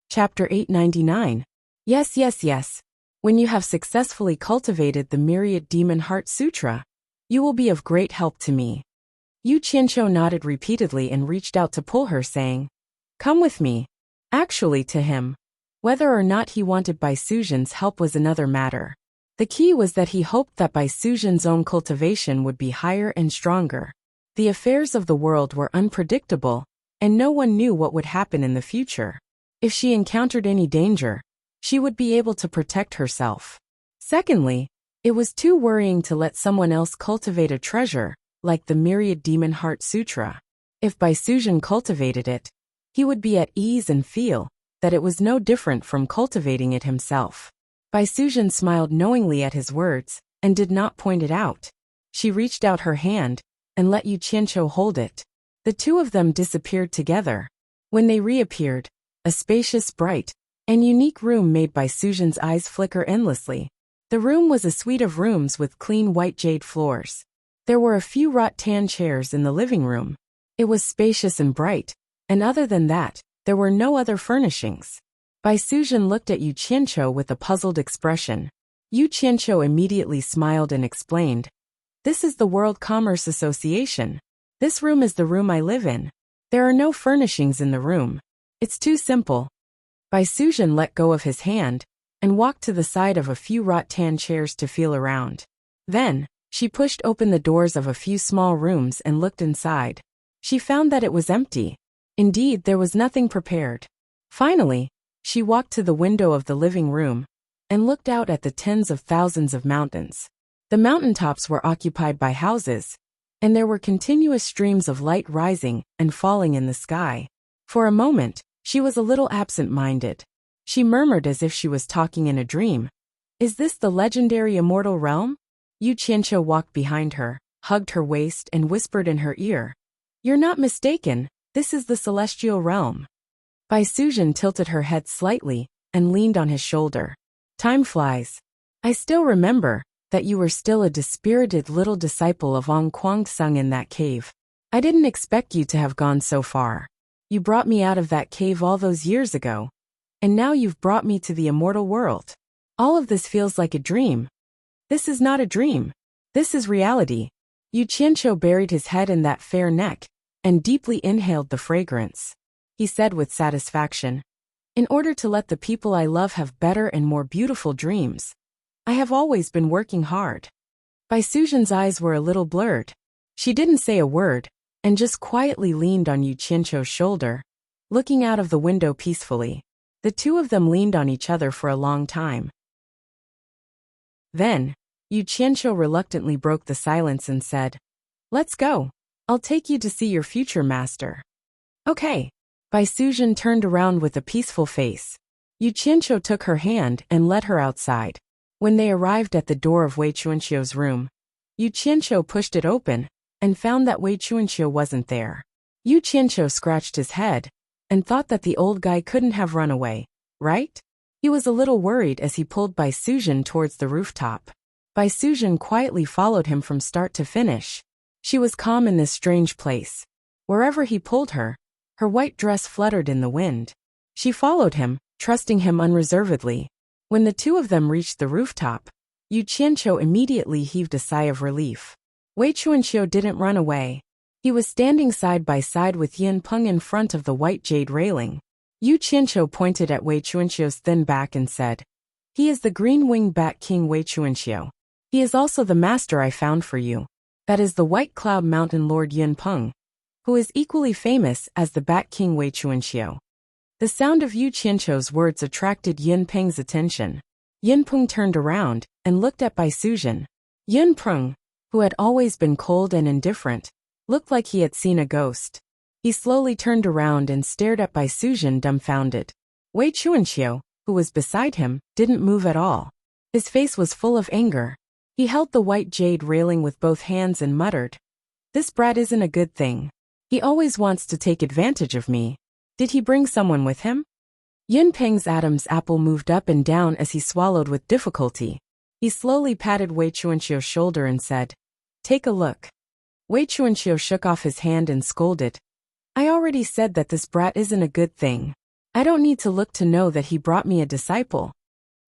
Chapter 899. Yes, yes, yes. When you have successfully cultivated the Myriad Demon Heart Sutra, you will be of great help to me. Yu Qianqiu nodded repeatedly and reached out to pull her, saying, Come with me. Actually, to him, whether or not he wanted Bai Suzhen's help was another matter. The key was that he hoped that Bai Suzhen's own cultivation would be higher and stronger. The affairs of the world were unpredictable, and no one knew what would happen in the future. If she encountered any danger, she would be able to protect herself. Secondly, it was too worrying to let someone else cultivate a treasure, like the Myriad Demon Heart Sutra. If Bai Suzhen cultivated it, he would be at ease and feel that it was no different from cultivating it himself. Bai Suzhen smiled knowingly at his words, and did not point it out. She reached out her hand, and let Yu Qianqiu hold it. The two of them disappeared together. When they reappeared, a spacious, bright, and unique room made Bai Suzhen's eyes flicker endlessly. The room was a suite of rooms with clean white jade floors. There were a few wrought tan chairs in the living room. It was spacious and bright, and other than that, there were no other furnishings. Bai Suzhen looked at Yu Qianqiu with a puzzled expression. Yu Qianqiu immediately smiled and explained, This is the World Commerce Association. This room is the room I live in. There are no furnishings in the room. It's too simple. Bai Suzhen let go of his hand, and walked to the side of a few wrought tan chairs to feel around. Then, she pushed open the doors of a few small rooms and looked inside. She found that it was empty. Indeed, there was nothing prepared. Finally, she walked to the window of the living room, and looked out at the tens of thousands of mountains. The mountaintops were occupied by houses, and there were continuous streams of light rising and falling in the sky. For a moment, she was a little absent-minded. She murmured as if she was talking in a dream. Is this the legendary immortal realm? Yu Qianqiu walked behind her, hugged her waist and whispered in her ear. You're not mistaken, this is the celestial realm. Bai Suzhen tilted her head slightly, and leaned on his shoulder. Time flies. I still remember that you were still a dispirited little disciple of Ong Kuang-sung in that cave. I didn't expect you to have gone so far. You brought me out of that cave all those years ago, and now you've brought me to the immortal world. All of this feels like a dream. This is not a dream. This is reality. Yu Qianqiu buried his head in that fair neck, and deeply inhaled the fragrance. He said with satisfaction, In order to let the people I love have better and more beautiful dreams, I have always been working hard. Bai Suzhen's eyes were a little blurred. She didn't say a word, and just quietly leaned on Yu Qianqiu's shoulder, looking out of the window peacefully. The two of them leaned on each other for a long time. Then, Yu Qianqiu reluctantly broke the silence and said, Let's go. I'll take you to see your future master. Okay. Bai Suzhen turned around with a peaceful face. Yu Qianqiu took her hand and led her outside. When they arrived at the door of Wei Chuanqiu's room, Yu Qianqiu pushed it open, and found that Wei Chuanqiu wasn't there. Yu Qianqiu scratched his head, and thought that the old guy couldn't have run away, right? He was a little worried as he pulled Bai Suzhen towards the rooftop. Bai Suzhen quietly followed him from start to finish. She was calm in this strange place. Wherever he pulled her, her white dress fluttered in the wind. She followed him, trusting him unreservedly. When the two of them reached the rooftop, Yu Qianqiu immediately heaved a sigh of relief. Wei Chuanqiu didn't run away. He was standing side by side with Yin Peng in front of the white jade railing. Yu Qianqiu pointed at Wei Chuanqiu's thin back and said, He is the green-winged Bat King Wei Chuanqiu. He is also the master I found for you. That is the White Cloud Mountain Lord Yin Peng, who is equally famous as the Bat King Wei Chuanqiu. The sound of Yu Qianqiu's words attracted Yin Peng's attention. Yin Peng turned around and looked at Bai Suzhen. Yin Peng, who had always been cold and indifferent, looked like he had seen a ghost. He slowly turned around and stared at Bai Suzhen dumbfounded. Wei Chuanqiu, who was beside him, didn't move at all. His face was full of anger. He held the white jade railing with both hands and muttered, This brat isn't a good thing. He always wants to take advantage of me. Did he bring someone with him? Yin Peng's Adam's apple moved up and down as he swallowed with difficulty. He slowly patted Wei Chuanqiu's shoulder and said, Take a look. Wei Chuanqiu shook off his hand and scolded. I already said that this brat isn't a good thing. I don't need to look to know that he brought me a disciple.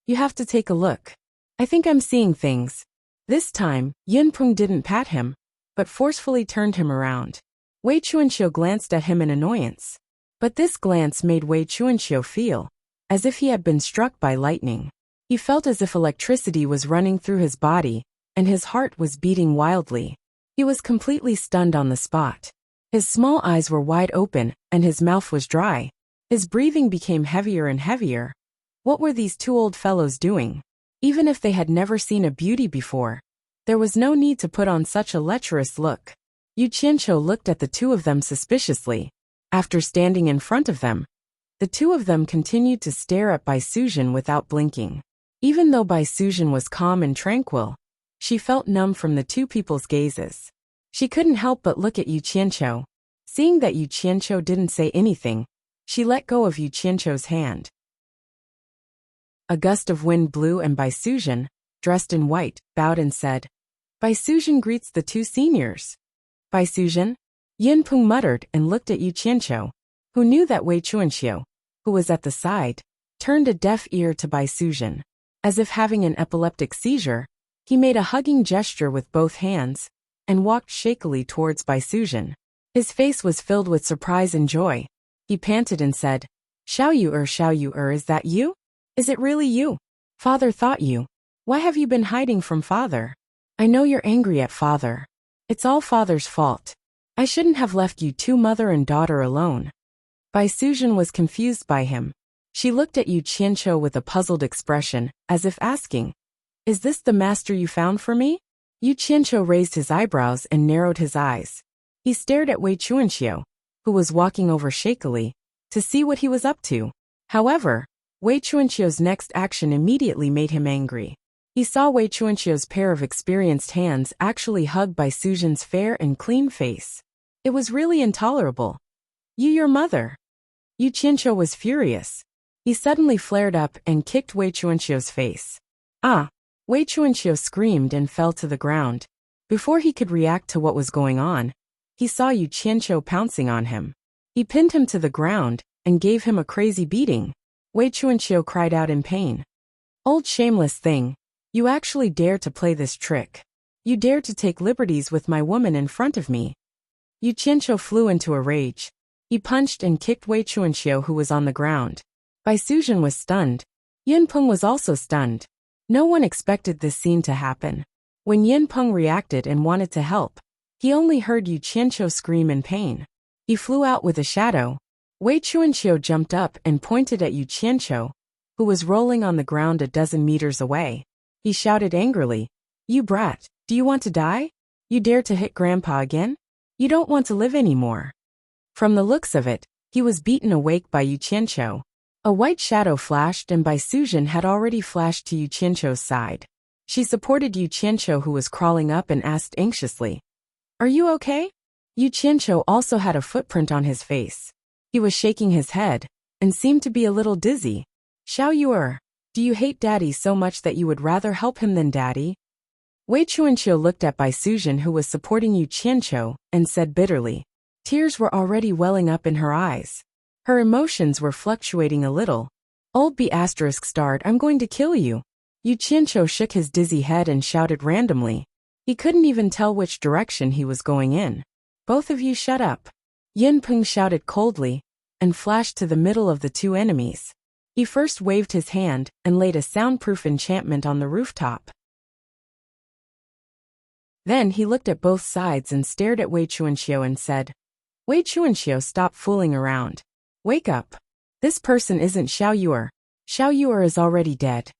You have to take a look. I think I'm seeing things. This time, Yinpeng didn't pat him, but forcefully turned him around. Wei Chuanxiu glanced at him in annoyance. But this glance made Wei Chuanxiu feel as if he had been struck by lightning. He felt as if electricity was running through his body, and his heart was beating wildly. He was completely stunned on the spot. His small eyes were wide open, and his mouth was dry. His breathing became heavier and heavier. What were these two old fellows doing? Even if they had never seen a beauty before, there was no need to put on such a lecherous look. Yu Qianqiu looked at the two of them suspiciously. After standing in front of them, the two of them continued to stare at Bai Suzhen without blinking. Even though Bai Suzhen was calm and tranquil, she felt numb from the two people's gazes. She couldn't help but look at Yu Qianqiu. Seeing that Yu Qianqiu didn't say anything, she let go of Yu Qianqiu's hand. A gust of wind blew and Bai Suzhen, dressed in white, bowed and said, Bai Suzhen greets the two seniors. Bai Suzhen? Yinpeng muttered and looked at Yu Qianqiu, who knew that Wei Chuanxiu, who was at the side, turned a deaf ear to Bai Suzhen. As if having an epileptic seizure, he made a hugging gesture with both hands and walked shakily towards Bai Suzhen. His face was filled with surprise and joy. He panted and said, Xiao Yu, is that you? Is it really you? Father thought you. Why have you been hiding from Father? I know you're angry at Father. It's all Father's fault. I shouldn't have left you two mother and daughter alone. Bai Suzhen was confused by him. She looked at Yu Qianqiu with a puzzled expression, as if asking, Is this the master you found for me? Yu Qianqiu raised his eyebrows and narrowed his eyes. He stared at Wei Chuanxiu, who was walking over shakily, to see what he was up to. However, Wei Chuanxiu's next action immediately made him angry. He saw Wei Chuanxiu's pair of experienced hands actually hug Bai Suzhen's fair and clean face. It was really intolerable. You your mother. Yu Qianqiu was furious. He suddenly flared up and kicked Wei Chuanxiu's face. Ah! Wei Chuanxiu screamed and fell to the ground. Before he could react to what was going on, he saw Yu Qianqiu pouncing on him. He pinned him to the ground and gave him a crazy beating. Wei Chuanxiu cried out in pain. Old shameless thing, you actually dare to play this trick. You dare to take liberties with my woman in front of me. Yu Qianqiu flew into a rage. He punched and kicked Wei Chuanxiu, who was on the ground. Bai Suzhen was stunned. Yinpeng was also stunned. No one expected this scene to happen. When Yinpeng reacted and wanted to help, he only heard Yu Qianqiu scream in pain. He flew out with a shadow. Wei Chuanxiu jumped up and pointed at Yu Qianqiu, who was rolling on the ground a dozen meters away. He shouted angrily, You brat, do you want to die? You dare to hit Grandpa again? You don't want to live anymore. From the looks of it, he was beaten awake by Yu Qianqiu. A white shadow flashed and Bai Suzhen had already flashed to Yu Qianqiu's side. She supported Yu Qianqiu, who was crawling up, and asked anxiously, Are you okay? Yu Qianqiu also had a footprint on his face. He was shaking his head and seemed to be a little dizzy. Xiao Yu, do you hate Daddy so much that you would rather help him than Daddy? Wei Chuanqiu looked at Bai Suzhen, who was supporting Yu Qianqiu, and said bitterly. Tears were already welling up in her eyes. Her emotions were fluctuating a little. Old B****, I'm going to kill you. Yu Qianqiu shook his dizzy head and shouted randomly. He couldn't even tell which direction he was going in. Both of you shut up. Yinpeng shouted coldly, and flashed to the middle of the two enemies. He first waved his hand and laid a soundproof enchantment on the rooftop. Then he looked at both sides and stared at Wei Chuanxiu and said, Wei Chuanxiu, stop fooling around. Wake up. This person isn't Xiao Yu. Xiao Yu is already dead.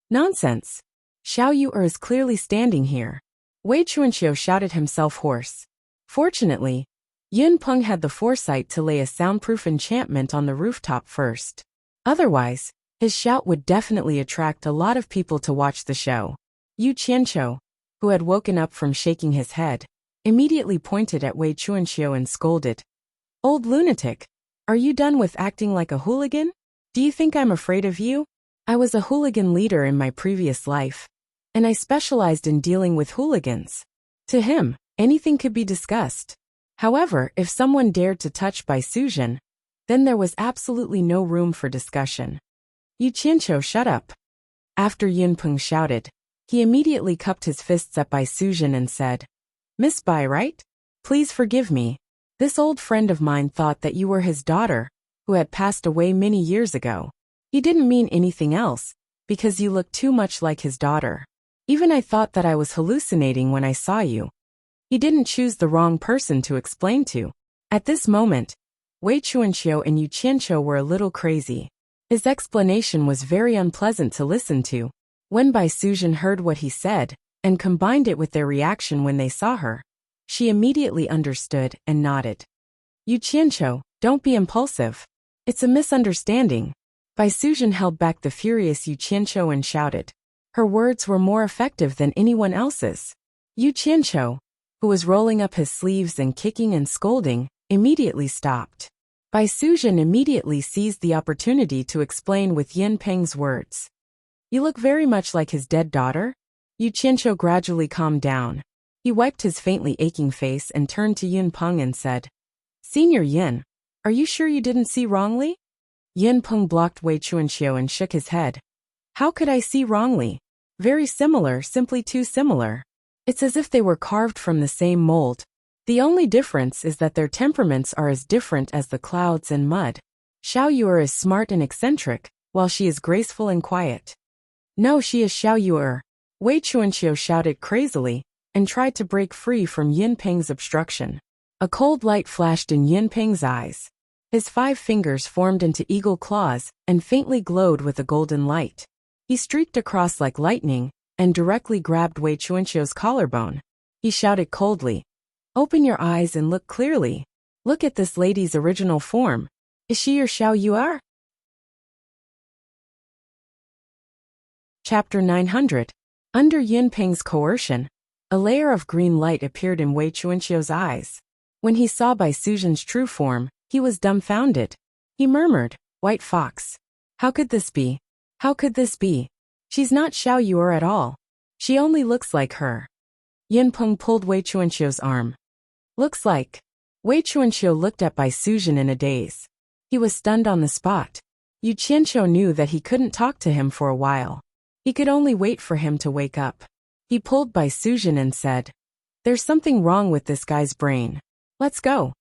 Nonsense. Xiao Yu is clearly standing here. Wei Chuanxiu shouted himself hoarse. Fortunately, Yinpeng had the foresight to lay a soundproof enchantment on the rooftop first. Otherwise, his shout would definitely attract a lot of people to watch the show. Yu Qianqiu, who had woken up from shaking his head, immediately pointed at Wei Chuanxiu and scolded. Old lunatic, are you done with acting like a hooligan? Do you think I'm afraid of you? I was a hooligan leader in my previous life, and I specialized in dealing with hooligans. To him, anything could be discussed. However, if someone dared to touch Bai Suzhen, Then there was absolutely no room for discussion. Yu Qianqiu, shut up. After Yunpeng shouted, he immediately cupped his fists at Bai Suzhen and said, Miss Bai, right? Please forgive me. This old friend of mine thought that you were his daughter, who had passed away many years ago. He didn't mean anything else, because you look too much like his daughter. Even I thought that I was hallucinating when I saw you. He didn't choose the wrong person to explain to. At this moment, Wei Chuanqiu and Yu Qianqiu were a little crazy. His explanation was very unpleasant to listen to. When Bai Suzhen heard what he said, and combined it with their reaction when they saw her, she immediately understood and nodded. Yu Qianqiu, don't be impulsive. It's a misunderstanding. Bai Suzhen held back the furious Yu Qianqiu and shouted. Her words were more effective than anyone else's. Yu Qianqiu, who was rolling up his sleeves and kicking and scolding, immediately stopped. Bai Suzhen immediately seized the opportunity to explain with Yin Peng's words. You look very much like his dead daughter? Yu Qianqiu gradually calmed down. He wiped his faintly aching face and turned to Yun Peng and said, Senior Yin, are you sure you didn't see wrongly? Yin Peng blocked Wei Chuanqiu and shook his head. How could I see wrongly? Very similar, simply too similar. It's as if they were carved from the same mold. The only difference is that their temperaments are as different as the clouds and mud. Xiao Yu'er is smart and eccentric, while she is graceful and quiet. No, she is Xiao Yu'er. Wei Chuanqiu shouted crazily, and tried to break free from Yin Peng's obstruction. A cold light flashed in Yin Peng's eyes. His 5 fingers formed into eagle claws and faintly glowed with a golden light. He streaked across like lightning and directly grabbed Wei Chuanqiu's collarbone. He shouted coldly, Open your eyes and look clearly. Look at this lady's original form. Is she your Xiao Yu'er? Chapter 900. Under Yin Peng's coercion, a layer of green light appeared in Wei Chuanqiu's eyes. When he saw Bai Suzhen's true form, he was dumbfounded. He murmured, White fox. How could this be? How could this be? She's not Xiao Yu'er at all. She only looks like her. Yin Peng pulled Wei Chuanqiu's arm. Looks like. Wei Chuanqiu looked at Bai Suzhen in a daze. He was stunned on the spot. Yu Qianqiu knew that he couldn't talk to him for a while. He could only wait for him to wake up. He pulled Bai Suzhen and said, There's something wrong with this guy's brain. Let's go.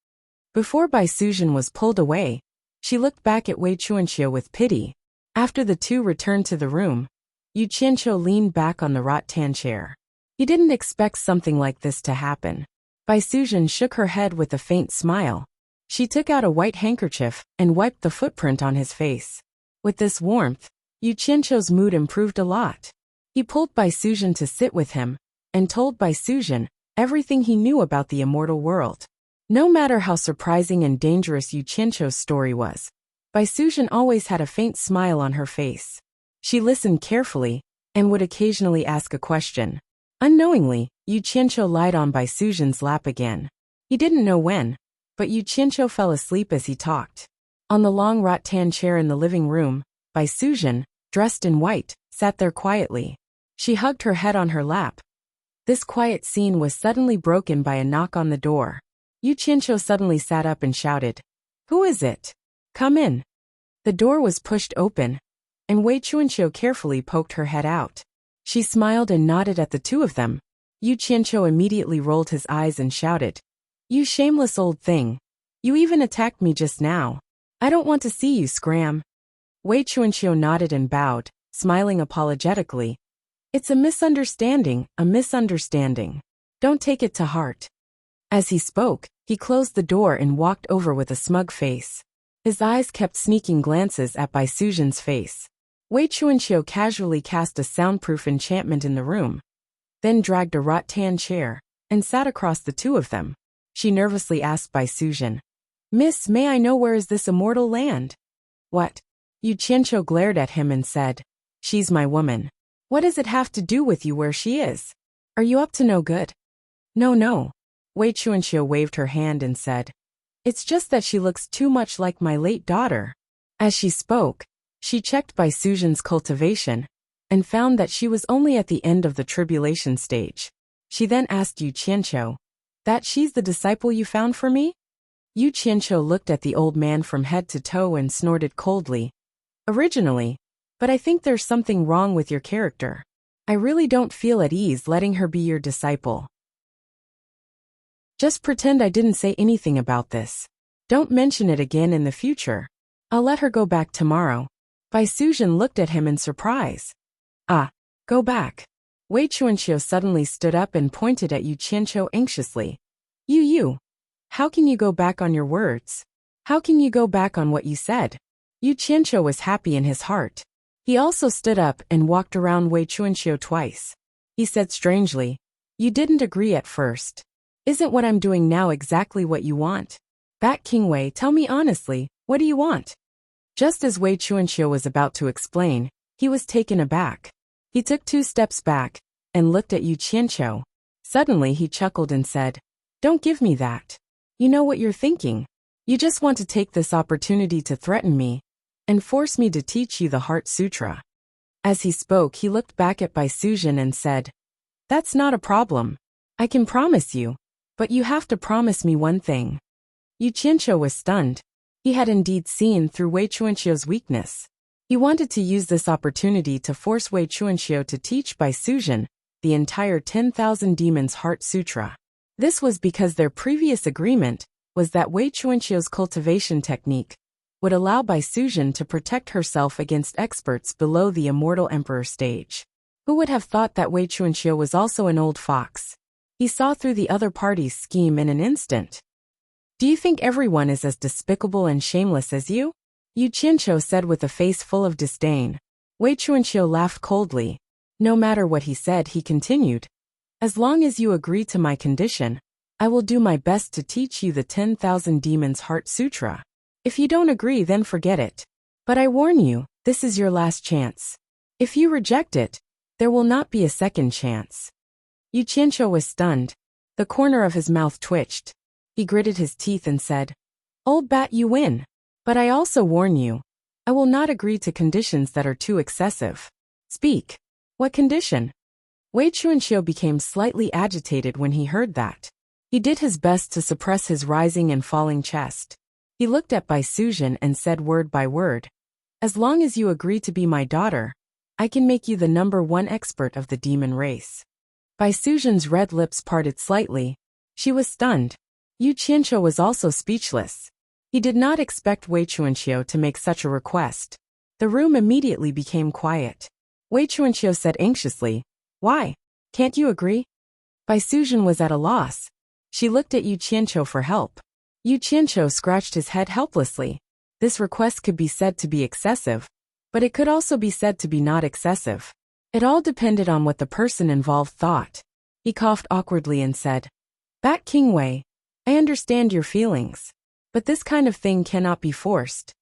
Before Bai Suzhen was pulled away, she looked back at Wei Chuanqiu with pity. After the two returned to the room, Yu Qianqiu leaned back on the rattan chair. He didn't expect something like this to happen. Bai Suzhen shook her head with a faint smile. She took out a white handkerchief and wiped the footprint on his face. With this warmth, Yu Qianqiu's mood improved a lot. He pulled Bai Suzhen to sit with him, and told Bai Suzhen everything he knew about the immortal world. No matter how surprising and dangerous Yu Qianqiu's story was, Bai Suzhen always had a faint smile on her face. She listened carefully, and would occasionally ask a question. Unknowingly, Yu Qianqiu lied on Bai Suzhen's lap again. He didn't know when, but Yu Qianqiu fell asleep as he talked. On the long rattan chair in the living room, Bai Suzhen, dressed in white, sat there quietly. She hugged her head on her lap. This quiet scene was suddenly broken by a knock on the door. Yu Qianqiu suddenly sat up and shouted, Who is it? Come in. The door was pushed open, and Wei Chuanqiu carefully poked her head out. She smiled and nodded at the two of them. Yu Qianqiu immediately rolled his eyes and shouted, You shameless old thing. You even attacked me just now. I don't want to see you scram. Wei Chuanqiu nodded and bowed, smiling apologetically. It's a misunderstanding, a misunderstanding. Don't take it to heart. As he spoke, he closed the door and walked over with a smug face. His eyes kept sneaking glances at Bai Suzhen's face. Wei Chuanqiu casually cast a soundproof enchantment in the room, then dragged a rattan chair, and sat across the two of them. She nervously asked Bai Suzhen, Miss, may I know where is this immortal land? What? Yu Qianqiu glared at him and said, She's my woman. What does it have to do with you where she is? Are you up to no good? No. Wei Chuanqiu waved her hand and said, It's just that she looks too much like my late daughter. As she spoke, she checked Bai Suzhen's cultivation, and found that she was only at the end of the tribulation stage. She then asked Yu Qianqiu, That she's the disciple you found for me? Yu Qianqiu looked at the old man from head to toe and snorted coldly. Originally, but I think there's something wrong with your character. I really don't feel at ease letting her be your disciple. Just pretend I didn't say anything about this. Don't mention it again in the future. I'll let her go back tomorrow. Bai Suzhen looked at him in surprise. Ah, go back. Wei Chuanqiu suddenly stood up and pointed at Yu Qianqiu anxiously. You. How can you go back on your words? How can you go back on what you said? Yu Qianqiu was happy in his heart. He also stood up and walked around Wei Chuanqiu twice. He said strangely, you didn't agree at first. Isn't what I'm doing now exactly what you want? Bat King Wei, tell me honestly, what do you want? Just as Wei Chuanqiu was about to explain, he was taken aback. He took 2 steps back and looked at Yu Qianqiu. Suddenly he chuckled and said, don't give me that. You know what you're thinking. You just want to take this opportunity to threaten me and force me to teach you the Heart Sutra. As he spoke, he looked back at Bai Suzhen and said, that's not a problem. I can promise you, but you have to promise me one thing. Yu Qianqiu was stunned. He had indeed seen through Wei Chuanqiu's weakness. He wanted to use this opportunity to force Wei Chuanqiu to teach Bai Suzhen the entire 10,000 Demons Heart Sutra. This was because their previous agreement was that Wei Chuanqiu's cultivation technique would allow Bai Suzhen to protect herself against experts below the Immortal Emperor stage. Who would have thought that Wei Chuanqiu was also an old fox? He saw through the other party's scheme in an instant. Do you think everyone is as despicable and shameless as you? Yu Qianqiu said with a face full of disdain. Wei Chuanqiu laughed coldly. No matter what he said, he continued. As long as you agree to my condition, I will do my best to teach you the 10,000 Demons Heart Sutra. If you don't agree, then forget it. But I warn you, this is your last chance. If you reject it, there will not be a second chance. Yu Qianqiu was stunned. The corner of his mouth twitched. He gritted his teeth and said, Old bat, you win. But I also warn you, I will not agree to conditions that are too excessive. Speak. What condition? Wei Chuanqiu became slightly agitated when he heard that. He did his best to suppress his rising and falling chest. He looked at Bai Suzhen and said word by word, as long as you agree to be my daughter, I can make you the #1 expert of the demon race. Bai Suzhen's red lips parted slightly. She was stunned. Yu Qianqiu was also speechless. He did not expect Wei Chuanqiu to make such a request. The room immediately became quiet. Wei Chuanqiu said anxiously, Why? Can't you agree? Bai Suzhen was at a loss. She looked at Yu Qianqiu for help. Yu Qianqiu scratched his head helplessly. This request could be said to be excessive, but it could also be said to be not excessive. It all depended on what the person involved thought. He coughed awkwardly and said, Bat King Wei, I understand your feelings, but this kind of thing cannot be forced.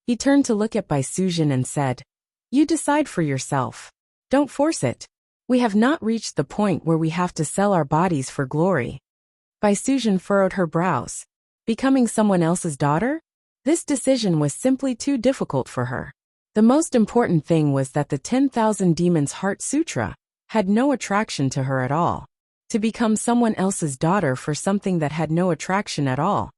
He turned to look at Bai Suzhen and said, You decide for yourself. Don't force it. We have not reached the point where we have to sell our bodies for glory. Bai Suzhen furrowed her brows. Becoming someone else's daughter? This decision was simply too difficult for her. The most important thing was that the 10,000 Demons Heart Sutra had no attraction to her at all. To become someone else's daughter for something that had no attraction at all.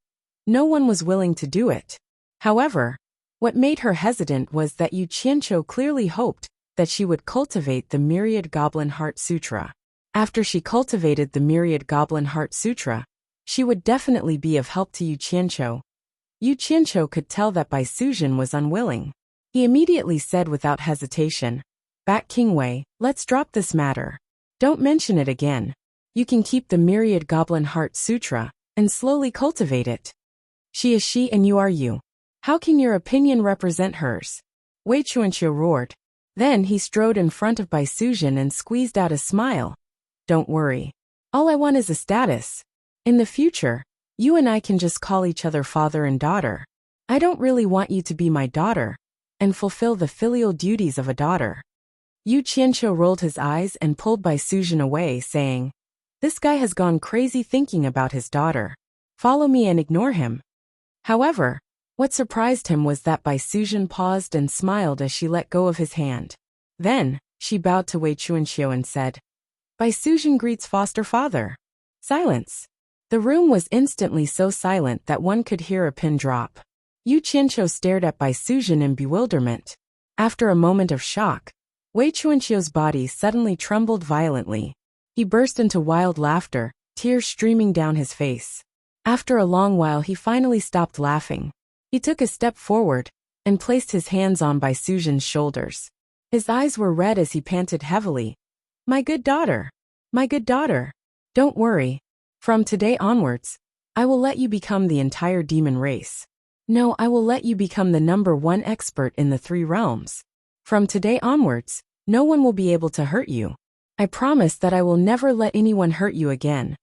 No one was willing to do it. However, what made her hesitant was that Yu Qianqiu clearly hoped that she would cultivate the Myriad Goblin Heart Sutra. After she cultivated the Myriad Goblin Heart Sutra, she would definitely be of help to Yu Qianqiu. Yu Qianqiu could tell that Bai Suzhen was unwilling. He immediately said without hesitation, Bat King Wei, let's drop this matter. Don't mention it again. You can keep the Myriad Goblin Heart Sutra and slowly cultivate it. She is she and you are you. How can your opinion represent hers? Wei Chuanqiu roared. Then he strode in front of Bai Suzhen and squeezed out a smile. Don't worry. All I want is a status. In the future, you and I can just call each other father and daughter. I don't really want you to be my daughter and fulfill the filial duties of a daughter. Yu Qianqiu rolled his eyes and pulled Bai Suzhen away, saying, This guy has gone crazy thinking about his daughter. Follow me and ignore him. However, what surprised him was that Bai Suzhen paused and smiled as she let go of his hand. Then, she bowed to Wei Chuanqiu and said, Bai Suzhen greets foster father. Silence. The room was instantly so silent that one could hear a pin drop. Yu Qianqiu stared at Bai Suzhen in bewilderment. After a moment of shock, Wei Chuanqiu's body suddenly trembled violently. He burst into wild laughter, tears streaming down his face. After a long while he finally stopped laughing. He took a step forward and placed his hands on Bai Suzhen's shoulders. His eyes were red as he panted heavily. "My good daughter! My good daughter! Don't worry. From today onwards, I will let you become the entire demon race. No, I will let you become the #1 expert in the 3 realms. From today onwards, no one will be able to hurt you. I promise that I will never let anyone hurt you again."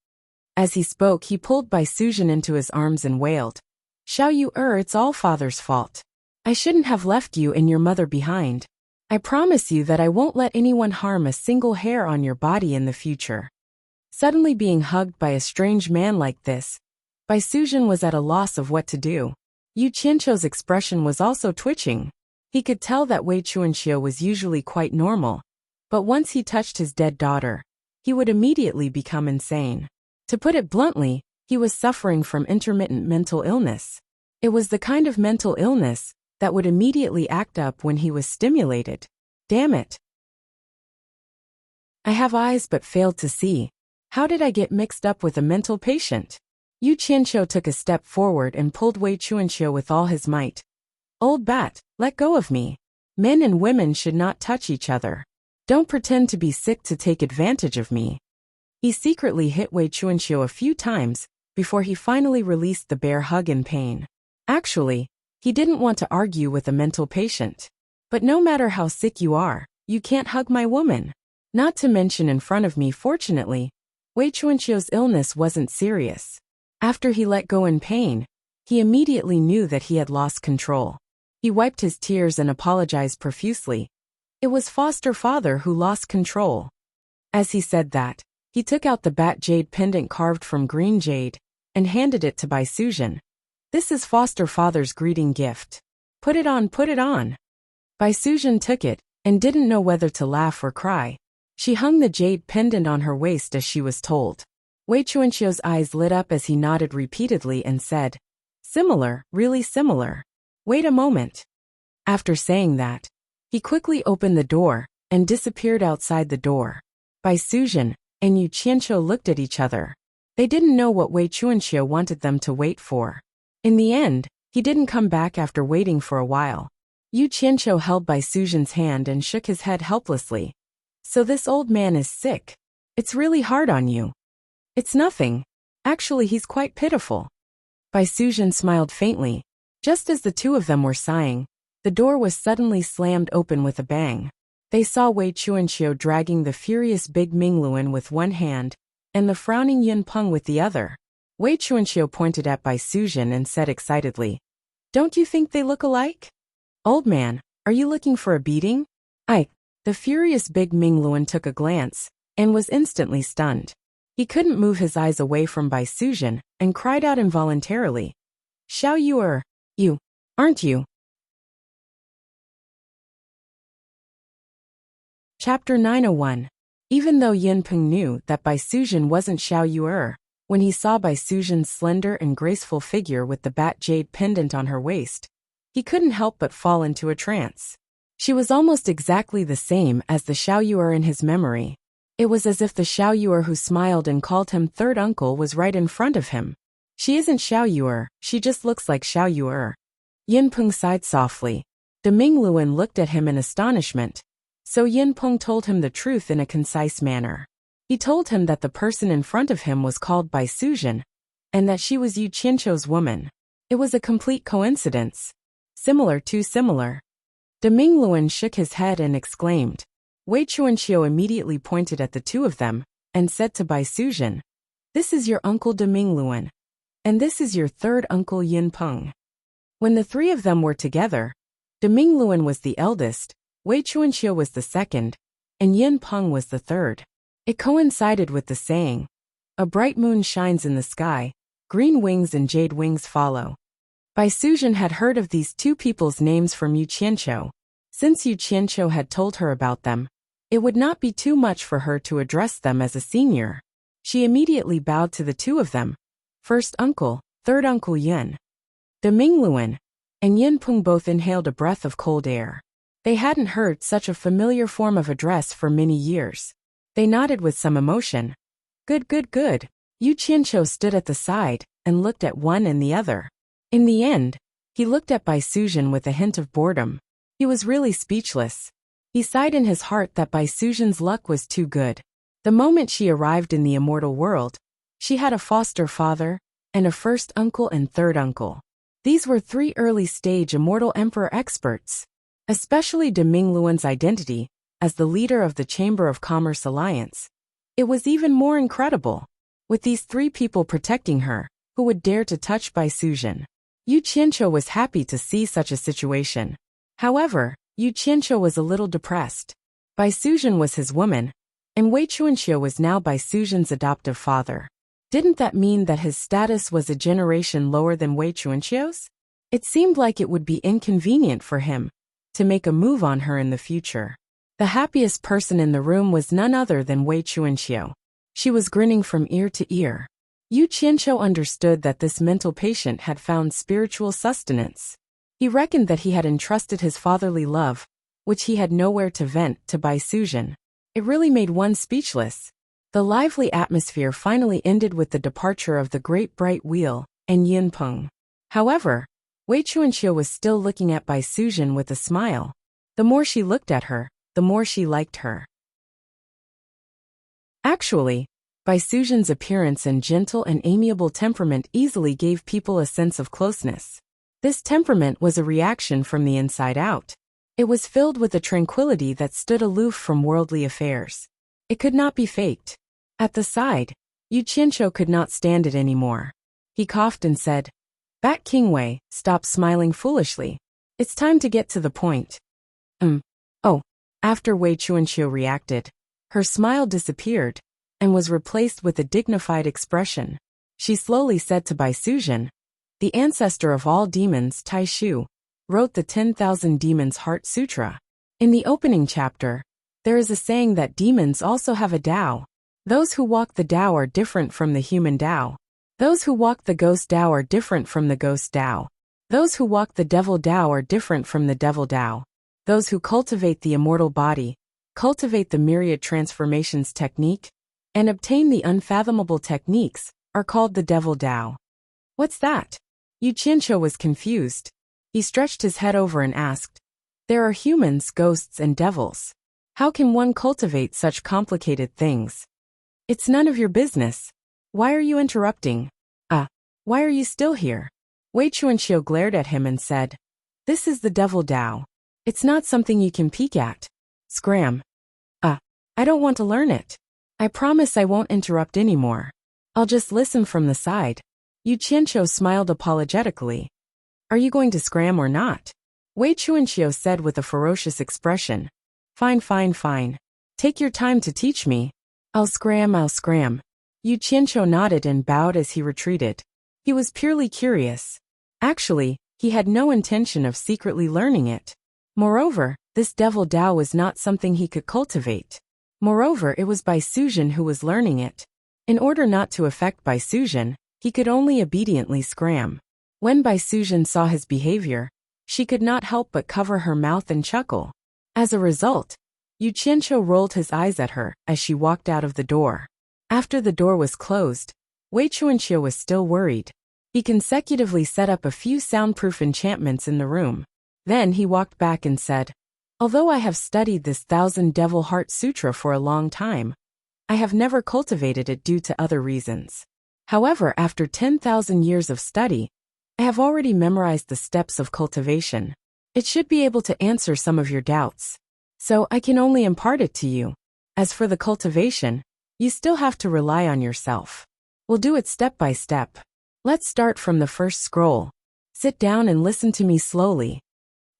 As he spoke, he pulled Bai Suzhen into his arms and wailed, "Xiao Yu, it's all father's fault. I shouldn't have left you and your mother behind. I promise you that I won't let anyone harm a single hair on your body in the future." Suddenly being hugged by a strange man like this, Bai Suzhen was at a loss of what to do. Yu Qianqiu's expression was also twitching. He could tell that Wei Chuanqiu was usually quite normal, but once he touched his dead daughter, he would immediately become insane. To put it bluntly, he was suffering from intermittent mental illness. It was the kind of mental illness that would immediately act up when he was stimulated. Damn it. I have eyes but failed to see. How did I get mixed up with a mental patient? Yu Qianqiu took a step forward and pulled Wei Chuanqiu with all his might. "Old bat, let go of me. Men and women should not touch each other. Don't pretend to be sick to take advantage of me." He secretly hit Wei Chuanqiu a few times before he finally released the bear hug in pain. Actually, he didn't want to argue with a mental patient. "But no matter how sick you are, you can't hug my woman. Not to mention in front of me." Fortunately, Wei Chuanqiu's illness wasn't serious. After he let go in pain, he immediately knew that he had lost control. He wiped his tears and apologized profusely. It was foster father who lost control. As he said that, he took out the bat jade pendant carved from green jade and handed it to Bai Suzhen. "This is foster father's greeting gift. Put it on, put it on." Bai Suzhen took it and didn't know whether to laugh or cry. She hung the jade pendant on her waist as she was told. Wei Chuanqiu's eyes lit up as he nodded repeatedly and said, "Similar, really similar. Wait a moment." After saying that, he quickly opened the door and disappeared outside the door. Bai Suzhen and Yu Qianqiu looked at each other. They didn't know what Wei Chuanqiu wanted them to wait for. In the end, he didn't come back after waiting for a while. Yu Qianqiu held Bai Suzhen's hand and shook his head helplessly. "So this old man is sick. It's really hard on you." "It's nothing. Actually, he's quite pitiful." Bai Suzhen smiled faintly. Just as the two of them were sighing, the door was suddenly slammed open with a bang. They saw Wei Chuanqiu dragging the furious Big Mingluan with one hand and the frowning Yin Peng with the other. Wei Chuanqiu pointed at Bai Suzhen and said excitedly, "Don't you think they look alike? Old man, are you looking for a beating?" The furious Big Mingluan took a glance and was instantly stunned. He couldn't move his eyes away from Bai Suzhen and cried out involuntarily, "Xiao Yu, you, aren't you?" Chapter 901. Even though Yin Peng knew that Bai Suzhen wasn't Xiao Yu, when he saw Bai Suzhen's slender and graceful figure with the bat jade pendant on her waist, he couldn't help but fall into a trance. She was almost exactly the same as the Xiao Yu in his memory. It was as if the Xiao Yu who smiled and called him third uncle was right in front of him. "She isn't Xiao Yu, she just looks like Xiao Yu." Yin Peng sighed softly. De Mingluan looked at him in astonishment. So Yin Peng told him the truth in a concise manner. He told him that the person in front of him was called Bai Suzhen, and that she was Yu Qianqiu's woman. It was a complete coincidence. Similar too similar. De Mingluan shook his head and exclaimed. Wei Chuanqiu immediately pointed at the two of them and said to Bai Suzhen, "This is your uncle De Mingluan, and this is your third uncle Yin Peng." When the three of them were together, De Mingluan was the eldest, Wei Chuanqiu was the second, and Yin Peng was the third. It coincided with the saying, "A bright moon shines in the sky, green wings and jade wings follow." Bai Suzhen had heard of these two people's names from Yu Qianqiu. Since Yu Qianqiu had told her about them, it would not be too much for her to address them as a senior. She immediately bowed to the two of them first uncle, third uncle Yun. De Mingluan and Yin Peng both inhaled a breath of cold air. They hadn't heard such a familiar form of address for many years. They nodded with some emotion. Good, good, good. Yu Qianqiu stood at the side and looked at one and the other. In the end, he looked at Bai Suzhen with a hint of boredom. He was really speechless. He sighed in his heart that Bai Suzhen's luck was too good. The moment she arrived in the immortal world, she had a foster father and a first uncle and third uncle. These were 3 early-stage immortal emperor experts. Especially De Mingluan's identity as the leader of the Chamber of Commerce Alliance. It was even more incredible. With these 3 people protecting her, who would dare to touch Bai Suzhen? Yu Qianqiu was happy to see such a situation. However, Yu Qianqiu was a little depressed. Bai Suzhen was his woman, and Wei Chuanqiu was now Bai Suzhen's adoptive father. Didn't that mean that his status was a generation lower than Wei Chuanqiu's? It seemed like it would be inconvenient for him to make a move on her in the future. The happiest person in the room was none other than Wei Chuanqiu. She was grinning from ear to ear. Yu Qianqiu understood that this mental patient had found spiritual sustenance. He reckoned that he had entrusted his fatherly love, which he had nowhere to vent, to Bai Suzhen. It really made one speechless. The lively atmosphere finally ended with the departure of the great bright wheel and Yin Peng. However, Wei Chuanqiu was still looking at Bai Suzhen with a smile. The more she looked at her, the more she liked her. Actually, Bai Suzhen's appearance and gentle and amiable temperament easily gave people a sense of closeness. This temperament was a reaction from the inside out. It was filled with a tranquility that stood aloof from worldly affairs. It could not be faked. At the side, Yu Qianqiu could not stand it anymore. He coughed and said, Bat King Wei, stop smiling foolishly. It's time to get to the point. Oh. After Wei Chuanqiu reacted, her smile disappeared and was replaced with a dignified expression. She slowly said to Bai Suzhen, the ancestor of all demons, Tai Shu, wrote the 10,000 Demons Heart Sutra. In the opening chapter, there is a saying that demons also have a Tao. Those who walk the Tao are different from the human Tao. Those who walk the ghost Tao are different from the ghost Tao. Those who walk the devil Tao are different from the devil Tao. Those who cultivate the immortal body, cultivate the myriad transformations technique, and obtain the unfathomable techniques, are called the devil Tao. What's that? Yu Qianqiu was confused. He stretched his head over and asked, there are humans, ghosts, and devils. How can one cultivate such complicated things? It's none of your business. Why are you interrupting? Why are you still here? Wei Chuanqiu glared at him and said, this is the devil Tao. It's not something you can peek at. Scram. I don't want to learn it. I promise I won't interrupt anymore. I'll just listen from the side. Yu Qianqiu smiled apologetically. Are you going to scram or not? Wei Chuanqiu said with a ferocious expression. Fine. Take your time to teach me. I'll scram. Yu Qianqiu nodded and bowed as he retreated. He was purely curious. Actually, he had no intention of secretly learning it. Moreover, this devil Tao was not something he could cultivate. Moreover, it was Bai Suzhen who was learning it. In order not to affect Bai Suzhen, he could only obediently scram. When Bai Suzhen saw his behavior, she could not help but cover her mouth and chuckle. As a result, Yu Qianqiu rolled his eyes at her as she walked out of the door. After the door was closed, Wei Chuanqiu was still worried. He consecutively set up a few soundproof enchantments in the room. Then he walked back and said, although I have studied this 1000 Devil Heart Sutra for a long time, I have never cultivated it due to other reasons. However, after 10,000 years of study, I have already memorized the steps of cultivation. It should be able to answer some of your doubts. So I can only impart it to you. As for the cultivation, you still have to rely on yourself. We'll do it step by step. Let's start from the first scroll. Sit down and listen to me slowly.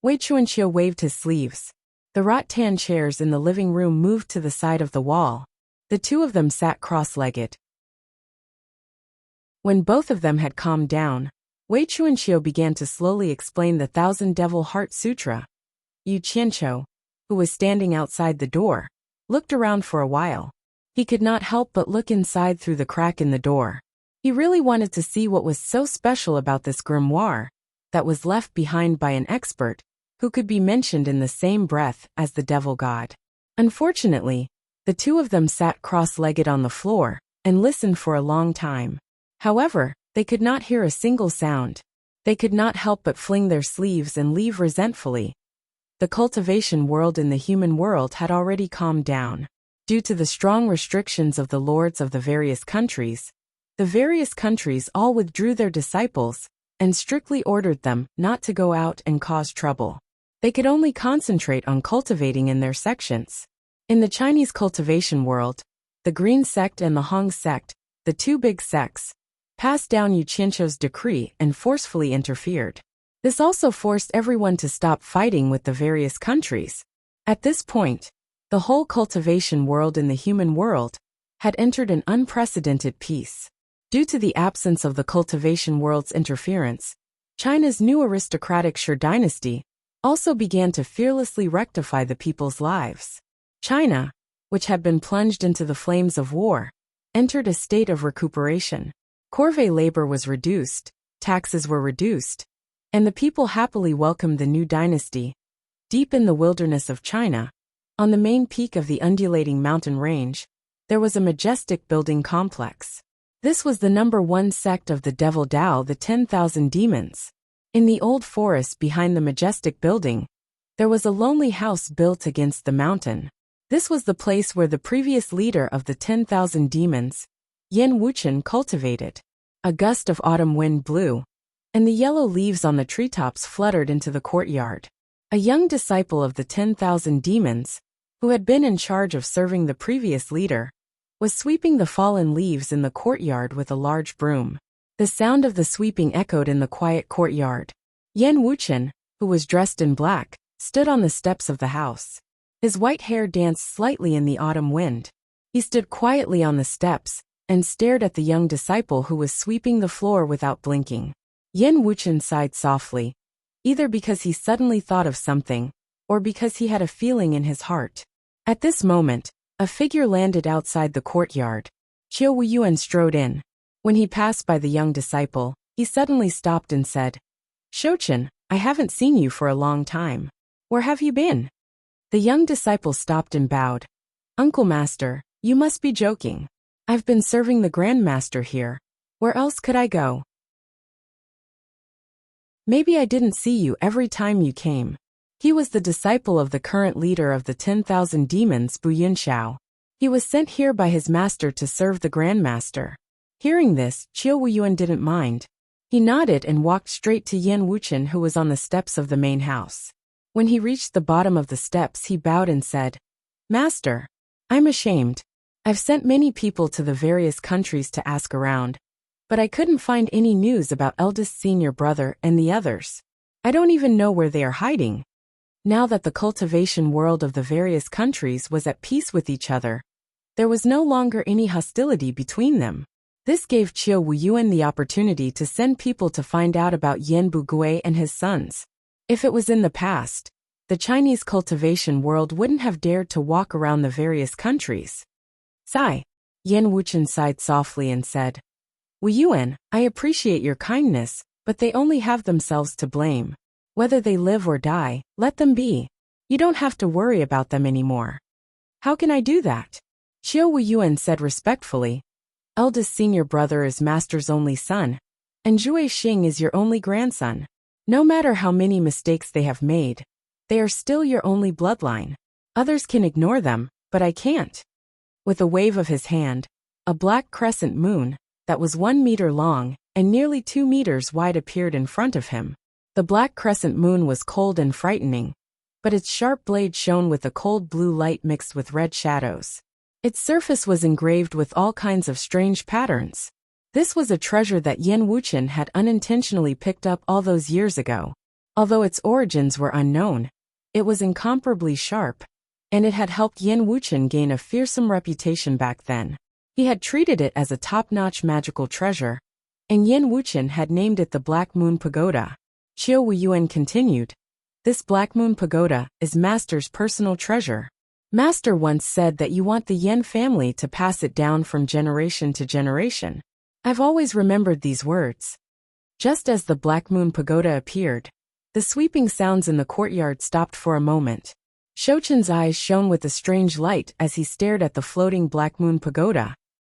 Wei Chuanqiu waved his sleeves. The rattan chairs in the living room moved to the side of the wall. The two of them sat cross-legged. When both of them had calmed down, Wei Chuanqiu began to slowly explain the 1000 Devil Heart Sutra. Yu Qianqiu, who was standing outside the door, looked around for a while. He could not help but look inside through the crack in the door. He really wanted to see what was so special about this grimoire that was left behind by an expert who could be mentioned in the same breath as the devil god. Unfortunately, the two of them sat cross-legged on the floor and listened for a long time. However, they could not hear a single sound. They could not help but fling their sleeves and leave resentfully. The cultivation world in the human world had already calmed down. Due to the strong restrictions of the lords of the various countries all withdrew their disciples and strictly ordered them not to go out and cause trouble. They could only concentrate on cultivating in their sections. In the Chinese cultivation world, the Green sect and the Hong sect, the two big sects, passed down Yu Qianzhou's decree and forcefully interfered. This also forced everyone to stop fighting with the various countries. At this point, the whole cultivation world in the human world had entered an unprecedented peace. Due to the absence of the cultivation world's interference, China's new aristocratic Shi dynasty also began to fearlessly rectify the people's lives. China, which had been plunged into the flames of war, entered a state of recuperation. Corvée labor was reduced, taxes were reduced, and the people happily welcomed the new dynasty. Deep in the wilderness of China, on the main peak of the undulating mountain range, there was a majestic building complex. This was the #1 sect of the Devil Dao, the 10,000 Demons. In the old forest behind the majestic building, there was a lonely house built against the mountain. This was the place where the previous leader of the 10,000 Demons, Yan Wuchen, cultivated. A gust of autumn wind blew, and the yellow leaves on the treetops fluttered into the courtyard. A young disciple of the 10,000 Demons, who had been in charge of serving the previous leader, was sweeping the fallen leaves in the courtyard with a large broom. The sound of the sweeping echoed in the quiet courtyard. Yan Wuchen, who was dressed in black, stood on the steps of the house. His white hair danced slightly in the autumn wind. He stood quietly on the steps and stared at the young disciple who was sweeping the floor without blinking. Yan Wuchen sighed softly, either because he suddenly thought of something, or because he had a feeling in his heart. At this moment, a figure landed outside the courtyard. Qiu Wuyuan strode in. When he passed by the young disciple, he suddenly stopped and said, "Shouchen, I haven't seen you for a long time. Where have you been?" The young disciple stopped and bowed. "Uncle Master, you must be joking. I've been serving the Grand Master here. Where else could I go? Maybe I didn't see you every time you came." He was the disciple of the current leader of the 10,000 Demons, Bu Yunxiao. He was sent here by his master to serve the Grand Master. Hearing this, Qiu Wuyuan didn't mind. He nodded and walked straight to Yan Wuchen, who was on the steps of the main house. When he reached the bottom of the steps, he bowed and said, "Master, I'm ashamed. I've sent many people to the various countries to ask around, but I couldn't find any news about eldest senior brother and the others. I don't even know where they are hiding." Now that the cultivation world of the various countries was at peace with each other, there was no longer any hostility between them. This gave Qiu Wuyuan the opportunity to send people to find out about Yan Bugui and his sons. If it was in the past, the Chinese cultivation world wouldn't have dared to walk around the various countries. Sigh. Yan Wuchen sighed softly and said, "Wuyuan, I appreciate your kindness, but they only have themselves to blame. Whether they live or die, let them be. You don't have to worry about them anymore." "How can I do that?" Qiu Wuyuan said respectfully. "Eldest senior brother is master's only son, and Zhui Xing is your only grandson. No matter how many mistakes they have made, they are still your only bloodline. Others can ignore them, but I can't." With a wave of his hand, a black crescent moon, that was 1 meter long and nearly 2 meters wide, appeared in front of him. The black crescent moon was cold and frightening, but its sharp blade shone with a cold blue light mixed with red shadows. Its surface was engraved with all kinds of strange patterns. This was a treasure that Yan Wuchen had unintentionally picked up all those years ago. Although its origins were unknown, it was incomparably sharp, and it had helped Yan Wuchen gain a fearsome reputation back then. He had treated it as a top-notch magical treasure, and Yan Wuchen had named it the Black Moon Pagoda. Qiu Wuyuan continued, "This Black Moon Pagoda is Master's personal treasure. Master once said that you want the Yan family to pass it down from generation to generation. I've always remembered these words. Just as the Black Moon Pagoda appeared, the sweeping sounds in the courtyard stopped for a moment. Shochen's eyes shone with a strange light as he stared at the floating Black Moon Pagoda.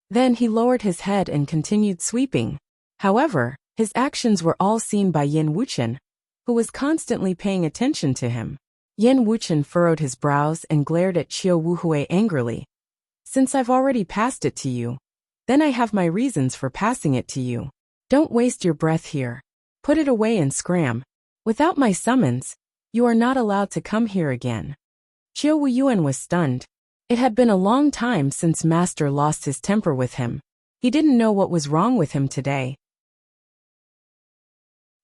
Then he lowered his head and continued sweeping. However, his actions were all seen by Yin Wuchen, who was constantly paying attention to him. Yin Wuchen furrowed his brows and glared at Qiu Wuhui angrily. Since I've already passed it to you, then I have my reasons for passing it to you. Don't waste your breath here. Put it away and scram. Without my summons, you are not allowed to come here again. Qiu Wuyuan was stunned. It had been a long time since Master lost his temper with him. He didn't know what was wrong with him today.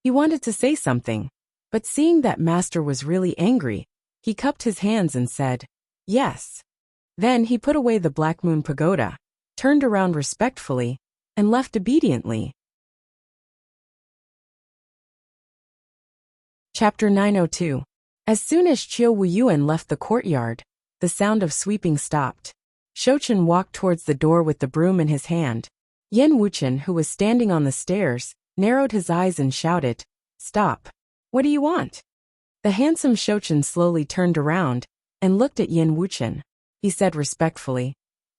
He wanted to say something, but seeing that Master was really angry, he cupped his hands and said, "Yes." Then he put away the Black Moon Pagoda, turned around respectfully, and left obediently. Chapter 902. As soon as Qiu Wuyuan left the courtyard, the sound of sweeping stopped. Shochen walked towards the door with the broom in his hand. Yin Wuchen, who was standing on the stairs, narrowed his eyes and shouted, "Stop! What do you want?" The handsome Shochen slowly turned around and looked at Yin Wuchen. He said respectfully,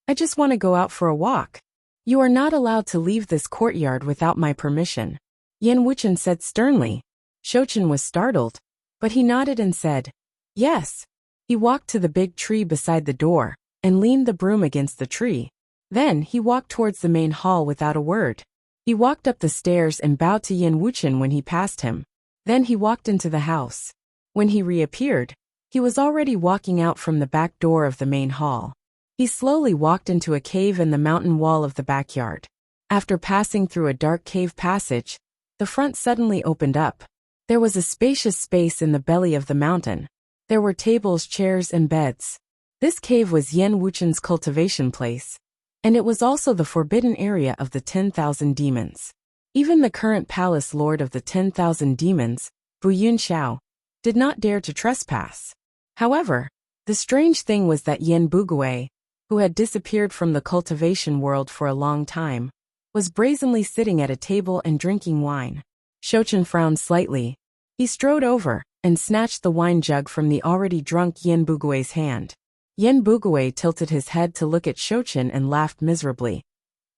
"I just want to go out for a walk. You are not allowed to leave this courtyard without my permission." Yin Wuchen said sternly. Shochen was startled, but he nodded and said, "Yes." He walked to the big tree beside the door and leaned the broom against the tree. Then he walked towards the main hall without a word. He walked up the stairs and bowed to Yin Wuchen when he passed him. Then he walked into the house. When he reappeared, he was already walking out from the back door of the main hall. He slowly walked into a cave in the mountain wall of the backyard. After passing through a dark cave passage, the front suddenly opened up. There was a spacious space in the belly of the mountain. There were tables, chairs, and beds. This cave was Yin Wuchen's cultivation place, and it was also the forbidden area of the 10,000 demons. Even the current palace lord of the 10,000 demons, Bu Yunxiao, did not dare to trespass. However, the strange thing was that Yin Bugui, who had disappeared from the cultivation world for a long time, was brazenly sitting at a table and drinking wine. Shochen frowned slightly. He strode over and snatched the wine jug from the already drunk Yin Bugui's hand. Yin Bugui tilted his head to look at Shochen and laughed miserably.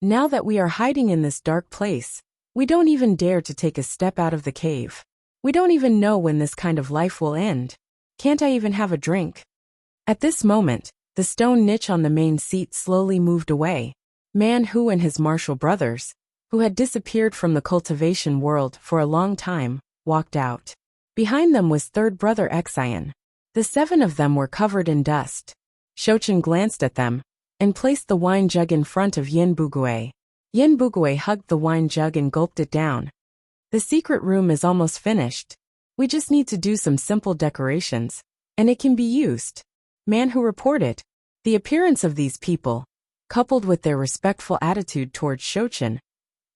"Now that we are hiding in this dark place, we don't even dare to take a step out of the cave. We don't even know when this kind of life will end. Can't I even have a drink?" At this moment, the stone niche on the main seat slowly moved away. Man Hu and his martial brothers, who had disappeared from the cultivation world for a long time, walked out. Behind them was third brother Xian. The 7 of them were covered in dust. Shochen glanced at them and placed the wine jug in front of Yin Bugui. Yin Bugui hugged the wine jug and gulped it down. "The secret room is almost finished. We just need to do some simple decorations, and it can be used." Man Hu reported. The appearance of these people, coupled with their respectful attitude towards Shochen,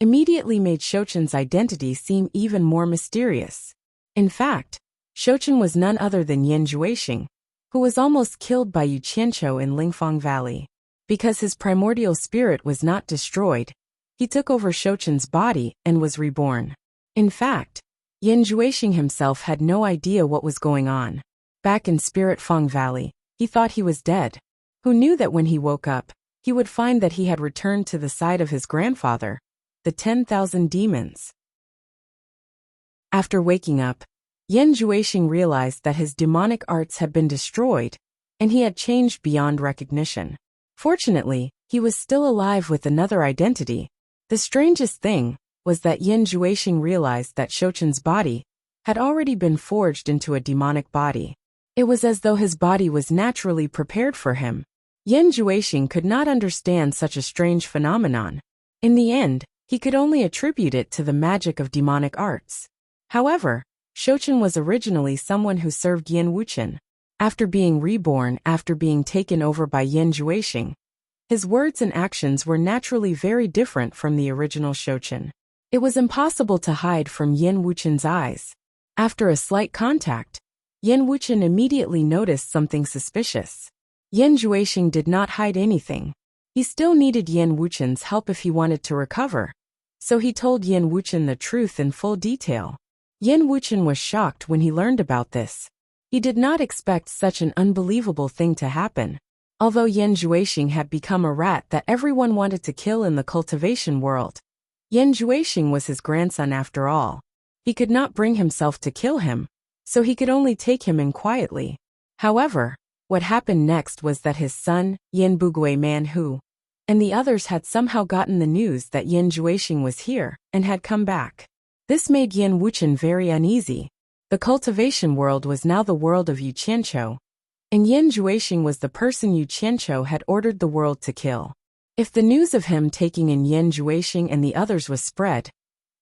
immediately made Shochen's identity seem even more mysterious. In fact, Shochen was none other than Yin Juexing, who was almost killed by Yu Qianqiu in Lingfang Valley. Because his primordial spirit was not destroyed, he took over Shochen's body and was reborn. In fact, Yin Juexing himself had no idea what was going on. Back in Spirit Fang Valley, he thought he was dead. Who knew that when he woke up, he would find that he had returned to the side of his grandfather, the 10,000 demons. After waking up, Yin Juexing realized that his demonic arts had been destroyed, and he had changed beyond recognition. Fortunately, he was still alive with another identity. The strangest thing was that Yin Juexing realized that Shochen's body had already been forged into a demonic body. It was as though his body was naturally prepared for him. Yin Juexing could not understand such a strange phenomenon. In the end, he could only attribute it to the magic of demonic arts. However, Shochen was originally someone who served Yin Wuchen. After being reborn, after being taken over by Yin Juexing, his words and actions were naturally very different from the original Shochen. It was impossible to hide from Yin Wuchen's eyes. After a slight contact, Yin Wuchen immediately noticed something suspicious. Yin Juexing did not hide anything. He still needed Yin Wuchen's help if he wanted to recover. So he told Yin Wuchen the truth in full detail. Yin Wuchen was shocked when he learned about this. He did not expect such an unbelievable thing to happen. Although Yen Juexing had become a rat that everyone wanted to kill in the cultivation world, Yen Juexing was his grandson after all. He could not bring himself to kill him, so he could only take him in quietly. However, what happened next was that his son, Yin Bugui Manhu, and the others had somehow gotten the news that Yen Juexing was here and had come back. This made Yin Wuchen very uneasy. The cultivation world was now the world of Yu Qianqiu, and Yen Juexing was the person Yu Qianqiu had ordered the world to kill. If the news of him taking in Yen Juexing and the others was spread,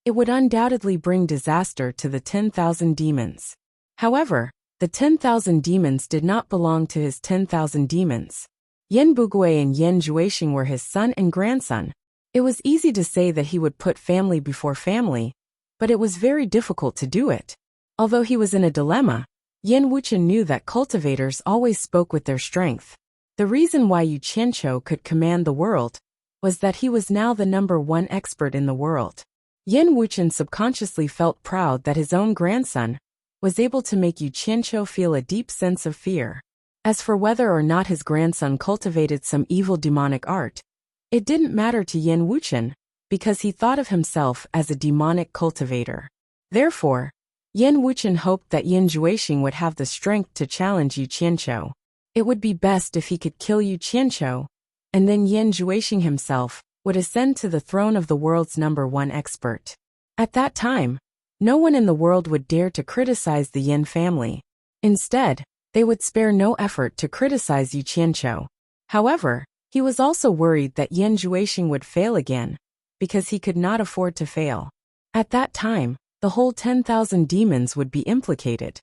it would undoubtedly bring disaster to the 10,000 demons. However, the 10,000 demons did not belong to his 10,000 demons. Yen Bugui and Yen Juexing were his son and grandson. It was easy to say that he would put family before family, but it was very difficult to do it. Although he was in a dilemma, Yen Wuchen knew that cultivators always spoke with their strength. The reason why Yu Qianqiu could command the world was that he was now the #1 expert in the world. Yen Wuchen subconsciously felt proud that his own grandson was able to make Yu Qianqiu feel a deep sense of fear. As for whether or not his grandson cultivated some evil demonic art, it didn't matter to Yen Wuchen, because he thought of himself as a demonic cultivator. Therefore, Yen Wuchen hoped that Yen Juexing would have the strength to challenge Yu Qianqiu. It would be best if he could kill Yu Qianqiu, and then Yen Juexing himself would ascend to the throne of the world's #1 expert. At that time, no one in the world would dare to criticize the Yen family. Instead, they would spare no effort to criticize Yu Qianqiu. However, he was also worried that Yen Juexing would fail again, because he could not afford to fail. At that time, the whole 10,000 demons would be implicated.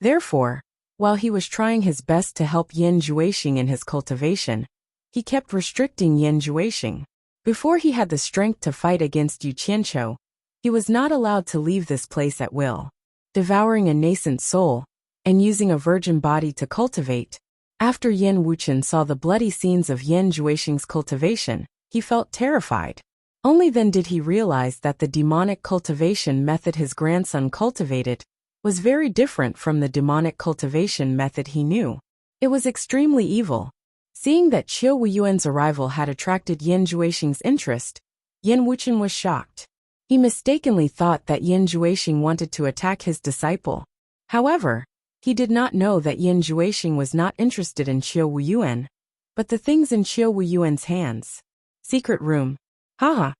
Therefore, while he was trying his best to help Yen Juexing in his cultivation, he kept restricting Yen Juexing. Before he had the strength to fight against Yu Qianqiu, he was not allowed to leave this place at will. Devouring a nascent soul, and using a virgin body to cultivate. After Yen Wuchen saw the bloody scenes of Yen Juexing's cultivation, he felt terrified. Only then did he realize that the demonic cultivation method his grandson cultivated was very different from the demonic cultivation method he knew. It was extremely evil. Seeing that Qiu Wuyuan's arrival had attracted Yen Juexing's interest, Yen Wuchen was shocked. He mistakenly thought that Yen Juexing wanted to attack his disciple. However, he did not know that Yen Juexing was not interested in Qiu Wuyuan, but the things in Qiu Wuyuan's hands. Secret room. Haha.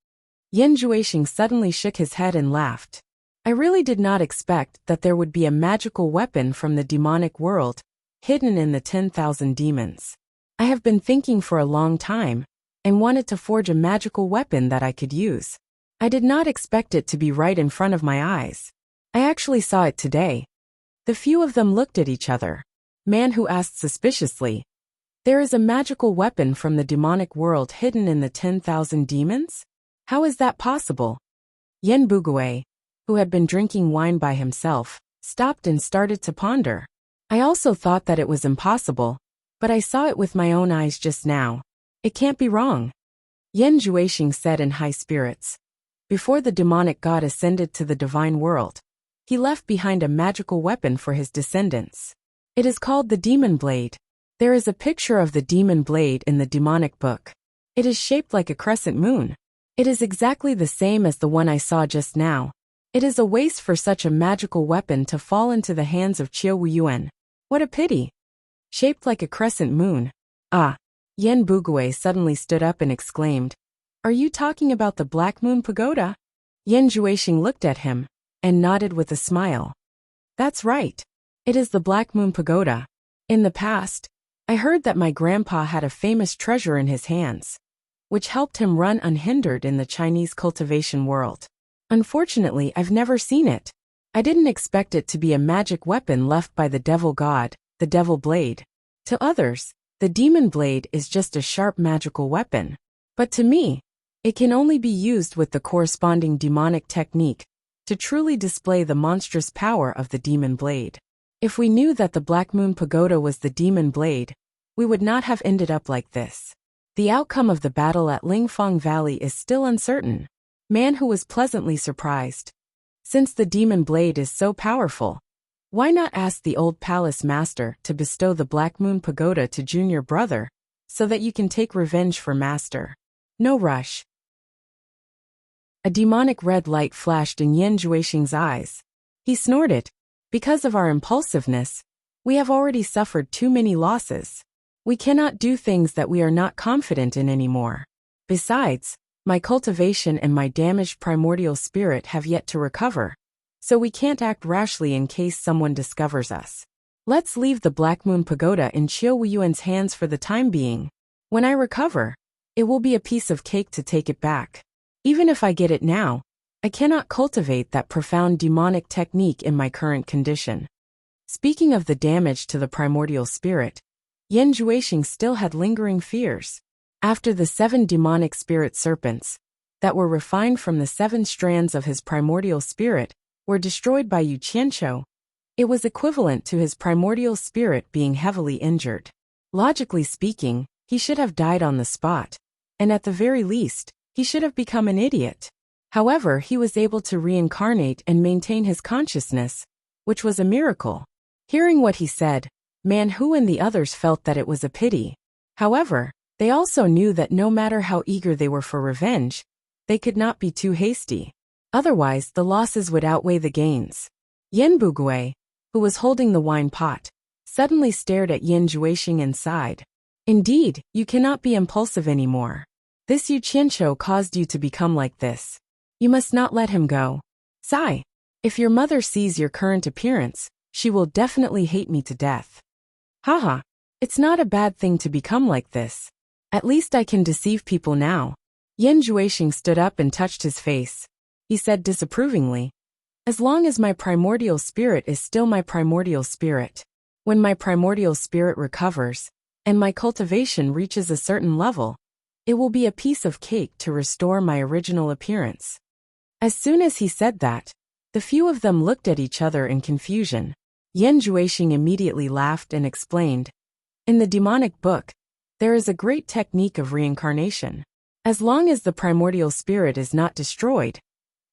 Yen Juexing suddenly shook his head and laughed. I really did not expect that there would be a magical weapon from the demonic world, hidden in the 10,000 demons. I have been thinking for a long time, and wanted to forge a magical weapon that I could use. I did not expect it to be right in front of my eyes. I actually saw it today. The few of them looked at each other. Manhu asked suspiciously, "There is a magical weapon from the demonic world hidden in the 10,000 demons? How is that possible?" Yen Bugui, who had been drinking wine by himself, stopped and started to ponder. I also thought that it was impossible, but I saw it with my own eyes just now. It can't be wrong. Yen Juexing said in high spirits. Before the demonic god ascended to the divine world, he left behind a magical weapon for his descendants. It is called the demon blade. There is a picture of the demon blade in the demonic book. It is shaped like a crescent moon. It is exactly the same as the one I saw just now. It is a waste for such a magical weapon to fall into the hands of Qiu Wuyuan. What a pity. Shaped like a crescent moon. Ah. Yen Bugui suddenly stood up and exclaimed, "Are you talking about the Black Moon Pagoda?" Yen Juexing looked at him, and nodded with a smile. "That's right. It is the Black Moon Pagoda. In the past, I heard that my grandpa had a famous treasure in his hands, which helped him run unhindered in the Chinese cultivation world. Unfortunately, I've never seen it. I didn't expect it to be a magic weapon left by the devil god, the devil blade. To others, the demon blade is just a sharp magical weapon. But to me, it can only be used with the corresponding demonic technique to truly display the monstrous power of the demon blade. If we knew that the Black Moon Pagoda was the demon blade, we would not have ended up like this." The outcome of the battle at Lingfeng Valley is still uncertain. Man who was pleasantly surprised. Since the demon blade is so powerful, why not ask the old palace master to bestow the Black Moon Pagoda to junior brother, so that you can take revenge for master? No rush. A demonic red light flashed in Yan Juexing's eyes. He snorted. Because of our impulsiveness, we have already suffered too many losses. We cannot do things that we are not confident in anymore. Besides, my cultivation and my damaged primordial spirit have yet to recover, so we can't act rashly in case someone discovers us. Let's leave the Black Moon Pagoda in Qiu Weiyuan's hands for the time being. When I recover, it will be a piece of cake to take it back. Even if I get it now, I cannot cultivate that profound demonic technique in my current condition. Speaking of the damage to the primordial spirit, Yan Juexing still had lingering fears. After the 7 demonic spirit serpents, that were refined from the 7 strands of his primordial spirit, were destroyed by Yu Qianqiu, it was equivalent to his primordial spirit being heavily injured. Logically speaking, he should have died on the spot, and at the very least, he should have become an idiot. However, he was able to reincarnate and maintain his consciousness, which was a miracle. Hearing what he said, Man Hu and the others felt that it was a pity. However, they also knew that no matter how eager they were for revenge, they could not be too hasty. Otherwise, the losses would outweigh the gains. Yan Bugui, who was holding the wine pot, suddenly stared at Yan Juexing and sighed. Indeed, you cannot be impulsive anymore. This Yu Qianqiu caused you to become like this. You must not let him go. Sigh. If your mother sees your current appearance, she will definitely hate me to death. Haha. It's not a bad thing to become like this. At least I can deceive people now. Yan Juexing stood up and touched his face. He said disapprovingly, as long as my primordial spirit is still my primordial spirit. When my primordial spirit recovers, and my cultivation reaches a certain level, it will be a piece of cake to restore my original appearance. As soon as he said that, the few of them looked at each other in confusion. Yan Juexing immediately laughed and explained, in the demonic book, there is a great technique of reincarnation. As long as the primordial spirit is not destroyed,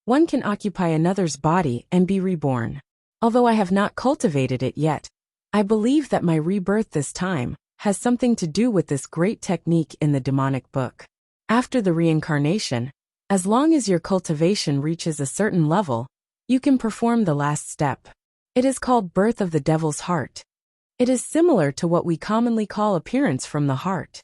one can occupy another's body and be reborn. Although I have not cultivated it yet, I believe that my rebirth this time has something to do with this great technique in the demonic book. After the reincarnation, as long as your cultivation reaches a certain level, you can perform the last step. It is called birth of the devil's heart. It is similar to what we commonly call appearance from the heart.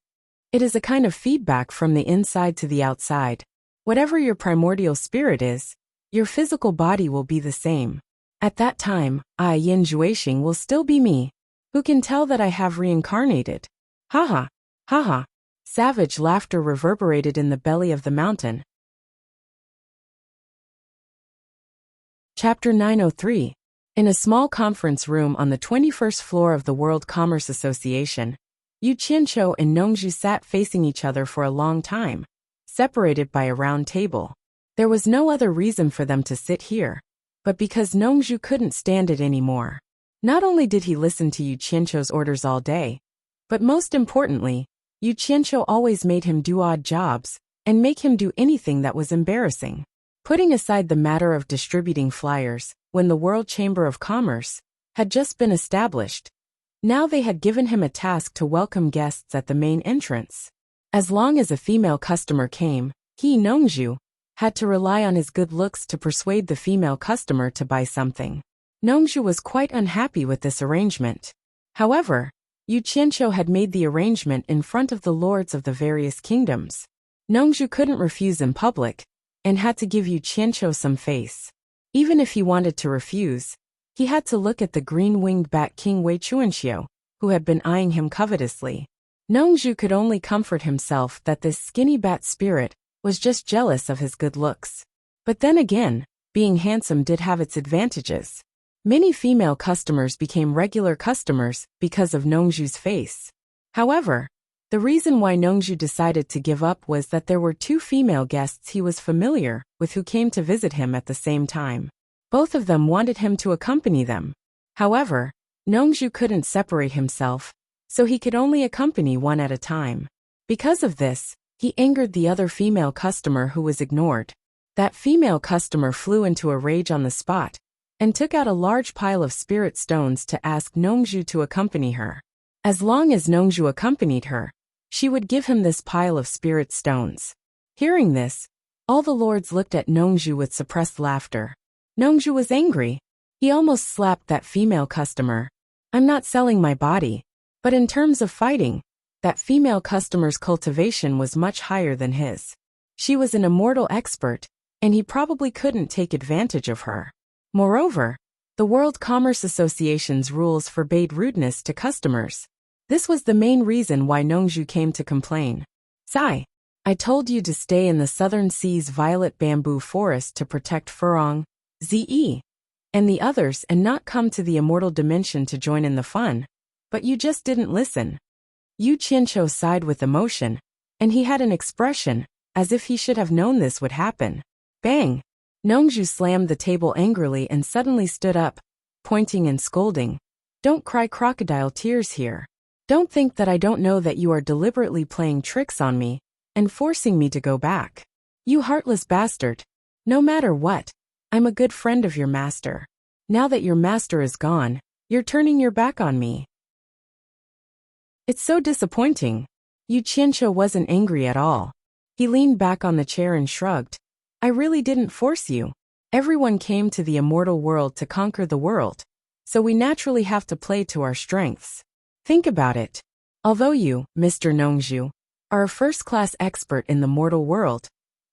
It is a kind of feedback from the inside to the outside. Whatever your primordial spirit is, your physical body will be the same. At that time, I, Yan Juexing, will still be me. Who can tell that I have reincarnated? Haha, haha. Savage laughter reverberated in the belly of the mountain. Chapter 903. In a small conference room on the 21st floor of the World Commerce Association, Yu Qianqiu and Nongzhu sat facing each other for a long time, separated by a round table. There was no other reason for them to sit here, but because Nongzhu couldn't stand it anymore. Not only did he listen to Yu Qianqiu's orders all day, but most importantly, Yu Qianqiu always made him do odd jobs and make him do anything that was embarrassing. Putting aside the matter of distributing flyers, when the World Chamber of Commerce had just been established, now they had given him a task to welcome guests at the main entrance. As long as a female customer came, he, Nongzhu, had to rely on his good looks to persuade the female customer to buy something. Nongzhu was quite unhappy with this arrangement. However, Yu Qianqiu had made the arrangement in front of the lords of the various kingdoms. Nongzhu couldn't refuse in public, and had to give Yu Qianqiu some face. Even if he wanted to refuse, he had to look at the green-winged bat king Wei Chuanxiu, who had been eyeing him covetously. Nongzhu could only comfort himself that this skinny bat spirit was just jealous of his good looks. But then again, being handsome did have its advantages. Many female customers became regular customers because of Nongzhu's face. However, the reason why Nongzhu decided to give up was that there were 2 female guests he was familiar with who came to visit him at the same time. Both of them wanted him to accompany them. However, Nongzhu couldn't separate himself, so he could only accompany one at a time. Because of this, he angered the other female customer who was ignored. That female customer flew into a rage on the spot and took out a large pile of spirit stones to ask Nongju to accompany her. As long as Nongju accompanied her, she would give him this pile of spirit stones. Hearing this, all the lords looked at Nongju with suppressed laughter. Nongju was angry. He almost slapped that female customer. I'm not selling my body. But in terms of fighting, that female customer's cultivation was much higher than his. She was an immortal expert, and he probably couldn't take advantage of her. Moreover, the World Commerce Association's rules forbade rudeness to customers. This was the main reason why Nongju came to complain. Sigh. I told you to stay in the Southern Sea's violet bamboo forest to protect Furong, Ze, and the others and not come to the immortal dimension to join in the fun. But you just didn't listen. Yu Qianqiu sighed with emotion, and he had an expression, as if he should have known this would happen. Bang! Nongju slammed the table angrily and suddenly stood up, pointing and scolding. Don't cry crocodile tears here. Don't think that I don't know that you are deliberately playing tricks on me and forcing me to go back. You heartless bastard. No matter what, I'm a good friend of your master. Now that your master is gone, you're turning your back on me. It's so disappointing. Yu Qianqiu wasn't angry at all. He leaned back on the chair and shrugged. I really didn't force you. Everyone came to the immortal world to conquer the world, so we naturally have to play to our strengths. Think about it. Although you, Mr. Nongju, are a first-class expert in the mortal world,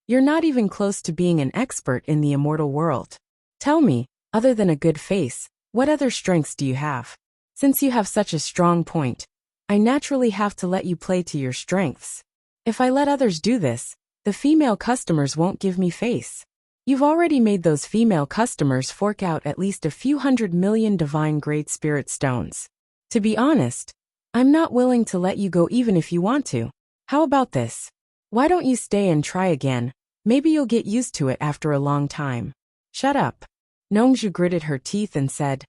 you're not even close to being an expert in the immortal world. Tell me, other than a good face, what other strengths do you have? Since you have such a strong point, I naturally have to let you play to your strengths. If I let others do this, the female customers won't give me face. You've already made those female customers fork out at least a few 100 million divine-grade spirit stones. To be honest, I'm not willing to let you go even if you want to. How about this? Why don't you stay and try again? Maybe you'll get used to it after a long time. Shut up. Nongju gritted her teeth and said,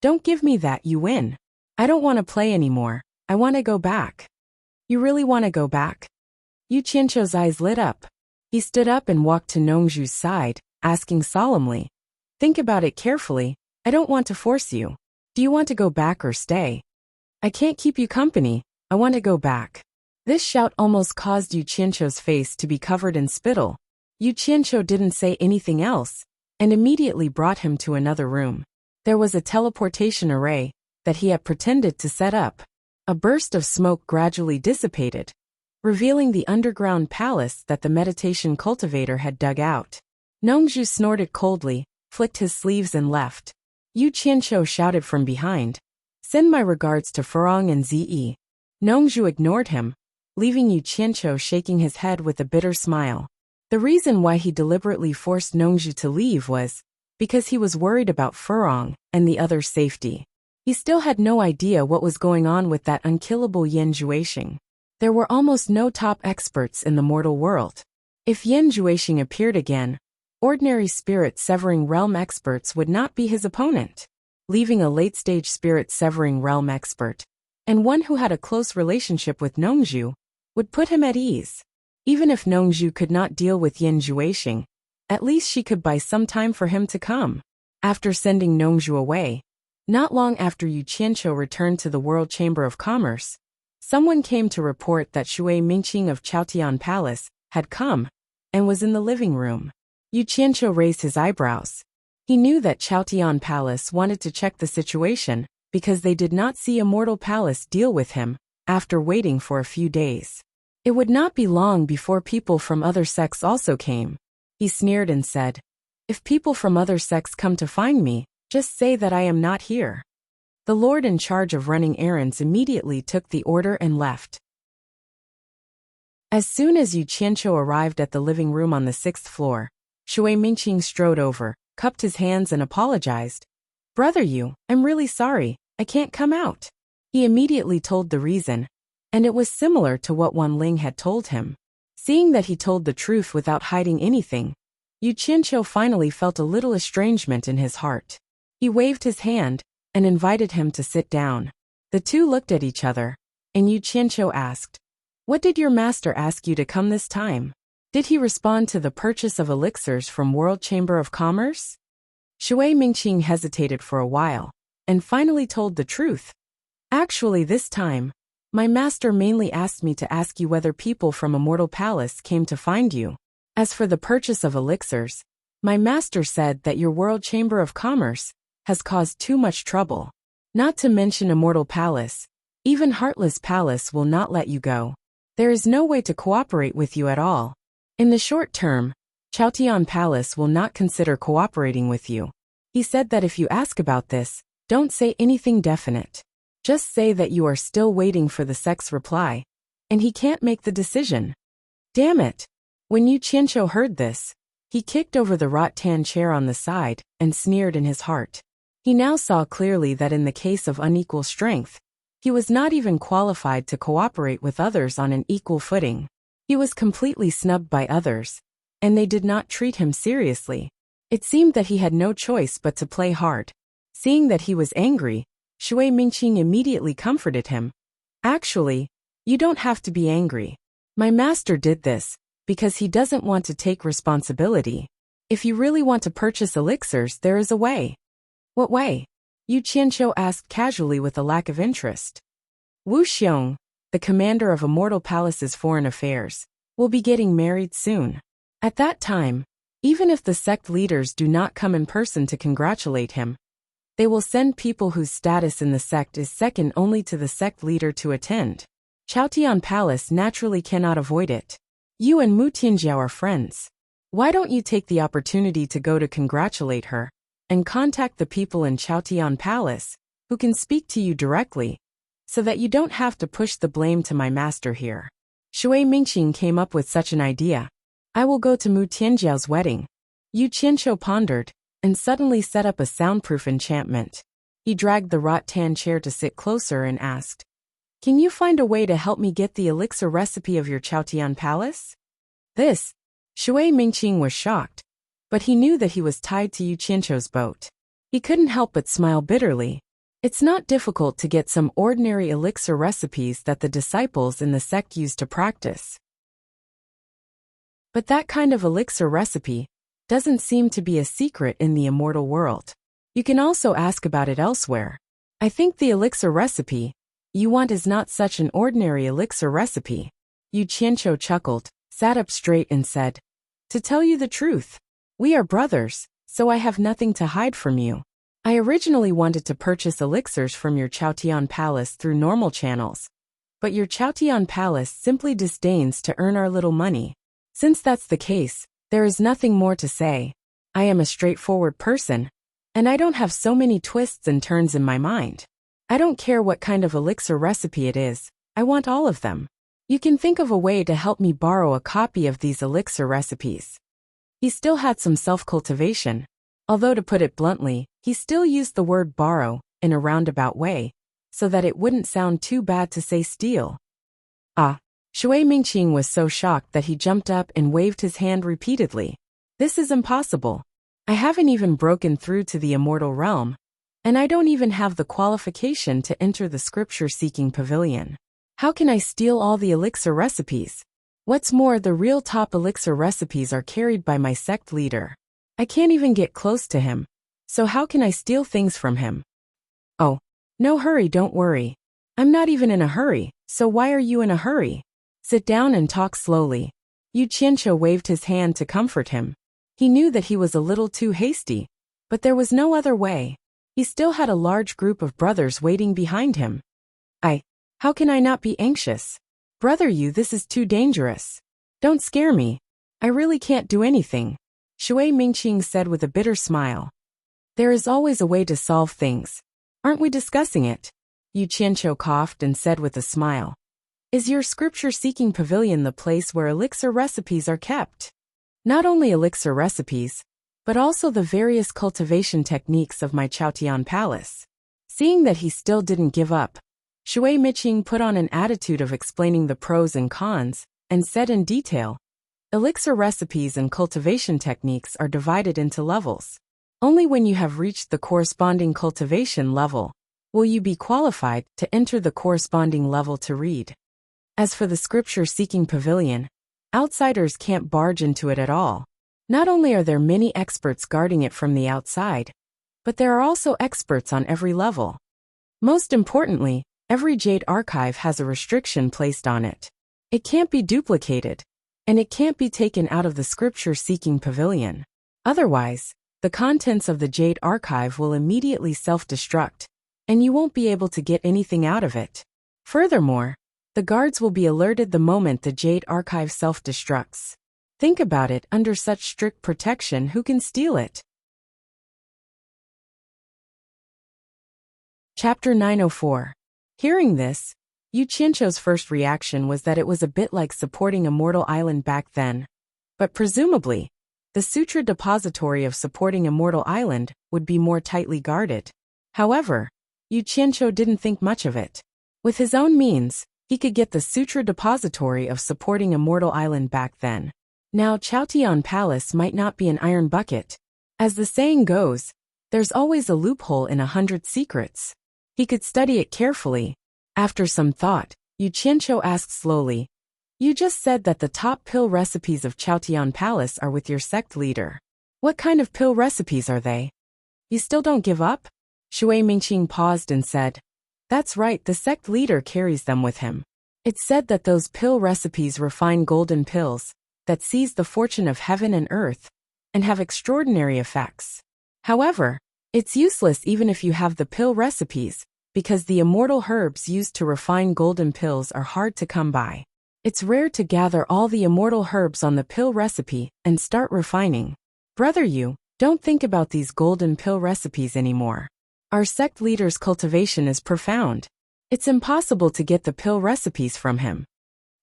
Don't give me that, you win. I don't want to play anymore. I want to go back. You really want to go back? Yu Qianqiu's eyes lit up. He stood up and walked to Nongju's side, asking solemnly, Think about it carefully. I don't want to force you. Do you want to go back or stay? I can't keep you company. I want to go back. This shout almost caused Yu Qianqiu's face to be covered in spittle. Yu Qianqiu didn't say anything else, and immediately brought him to another room. There was a teleportation array that he had pretended to set up. A burst of smoke gradually dissipated, revealing the underground palace that the meditation cultivator had dug out. Nongju snorted coldly, flicked his sleeves and left. Yu Qianqiu shouted from behind, Send my regards to Furong and Ze. Nongju ignored him, leaving Yu Qianqiu shaking his head with a bitter smile. The reason why he deliberately forced Nongju to leave was because he was worried about Furong and the others' safety. He still had no idea what was going on with that unkillable Yan Juexing. There were almost no top experts in the mortal world. If Yan Juexing appeared again, ordinary spirit severing realm experts would not be his opponent. Leaving a late-stage spirit severing realm expert, and one who had a close relationship with Nongju, would put him at ease. Even if Nongju could not deal with Yan Juexing, at least she could buy some time for him to come. After sending Nongju away, not long after Yu Qianqiu returned to the World Chamber of Commerce, someone came to report that Shui Mingqing of Chaotian Palace had come and was in the living room. Yu Qianqiu raised his eyebrows. He knew that Chaotian Palace wanted to check the situation because they did not see Immortal Palace deal with him after waiting for a few days. It would not be long before people from other sects also came. He sneered and said, If people from other sects come to find me, just say that I am not here. The lord in charge of running errands immediately took the order and left. As soon as Yu Qianqiu arrived at the living room on the 6th floor, Shui Mingqing strode over, cupped his hands and apologized. Brother Yu, I'm really sorry, I can't come out. He immediately told the reason, and it was similar to what Wan Ling had told him. Seeing that he told the truth without hiding anything, Yu Qianqiu finally felt a little estrangement in his heart. He waved his hand and invited him to sit down. The two looked at each other, and Yu Qianqiu asked, What did your master ask you to come this time? Did he respond to the purchase of elixirs from World Chamber of Commerce? Shui Mingqing hesitated for a while, and finally told the truth. Actually, this time, my master mainly asked me to ask you whether people from Immortal Palace came to find you. As for the purchase of elixirs, my master said that your World Chamber of Commerce has caused too much trouble. Not to mention Immortal Palace, even Heartless Palace will not let you go. There is no way to cooperate with you at all. In the short term, Chaotian Palace will not consider cooperating with you. He said that if you ask about this, don't say anything definite. Just say that you are still waiting for the sect's reply, and he can't make the decision. Damn it! When Yu Qianqiu heard this, he kicked over the rattan chair on the side and sneered in his heart. He now saw clearly that in the case of unequal strength, he was not even qualified to cooperate with others on an equal footing. He was completely snubbed by others, and they did not treat him seriously. It seemed that he had no choice but to play hard. Seeing that he was angry, Shui Mingqing immediately comforted him. Actually, you don't have to be angry. My master did this because he doesn't want to take responsibility. If you really want to purchase elixirs, there is a way. What way? Yu Qianqiu asked casually with a lack of interest. Wu Xiong, the commander of Immortal Palace's foreign affairs, will be getting married soon. At that time, even if the sect leaders do not come in person to congratulate him, they will send people whose status in the sect is second only to the sect leader to attend. Chaotian Palace naturally cannot avoid it. You and Mu Tianjiao are friends. Why don't you take the opportunity to go to congratulate her, and contact the people in Chaotian Palace, who can speak to you directly, so that you don't have to push the blame to my master here. Shui Mingqing came up with such an idea. I will go to Mu Tianjiao's wedding. Yu Qianqiu pondered, and suddenly set up a soundproof enchantment. He dragged the rattan chair to sit closer and asked, Can you find a way to help me get the elixir recipe of your Chaotian Palace? This, Shui Mingqing was shocked, but he knew that he was tied to Yu Qianqiu's boat. He couldn't help but smile bitterly. It's not difficult to get some ordinary elixir recipes that the disciples in the sect use to practice. But that kind of elixir recipe doesn't seem to be a secret in the immortal world. You can also ask about it elsewhere. I think the elixir recipe you want is not such an ordinary elixir recipe. Yu Qianqiu chuckled, sat up straight and said, To tell you the truth, we are brothers, so I have nothing to hide from you. I originally wanted to purchase elixirs from your Chaotian Palace through normal channels, but your Chaotian Palace simply disdains to earn our little money. Since that's the case, there is nothing more to say. I am a straightforward person, and I don't have so many twists and turns in my mind. I don't care what kind of elixir recipe it is, I want all of them. You can think of a way to help me borrow a copy of these elixir recipes. He still had some self-cultivation, although to put it bluntly, he still used the word borrow in a roundabout way, so that it wouldn't sound too bad to say steal. Ah! Shui Mingqing was so shocked that he jumped up and waved his hand repeatedly. This is impossible. I haven't even broken through to the immortal realm, and I don't even have the qualification to enter the scripture-seeking pavilion. How can I steal all the elixir recipes? What's more, the real top elixir recipes are carried by my sect leader. I can't even get close to him, so how can I steal things from him? Oh, no hurry, don't worry. I'm not even in a hurry, so why are you in a hurry? Sit down and talk slowly. Yu Qianqiu waved his hand to comfort him. He knew that he was a little too hasty, but there was no other way. He still had a large group of brothers waiting behind him. How can I not be anxious? Brother Yu, this is too dangerous. Don't scare me. I really can't do anything, Shui Mingqing said with a bitter smile. There is always a way to solve things. Aren't we discussing it? Yu Qianqiu coughed and said with a smile. Is your scripture-seeking pavilion the place where elixir recipes are kept? Not only elixir recipes, but also the various cultivation techniques of my Chaotian Palace. Seeing that he still didn't give up, Shui Mingqing put on an attitude of explaining the pros and cons, and said in detail, Elixir recipes and cultivation techniques are divided into levels. Only when you have reached the corresponding cultivation level will you be qualified to enter the corresponding level to read. As for the scripture-seeking pavilion, outsiders can't barge into it at all. Not only are there many experts guarding it from the outside, but there are also experts on every level. Most importantly, every Jade archive has a restriction placed on it. It can't be duplicated, and it can't be taken out of the scripture-seeking pavilion. Otherwise, the contents of the Jade archive will immediately self-destruct, and you won't be able to get anything out of it. Furthermore, the guards will be alerted the moment the Jade archive self-destructs. Think about it, under such strict protection, who can steal it? Chapter 904. Hearing this, Yu Qianqiu's first reaction was that it was a bit like supporting a mortal island back then. But presumably, the sutra depository of supporting a mortal island would be more tightly guarded. However, Yu Qianqiu didn't think much of it. With his own means, he could get the sutra depository of supporting a mortal island back then. Now Chaotian Palace might not be an iron bucket. As the saying goes, there's always a loophole in 100 secrets. He could study it carefully. After some thought, Yu Qianqiu asked slowly, "You just said that the top pill recipes of Chaotian Palace are with your sect leader. What kind of pill recipes are they? You still don't give up?" Shui Mingqing paused and said, "That's right, the sect leader carries them with him. It's said that those pill recipes refine golden pills that seize the fortune of heaven and earth and have extraordinary effects. However, it's useless even if you have the pill recipes, because the immortal herbs used to refine golden pills are hard to come by. It's rare to gather all the immortal herbs on the pill recipe and start refining. Brother Yu, don't think about these golden pill recipes anymore. Our sect leader's cultivation is profound. It's impossible to get the pill recipes from him."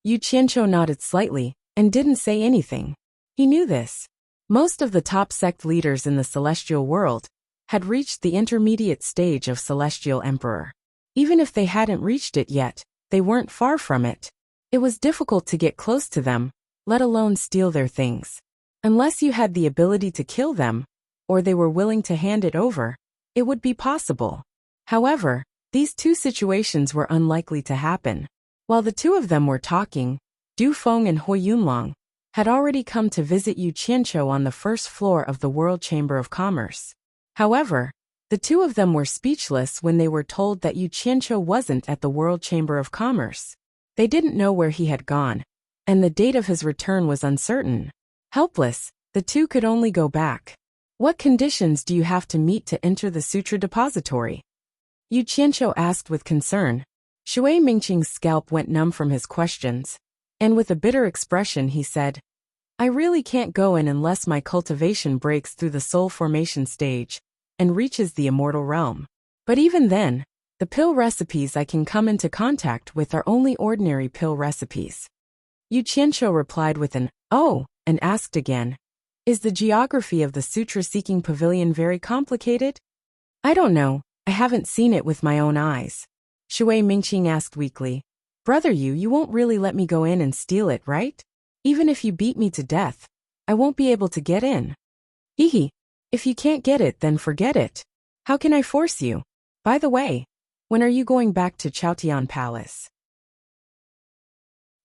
Yu Qianqiu nodded slightly and didn't say anything. He knew this. Most of the top sect leaders in the celestial world had reached the intermediate stage of celestial emperor. Even if they hadn't reached it yet, they weren't far from it. It was difficult to get close to them, let alone steal their things. Unless you had the ability to kill them, or they were willing to hand it over, it would be possible. However, these two situations were unlikely to happen. While the two of them were talking, Du Feng and Hui Yunlong had already come to visit Yu Qianqiu on the first floor of the World Chamber of Commerce. However, the two of them were speechless when they were told that Yu Qianqiu wasn't at the World Chamber of Commerce. They didn't know where he had gone, and the date of his return was uncertain. Helpless, the two could only go back. "What conditions do you have to meet to enter the sutra depository?" Yu Qianqiu asked with concern. Shui Mingqing's scalp went numb from his questions, and with a bitter expression he said, "I really can't go in unless my cultivation breaks through the soul formation stage and reaches the immortal realm. But even then, the pill recipes I can come into contact with are only ordinary pill recipes." Yu Qianqiu replied with an "oh," and asked again, "Is the geography of the sutra-seeking pavilion very complicated?" "I don't know, I haven't seen it with my own eyes." Shui Mingqing asked weakly, "Brother Yu, you won't really let me go in and steal it, right? Even if you beat me to death, I won't be able to get in." "Hehe. If you can't get it, then forget it. How can I force you? By the way, when are you going back to Chaotian Palace?"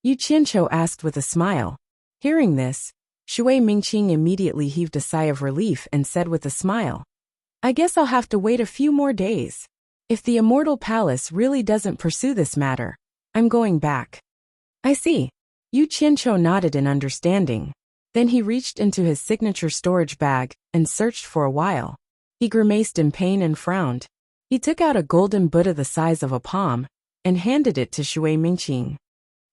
Yu Qianqiu asked with a smile. Hearing this, Shui Mingqing immediately heaved a sigh of relief and said with a smile, "I guess I'll have to wait a few more days. If the Immortal Palace really doesn't pursue this matter, I'm going back." "I see." Yu Qianqiu nodded in understanding. Then he reached into his signature storage bag and searched for a while. He grimaced in pain and frowned. He took out a golden Buddha the size of a palm and handed it to Shui Mingqing.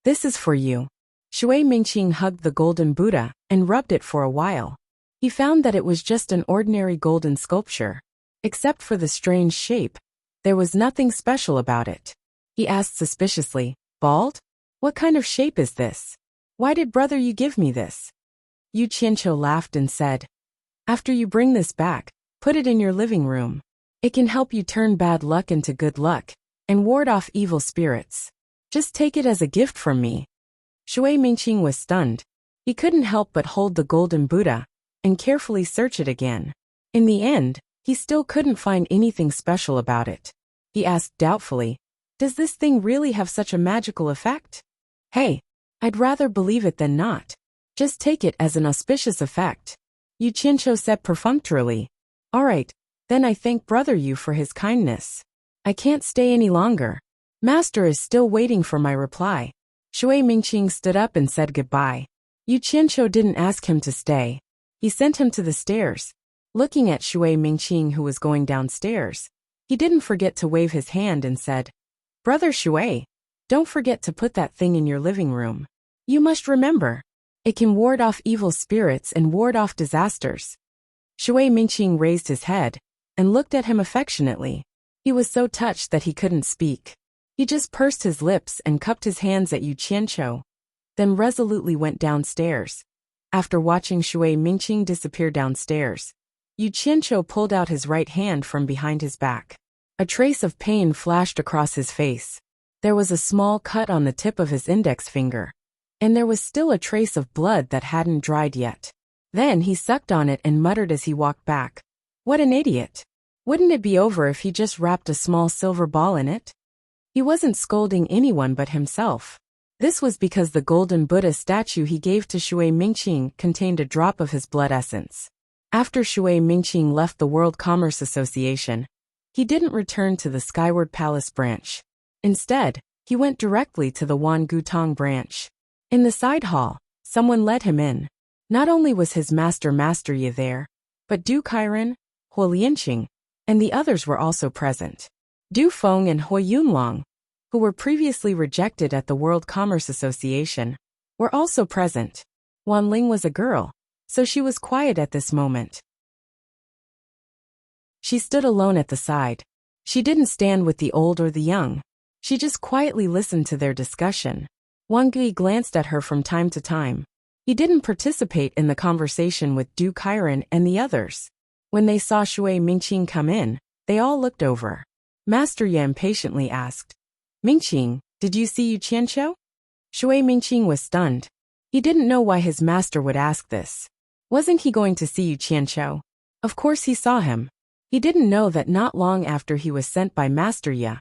"This is for you." Shui Mingqing hugged the golden Buddha and rubbed it for a while. He found that it was just an ordinary golden sculpture. Except for the strange shape, there was nothing special about it. He asked suspiciously, "Bald? What kind of shape is this? Why did brother you give me this?" Yu Qianqiu laughed and said, "After you bring this back, put it in your living room. It can help you turn bad luck into good luck and ward off evil spirits. Just take it as a gift from me." Shui Mingqing was stunned. He couldn't help but hold the golden Buddha and carefully search it again. In the end, he still couldn't find anything special about it. He asked doubtfully, "Does this thing really have such a magical effect?" Hey, I'd rather believe it than not. Just take it as an auspicious effect. Yu Qianqiu said perfunctorily. All right, then I thank brother Yu for his kindness. I can't stay any longer. Master is still waiting for my reply. Shui Mingqing stood up and said goodbye. Yu Qianqiu didn't ask him to stay. He sent him to the stairs. Looking at Shui Mingqing who was going downstairs, he didn't forget to wave his hand and said, Brother Shui, don't forget to put that thing in your living room. You must remember, it can ward off evil spirits and ward off disasters. Shui Mingqing raised his head and looked at him affectionately. He was so touched that he couldn't speak. He just pursed his lips and cupped his hands at Yu Qianqiu, then resolutely went downstairs. After watching Shui Mingqing disappear downstairs, Yu Qianqiu pulled out his right hand from behind his back. A trace of pain flashed across his face. There was a small cut on the tip of his index finger, and there was still a trace of blood that hadn't dried yet. Then he sucked on it and muttered as he walked back. What an idiot! Wouldn't it be over if he just wrapped a small silver ball in it? He wasn't scolding anyone but himself. This was because the golden Buddha statue he gave to Shui Mingqing contained a drop of his blood essence. After Shui Mingqing left the World Commerce Association, he didn't return to the Skyward Palace branch. Instead, he went directly to the Wan Gutong branch. In the side hall, someone let him in. Not only was his Master Yi there, but Du Kairen, Huo Lianqing, and the others were also present. Du Feng and Hui Yunlong, who were previously rejected at the World Commerce Association, were also present. Wan Ling was a girl, so she was quiet at this moment. She stood alone at the side. She didn't stand with the old or the young. She just quietly listened to their discussion. Wang Gui glanced at her from time to time. He didn't participate in the conversation with Du Kairen and the others. When they saw Shui Mingqing come in, they all looked over. Master Ye impatiently asked, Mingqing, did you see Yu Qianqiu? Shui Mingqing was stunned. He didn't know why his master would ask this. Wasn't he going to see Yu Qianqiu? Of course he saw him. He didn't know that not long after he was sent by Master Ye,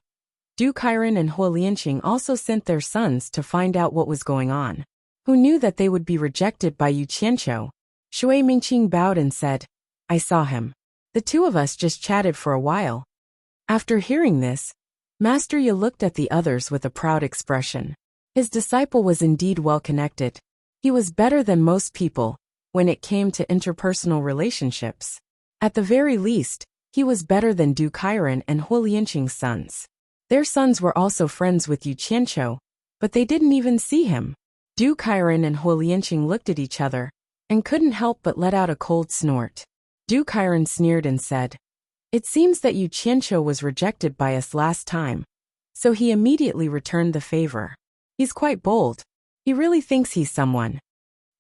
Du Kairen and Huo Lianqing also sent their sons to find out what was going on. Who knew that they would be rejected by Yu Qianqiu? Shui Mingqing bowed and said, I saw him. The two of us just chatted for a while. After hearing this, Master Ye looked at the others with a proud expression. His disciple was indeed well connected. He was better than most people when it came to interpersonal relationships. At the very least, he was better than Du Kairen and Huo Lianqing's sons. Their sons were also friends with Yu Qianqiu, but they didn't even see him. Du Kairen and Huo Lianqing looked at each other and couldn't help but let out a cold snort. Du Kairen sneered and said, It seems that Yu Qianqiu was rejected by us last time, so he immediately returned the favor. He's quite bold. He really thinks he's someone.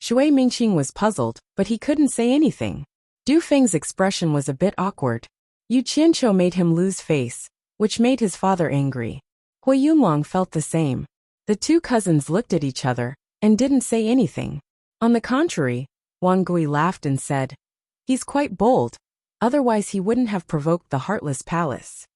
Shui Mingqing was puzzled, but he couldn't say anything. Du Feng's expression was a bit awkward. Yu Qianqiu made him lose face, which made his father angry. Hui Yunlong felt the same. The two cousins looked at each other and didn't say anything. On the contrary, Wang Gui laughed and said, He's quite bold, otherwise he wouldn't have provoked the Heartless Palace.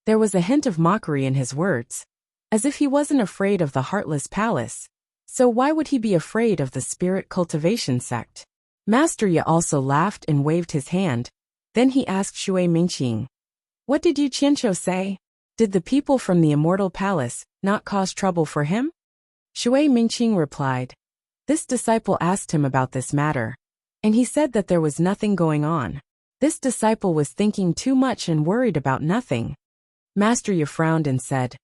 There was a hint of mockery in his words, as if he wasn't afraid of the Heartless Palace, so why would he be afraid of the Spirit Cultivation Sect? Master Ye also laughed and waved his hand. Then he asked Shui Mingqing, What did Yu Qianqiu say? Did the people from the Immortal Palace not cause trouble for him? Shui Mingqing replied, This disciple asked him about this matter, and he said that there was nothing going on. This disciple was thinking too much and worried about nothing. Master Ye frowned and said,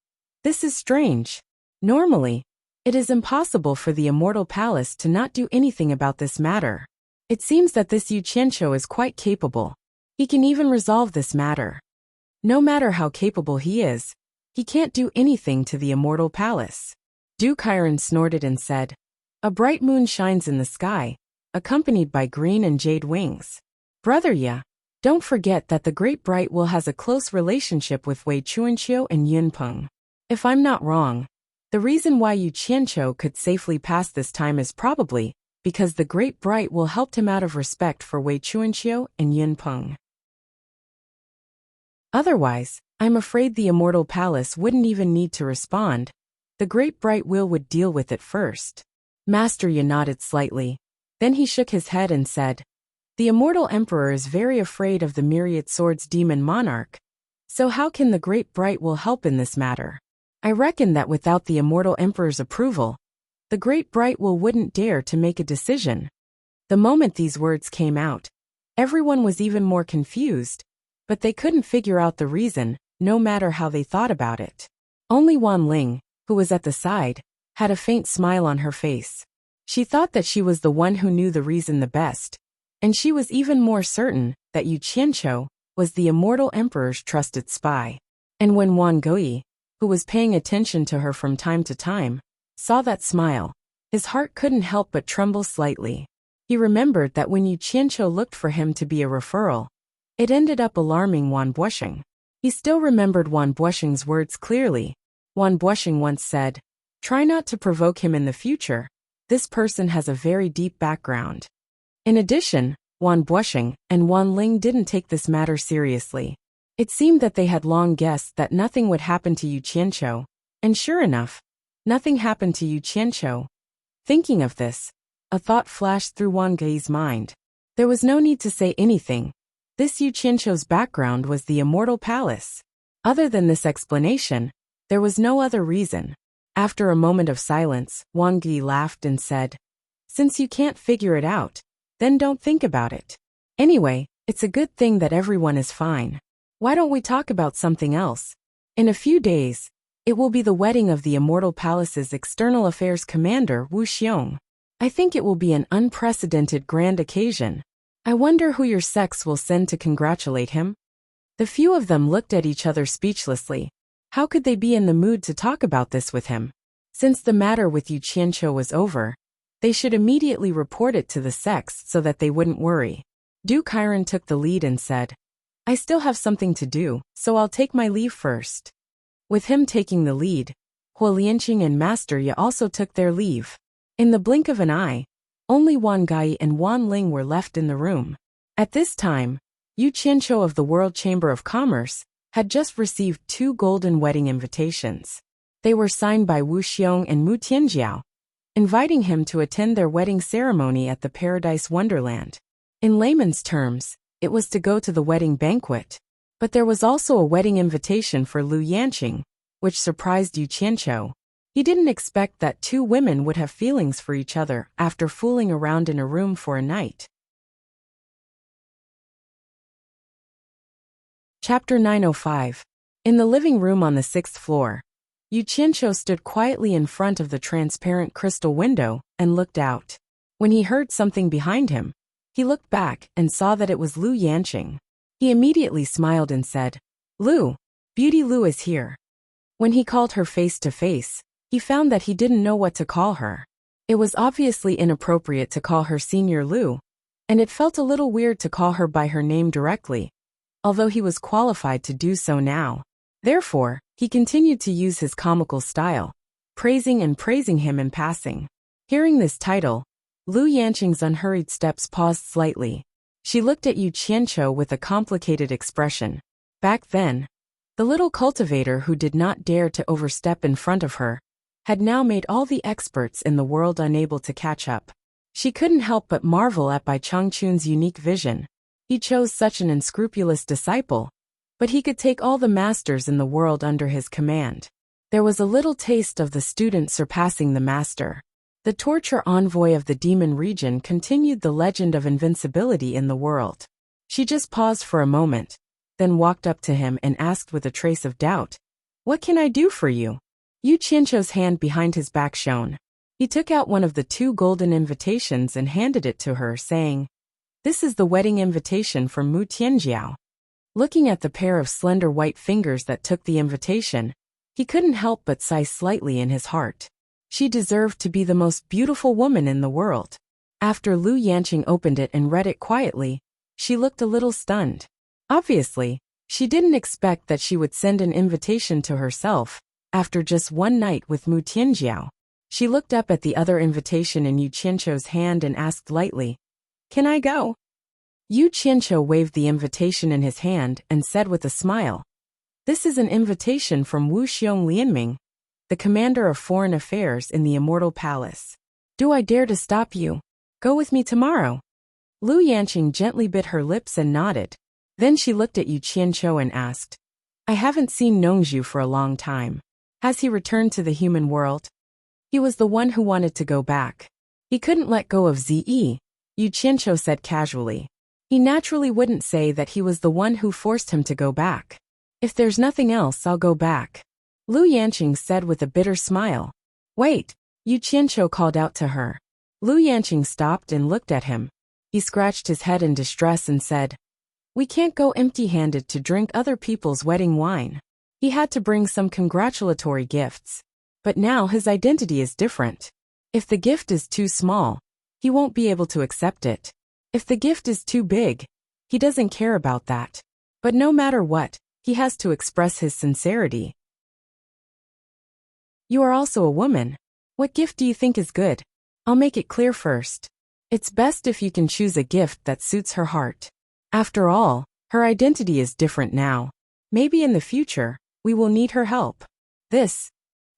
This is strange. Normally, it is impossible for the Immortal Palace to not do anything about this matter. It seems that this Yu Qianqiu is quite capable. He can even resolve this matter. No matter how capable he is, he can't do anything to the Immortal Palace. Du Kairen snorted and said, A bright moon shines in the sky, accompanied by green and jade wings. Brother Ye, don't forget that the Great Bright Will has a close relationship with Wei Chuanqiu and Yunpeng. If I'm not wrong, the reason why Yu Qianqiu could safely pass this time is probably because the Great Bright Will helped him out of respect for Wei Chuanqiu and Yunpeng. Otherwise, I'm afraid the Immortal Palace wouldn't even need to respond. The great bright wheel would deal with it first. Master Yi nodded slightly. Then he shook his head and said, "The immortal emperor is very afraid of the myriad swords demon monarch. So how can the great bright will help in this matter? I reckon that without the immortal emperor's approval, the great bright will wouldn't dare to make a decision." The moment these words came out, everyone was even more confused, but they couldn't figure out the reason, no matter how they thought about it. Only Wan Ling, who was at the side, had a faint smile on her face. She thought that she was the one who knew the reason the best, and she was even more certain that Yu Qianqiu was the immortal emperor's trusted spy. And when Wan Gui, who was paying attention to her from time to time, saw that smile, his heart couldn't help but tremble slightly. He remembered that when Yu Qianqiu looked for him to be a referral, it ended up alarming Wan Buosheng. He still remembered Wan Buosheng's words clearly. Wan Buosheng once said, "Try not to provoke him in the future. This person has a very deep background." In addition, Wan Buosheng and Wan Ling didn't take this matter seriously. It seemed that they had long guessed that nothing would happen to Yu Qianqiu, and sure enough, nothing happened to Yu Qianqiu. Thinking of this, a thought flashed through Wan Gui's mind. There was no need to say anything. This Yu Qianqiu's background was the Immortal Palace. Other than this explanation, there was no other reason. After a moment of silence, Wan Gui laughed and said, "Since you can't figure it out, then don't think about it. Anyway, it's a good thing that everyone is fine. Why don't we talk about something else? In a few days, it will be the wedding of the Immortal Palace's External Affairs Commander Wu Xiong. I think it will be an unprecedented grand occasion. I wonder who your sex will send to congratulate him." The few of them looked at each other speechlessly. How could they be in the mood to talk about this with him? Since the matter with Yu Qianqiu was over, they should immediately report it to the sex so that they wouldn't worry. Du Kairan took the lead and said, "I still have something to do, so I'll take my leave first." With him taking the lead, Huo Lianqing and Master Yi also took their leave. In the blink of an eye, only Wan Gai and Wan Ling were left in the room. At this time, Yu Qianqiu of the World Chamber of Commerce had just received 2 golden wedding invitations. They were signed by Wu Xiong and Mu Tianjiao, inviting him to attend their wedding ceremony at the Paradise Wonderland. In layman's terms, it was to go to the wedding banquet. But there was also a wedding invitation for Lu Yanqing, which surprised Yu Qianqiu. He didn't expect that 2 women would have feelings for each other after fooling around in a room for a night. Chapter 905. In the living room on the 6th floor, Yu Qianqiu stood quietly in front of the transparent crystal window and looked out. When he heard something behind him, he looked back and saw that it was Lu Yanqing. He immediately smiled and said, "Lu, Beauty Lu is here." When he called her face to face, he found that he didn't know what to call her. It was obviously inappropriate to call her Senior Lu, and it felt a little weird to call her by her name directly, although he was qualified to do so now. Therefore, he continued to use his comical style, praising him in passing. Hearing this title, Lu Yanqing's unhurried steps paused slightly. She looked at Yu Qianqiu with a complicated expression. Back then, the little cultivator who did not dare to overstep in front of her had now made all the experts in the world unable to catch up. She couldn't help but marvel at Bai Changchun's unique vision. He chose such an unscrupulous disciple, but he could take all the masters in the world under his command. There was a little taste of the student surpassing the master. The torture envoy of the demon region continued the legend of invincibility in the world. She just paused for a moment, then walked up to him and asked with a trace of doubt, "What can I do for you?" Yu Qianqiu's hand behind his back shone. He took out one of the 2 golden invitations and handed it to her, saying, "This is the wedding invitation from Mu Tianjiao." Looking at the pair of slender white fingers that took the invitation, he couldn't help but sigh slightly in his heart. She deserved to be the most beautiful woman in the world. After Lu Yanqing opened it and read it quietly, she looked a little stunned. Obviously, she didn't expect that she would send an invitation to herself after just one night with Mu Tianjiao. She looked up at the other invitation in Yu Qianqiu's hand and asked lightly, "Can I go?" Yu Qianqiu waved the invitation in his hand and said with a smile, "This is an invitation from Wu Xiong Lianming, the commander of foreign affairs in the Immortal Palace. Do I dare to stop you? Go with me tomorrow. Lu Yanqing gently bit her lips and nodded. Then she looked at Yu Qianqiu and asked, I haven't seen Nongzhu for a long time. Has he returned to the human world? He was the one who wanted to go back. He couldn't let go of Zi, Yu Qianqiu said casually. He naturally wouldn't say that he was the one who forced him to go back. If there's nothing else, I'll go back. Lu Yanqing said with a bitter smile. Wait, Yu Qianqiu called out to her. Lu Yanqing stopped and looked at him. He scratched his head in distress and said, We can't go empty-handed to drink other people's wedding wine. He had to bring some congratulatory gifts. But now his identity is different. If the gift is too small, he won't be able to accept it. If the gift is too big, he doesn't care about that. But no matter what, he has to express his sincerity. You are also a woman. What gift do you think is good? I'll make it clear first. It's best if you can choose a gift that suits her heart. After all, her identity is different now. Maybe in the future, we will need her help. This.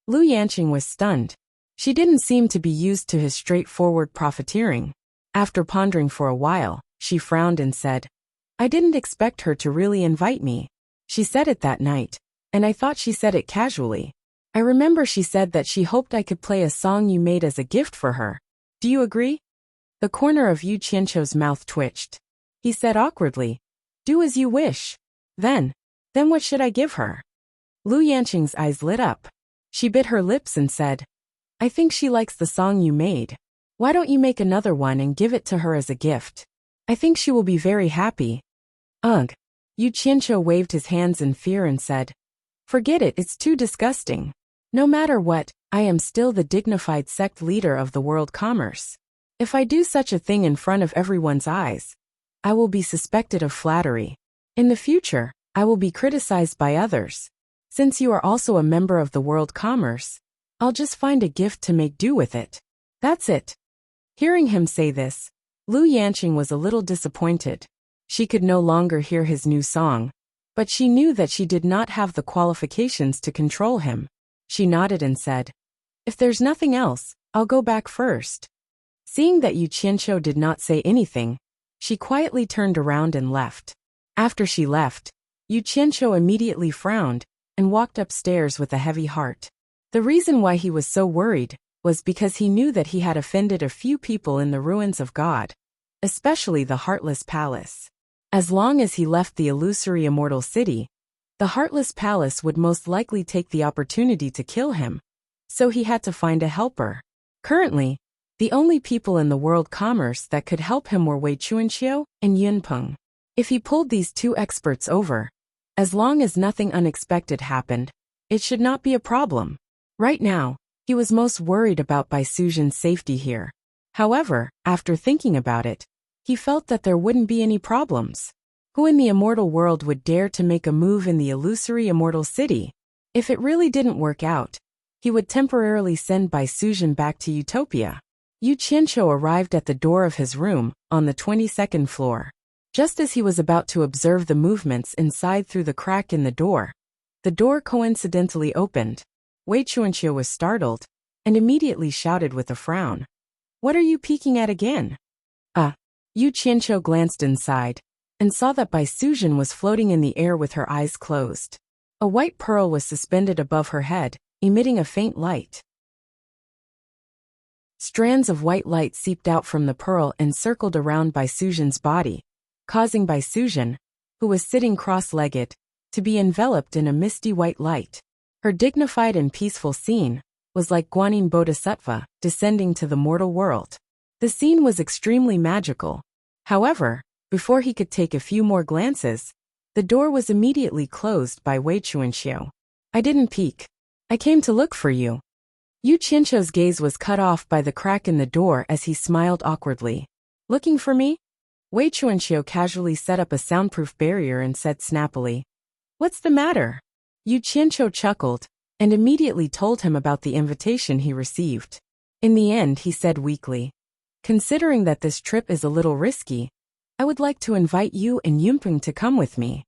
Lu Yanqing was stunned. She didn't seem to be used to his straightforward profiteering. After pondering for a while, she frowned and said, I didn't expect her to really invite me. She said it that night, and I thought she said it casually. I remember she said that she hoped I could play a song you made as a gift for her. Do you agree? The corner of Yu Qianqiu's mouth twitched. He said awkwardly, Do as you wish. Then what should I give her? Lu Yanqing's eyes lit up. She bit her lips and said, I think she likes the song you made. Why don't you make another one and give it to her as a gift? I think she will be very happy. Ugh. Yu Qianqiu waved his hands in fear and said, Forget it, it's too disgusting. No matter what, I am still the dignified sect leader of the world commerce. If I do such a thing in front of everyone's eyes, I will be suspected of flattery. In the future, I will be criticized by others. Since you are also a member of the world commerce, I'll just find a gift to make do with it. That's it. Hearing him say this, Lu Yanqing was a little disappointed. She could no longer hear his new song, but she knew that she did not have the qualifications to control him. She nodded and said, If there's nothing else, I'll go back first. Seeing that Yu Qianqiu did not say anything, she quietly turned around and left. After she left, Yu Qianqiu immediately frowned and walked upstairs with a heavy heart. The reason why he was so worried was because he knew that he had offended a few people in the ruins of God, especially the Heartless Palace. As long as he left the illusory immortal city, the Heartless Palace would most likely take the opportunity to kill him, so he had to find a helper. Currently, the only people in the world commerce that could help him were Wei Chuanqiu and Yunpeng. If he pulled these two experts over, as long as nothing unexpected happened, it should not be a problem. Right now, he was most worried about Bai Suzhen's safety here. However, after thinking about it, he felt that there wouldn't be any problems. Who in the immortal world would dare to make a move in the illusory immortal city? If it really didn't work out, he would temporarily send Bai Suzhen back to Utopia. Yu Qianqiu arrived at the door of his room, on the 22nd floor. Just as he was about to observe the movements inside through the crack in the door coincidentally opened. Wei Chuanqiu was startled, and immediately shouted with a frown. What are you peeking at again? Yu Qianqiu glanced inside, and saw that Bai Suzhen was floating in the air with her eyes closed. A white pearl was suspended above her head, emitting a faint light. Strands of white light seeped out from the pearl and circled around Bai Suzhen's body, causing Bai Suzhen, who was sitting cross-legged, to be enveloped in a misty white light. Her dignified and peaceful scene was like Guanyin Bodhisattva descending to the mortal world. The scene was extremely magical. However, before he could take a few more glances, the door was immediately closed by Wei Chuanqiu. I didn't peek. I came to look for you. Yu Qianqiu's gaze was cut off by the crack in the door as he smiled awkwardly. Looking for me? Wei Chuanqiu casually set up a soundproof barrier and said snappily, What's the matter? Yu Qianqiu chuckled, and immediately told him about the invitation he received. In the end, he said weakly, Considering that this trip is a little risky, I would like to invite you and Yunpeng to come with me.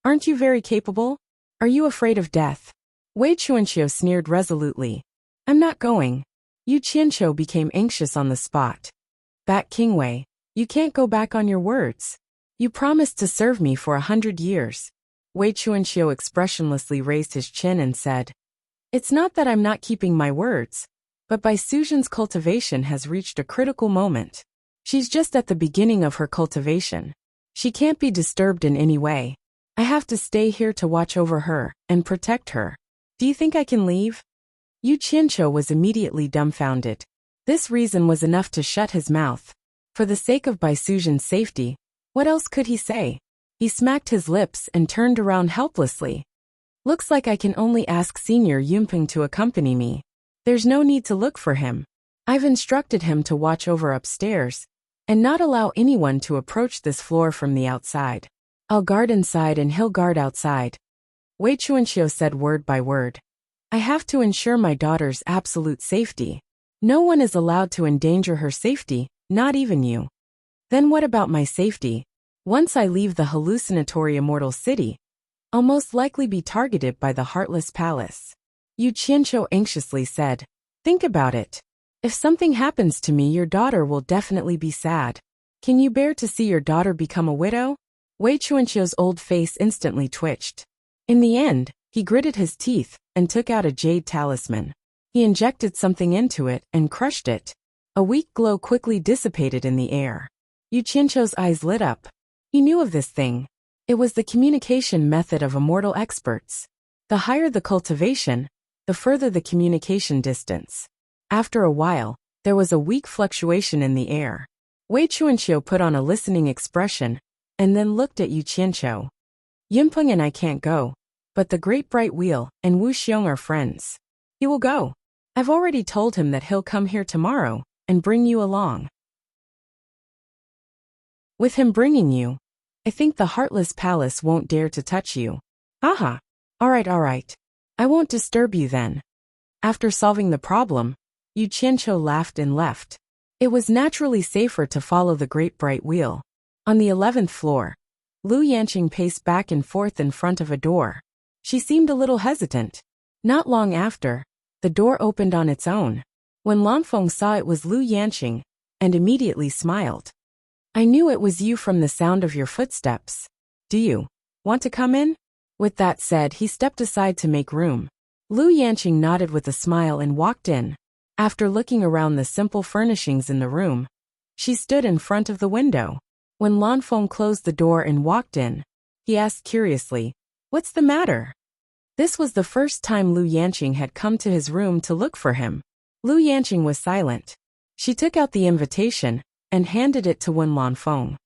Aren't you very capable? Are you afraid of death? Wei Chuanqiu sneered resolutely. I'm not going. Yu Qianqiu became anxious on the spot. Bat Kingwei, you can't go back on your words. You promised to serve me for 100 years. Wei Chuanqiu expressionlessly raised his chin and said, It's not that I'm not keeping my words, but Bai Suzhen's cultivation has reached a critical moment. She's just at the beginning of her cultivation. She can't be disturbed in any way. I have to stay here to watch over her and protect her. Do you think I can leave? Yu Qianqiu was immediately dumbfounded. This reason was enough to shut his mouth. For the sake of Bai Suzhen's safety, what else could he say? He smacked his lips and turned around helplessly. Looks like I can only ask Senior Yumping to accompany me. There's no need to look for him. I've instructed him to watch over upstairs and not allow anyone to approach this floor from the outside. I'll guard inside and he'll guard outside. Wei Chuanqiu said word by word. I have to ensure my daughter's absolute safety. No one is allowed to endanger her safety, not even you. Then what about my safety? Once I leave the hallucinatory immortal city, I'll most likely be targeted by the Heartless Palace. Yu Qianqiu anxiously said, Think about it. If something happens to me, your daughter will definitely be sad. Can you bear to see your daughter become a widow? Wei Chuanqiu's old face instantly twitched. In the end, he gritted his teeth and took out a jade talisman. He injected something into it and crushed it. A weak glow quickly dissipated in the air. Yu Qianqiu's eyes lit up. He knew of this thing. It was the communication method of immortal experts. The higher the cultivation, the further the communication distance. After a while, there was a weak fluctuation in the air. Wei Chuanqiu put on a listening expression and then looked at Yu Qianqiu. Yimpeng and I can't go, but the Great Bright Wheel and Wu Xiong are friends. He will go. I've already told him that he'll come here tomorrow and bring you along. With him bringing you, I think the Heartless Palace won't dare to touch you. Aha. All right. I won't disturb you then. After solving the problem, Yu Qianqiu laughed and left. It was naturally safer to follow the Great Bright Wheel. On the 11th floor, Lu Yanqing paced back and forth in front of a door. She seemed a little hesitant. Not long after, the door opened on its own. When Lanfeng saw it was Lu Yanqing, and immediately smiled. I knew it was you from the sound of your footsteps. Do you want to come in? With that said, he stepped aside to make room. Lu Yanqing nodded with a smile and walked in. After looking around the simple furnishings in the room, she stood in front of the window. When Lanfeng closed the door and walked in, he asked curiously, What's the matter? This was the first time Lu Yanqing had come to his room to look for him. Lu Yanqing was silent. She took out the invitation and handed it to Wen Lanfeng.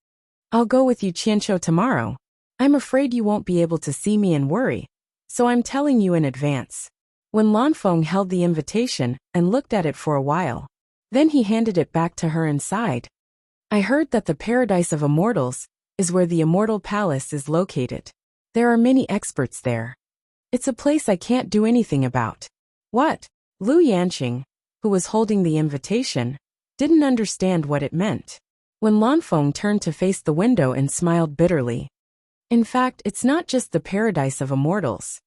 I'll go with you Qianqiu tomorrow. I'm afraid you won't be able to see me and worry, so I'm telling you in advance. Wen Lanfeng held the invitation and looked at it for a while. Then he handed it back to her and sighed. I heard that the Paradise of Immortals is where the Immortal Palace is located. There are many experts there. It's a place I can't do anything about. What? Lu Yanqing, who was holding the invitation, didn't understand what it meant. When Lanfeng turned to face the window and smiled bitterly. In fact, it's not just the Paradise of Immortals.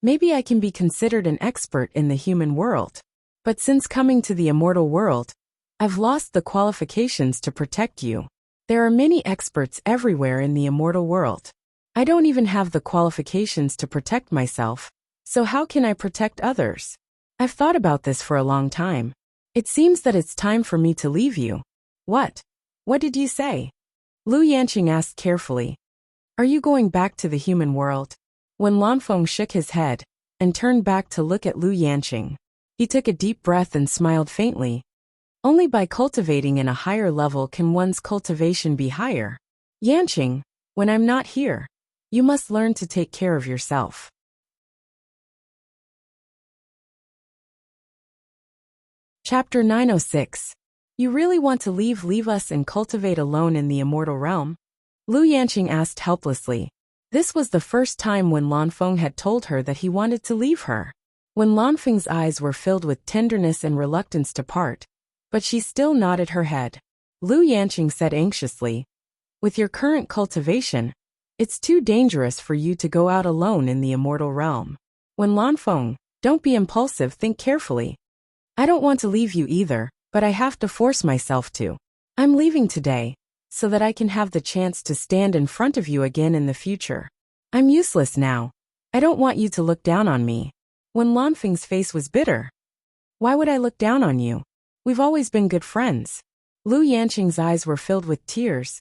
Maybe I can be considered an expert in the human world. But since coming to the immortal world, I've lost the qualifications to protect you. There are many experts everywhere in the immortal world. I don't even have the qualifications to protect myself, so how can I protect others? I've thought about this for a long time. It seems that it's time for me to leave you. What? What did you say? Lu Yanqing asked carefully. Are you going back to the human world? When Lanfeng shook his head and turned back to look at Lu Yanqing, he took a deep breath and smiled faintly. Only by cultivating in a higher level can one's cultivation be higher. Yanqing, when I'm not here, you must learn to take care of yourself. Chapter 906. You really want to leave us and cultivate alone in the immortal realm? Lu Yanqing asked helplessly. This was the first time when Lanfeng had told her that he wanted to leave her. When Lanfeng's eyes were filled with tenderness and reluctance to part, but she still nodded her head. Lu Yanqing said anxiously, With your current cultivation, it's too dangerous for you to go out alone in the immortal realm. When Lanfeng, Don't be impulsive, think carefully. I don't want to leave you either, but I have to force myself to. I'm leaving today, so that I can have the chance to stand in front of you again in the future. I'm useless now. I don't want you to look down on me. Wen Lanfeng's face was bitter. Why would I look down on you? We've always been good friends. Lu Yanqing's eyes were filled with tears.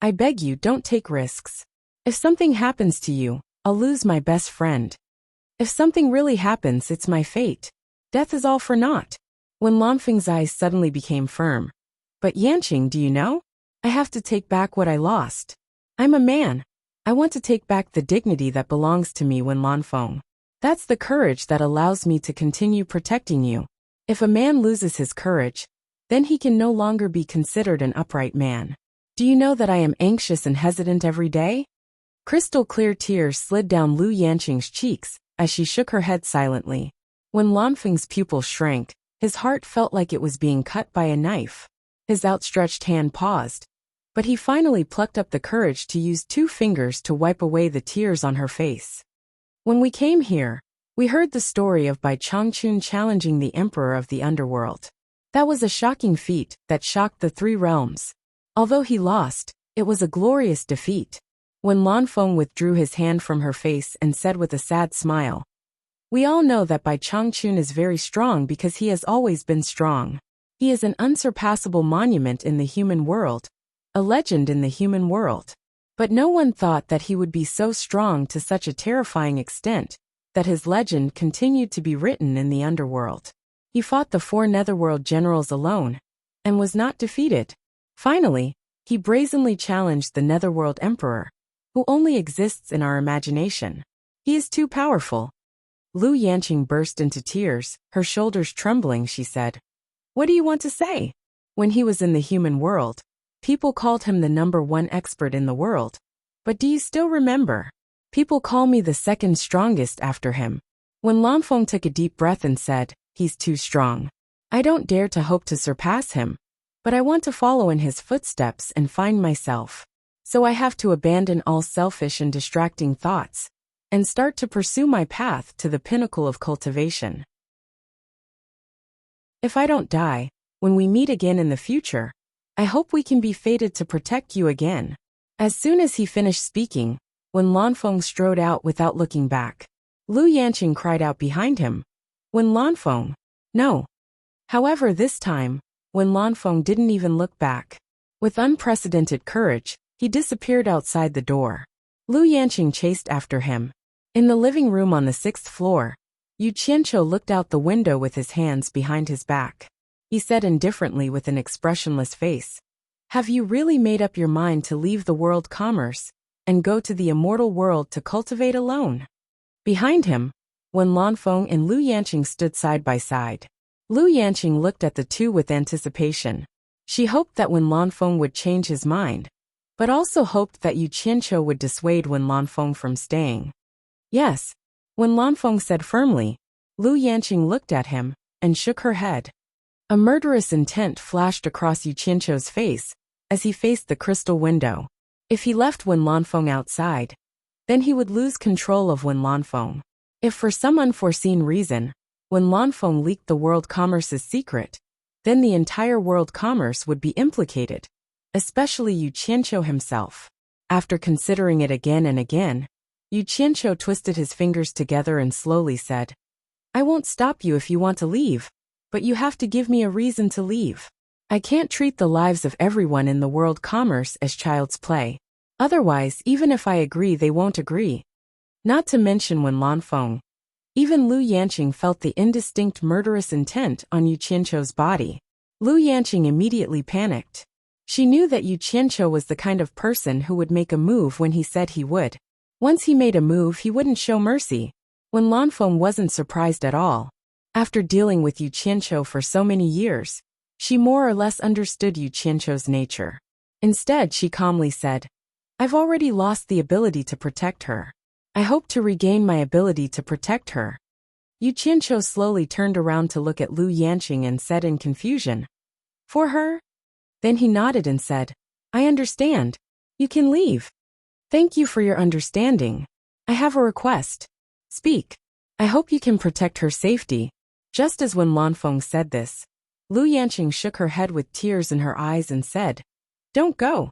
I beg you, don't take risks. If something happens to you, I'll lose my best friend. If something really happens, it's my fate. Death is all for naught. Wen Lanfeng's eyes suddenly became firm. But Yanqing, do you know? I have to take back what I lost. I'm a man. I want to take back the dignity that belongs to me, Wen Lanfeng. That's the courage that allows me to continue protecting you. If a man loses his courage, then he can no longer be considered an upright man. Do you know that I am anxious and hesitant every day? Crystal clear tears slid down Lu Yanqing's cheeks as she shook her head silently. When Lanfeng's pupils shrank, his heart felt like it was being cut by a knife. His outstretched hand paused, but he finally plucked up the courage to use 2 fingers to wipe away the tears on her face. When we came here, we heard the story of Bai Changchun challenging the emperor of the underworld. That was a shocking feat that shocked the 3 realms. Although he lost, it was a glorious defeat. When Lanfeng withdrew his hand from her face and said with a sad smile, we all know that Bai Changchun is very strong because he has always been strong. He is an unsurpassable monument in the human world, a legend in the human world. But no one thought that he would be so strong to such a terrifying extent that his legend continued to be written in the underworld. He fought the 4 netherworld generals alone, and was not defeated. Finally, he brazenly challenged the netherworld emperor, who only exists in our imagination. He is too powerful. Lu Yanqing burst into tears, her shoulders trembling. She said, what do you want to say? When he was in the human world, people called him the #1 expert in the world. But do you still remember? People call me the 2nd strongest after him. When Lanfeng took a deep breath and said, he's too strong. I don't dare to hope to surpass him, but I want to follow in his footsteps and find myself. So I have to abandon all selfish and distracting thoughts and start to pursue my path to the pinnacle of cultivation. If I don't die, when we meet again in the future, I hope we can be fated to protect you again. As soon as he finished speaking, Wen Lanfeng strode out without looking back. Lu Yanqing cried out behind him, Wen Lanfeng, no. However, this time, Wen Lanfeng didn't even look back. With unprecedented courage, he disappeared outside the door. Lu Yanqing chased after him. In the living room on the 6th floor, Yu Qianqiu looked out the window with his hands behind his back. He said indifferently with an expressionless face, have you really made up your mind to leave the world commerce and go to the immortal world to cultivate alone? Behind him, Wen Lanfeng and Lu Yanqing stood side by side. Lu Yanqing looked at the 2 with anticipation. She hoped that Wen Lanfeng would change his mind, but also hoped that Yu Qianqiu would dissuade Wen Lanfeng from staying. Yes, Wen Lanfeng said firmly. Lu Yanqing looked at him and shook her head. A murderous intent flashed across Yu Qianqiu's face as he faced the crystal window. If he left Wen Lanfeng outside, then he would lose control of Wen Lanfeng. If for some unforeseen reason, Wen Lanfeng leaked the world commerce's secret, then the entire world commerce would be implicated, especially Yu Qianqiu himself. After considering it again and again, Yu Qianqiu twisted his fingers together and slowly said, I won't stop you if you want to leave, but you have to give me a reason to leave. I can't treat the lives of everyone in the world commerce as child's play. Otherwise, even if I agree, they won't agree. Not to mention Wen Lanfeng. Even Lu Yanqing felt the indistinct murderous intent on Yu Qianqiu's body. Lu Yanqing immediately panicked. She knew that Yu Qianqiu was the kind of person who would make a move when he said he would. Once he made a move, he wouldn't show mercy. Wen Lanfeng wasn't surprised at all. After dealing with Yu Qianqiu for so many years, she more or less understood Yu Qianqiu's nature. Instead, she calmly said, I've already lost the ability to protect her. I hope to regain my ability to protect her. Yu Qianqiu slowly turned around to look at Lu Yanqing and said in confusion, For her? Then he nodded and said, I understand. You can leave. Thank you for your understanding. I have a request. Speak. I hope you can protect her safety. Just as when Lanfeng said this, Lu Yanqing shook her head with tears in her eyes and said, "Don't go."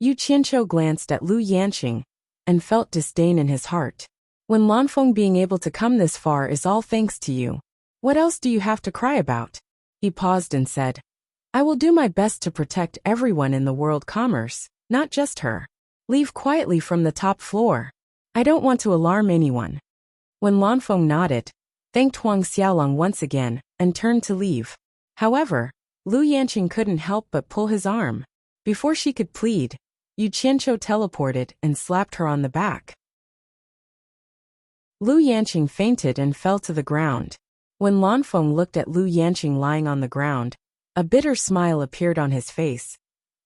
Yu Qianqiu glanced at Lu Yanqing and felt disdain in his heart. When Lanfeng being able to come this far is all thanks to you, what else do you have to cry about? He paused and said, I will do my best to protect everyone in the world commerce, not just her. Leave quietly from the top floor. I don't want to alarm anyone. When Lanfeng nodded, thanked Huang Xiaolong once again, and turned to leave. However, Lu Yanqing couldn't help but pull his arm. Before she could plead, Yu Qianqiu teleported and slapped her on the back. Lu Yanqing fainted and fell to the ground. When Lanfeng looked at Lu Yanqing lying on the ground, a bitter smile appeared on his face.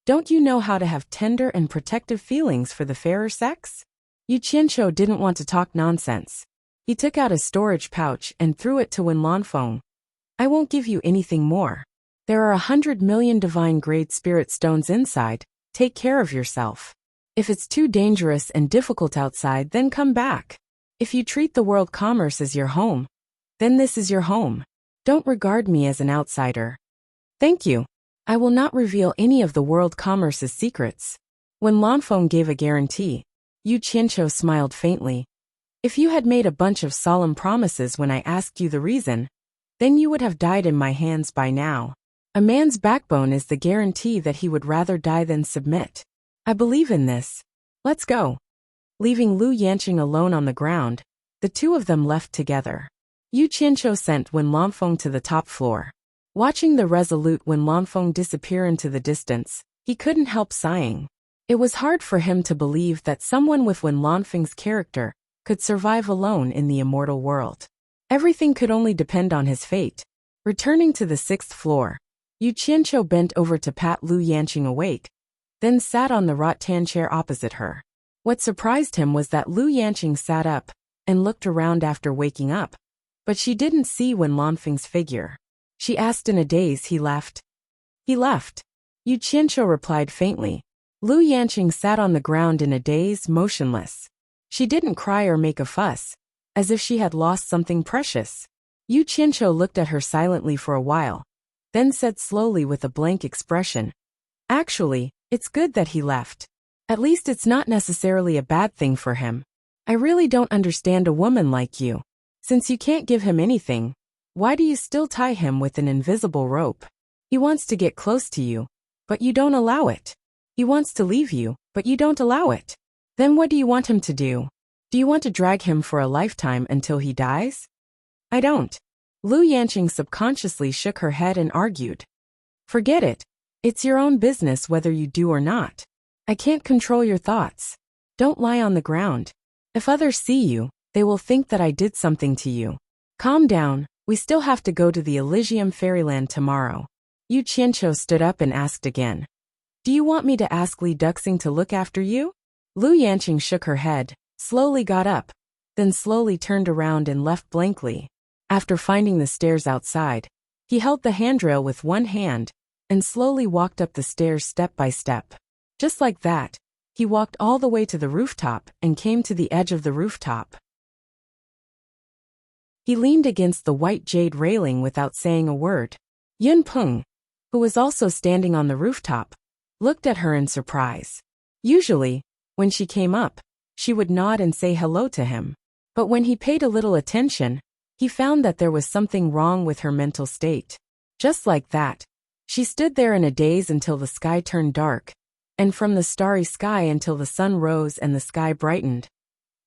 Don't you know how to have tender and protective feelings for the fairer sex? Yu Qianqiu didn't want to talk nonsense. He took out a storage pouch and threw it to Wen Lanfeng. I won't give you anything more. There are 100 million divine-grade spirit stones inside. Take care of yourself. If it's too dangerous and difficult outside, then come back. If you treat the world commerce as your home, then this is your home. Don't regard me as an outsider. Thank you. I will not reveal any of the world commerce's secrets. When Lanfeng gave a guarantee, Yu Qianqiu smiled faintly. If you had made a bunch of solemn promises when I asked you the reason, then you would have died in my hands by now. A man's backbone is the guarantee that he would rather die than submit. I believe in this. Let's go. Leaving Lu Yanqing alone on the ground, the two of them left together. Yu Qianqiu sent Wen Lanfeng to the top floor. Watching the resolute Wen Lanfeng disappear into the distance, he couldn't help sighing. It was hard for him to believe that someone with Wen Lanfeng's character could survive alone in the immortal world. Everything could only depend on his fate. Returning to the 6th floor, Yu Qianqiu bent over to pat Lu Yanqing awake, then sat on the rattan chair opposite her. What surprised him was that Lu Yanqing sat up and looked around after waking up, but she didn't see Wen Lanfeng's figure. She asked in a daze. He left. He left. Yu Qianqiu replied faintly. Lu Yanqing sat on the ground in a daze, motionless. She didn't cry or make a fuss, as if she had lost something precious. Yu Qianqiu looked at her silently for a while, then said slowly with a blank expression, Actually, it's good that he left. At least it's not necessarily a bad thing for him. I really don't understand a woman like you. Since you can't give him anything, why do you still tie him with an invisible rope? He wants to get close to you, but you don't allow it. He wants to leave you, but you don't allow it. Then what do you want him to do? Do you want to drag him for a lifetime until he dies? I don't. Lu Yanqing subconsciously shook her head and argued. Forget it. It's your own business whether you do or not. I can't control your thoughts. Don't lie on the ground. If others see you, they will think that I did something to you. Calm down. We still have to go to the Elysium Fairyland tomorrow. Yu Qianqiu stood up and asked again. Do you want me to ask Li Duxing to look after you? Lu Yanqing shook her head, slowly got up, then slowly turned around and left blankly. After finding the stairs outside, he held the handrail with one hand and slowly walked up the stairs step by step. Just like that, he walked all the way to the rooftop and came to the edge of the rooftop. He leaned against the white jade railing without saying a word. Yun Peng, who was also standing on the rooftop, looked at her in surprise. Usually, when she came up, she would nod and say hello to him. But when he paid a little attention, he found that there was something wrong with her mental state. Just like that, she stood there in a daze until the sky turned dark, and from the starry sky until the sun rose and the sky brightened.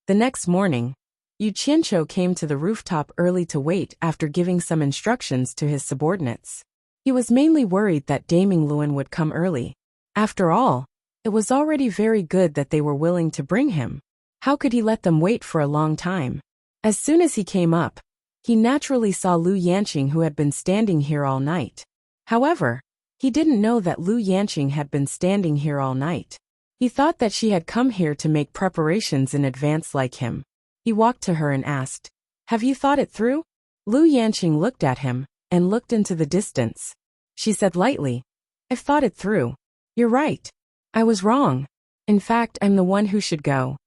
The next morning, Yu Qianqiu came to the rooftop early to wait after giving some instructions to his subordinates. He was mainly worried that Daming Luan would come early. After all, it was already very good that they were willing to bring him. How could he let them wait for a long time? As soon as he came up, he naturally saw Lu Yanqing, who had been standing here all night. However, he didn't know that Lu Yanqing had been standing here all night. He thought that she had come here to make preparations in advance like him. He walked to her and asked, Have you thought it through? Lu Yanqing looked at him and looked into the distance. She said lightly, I've thought it through. You're right. I was wrong. In fact, I'm the one who should go.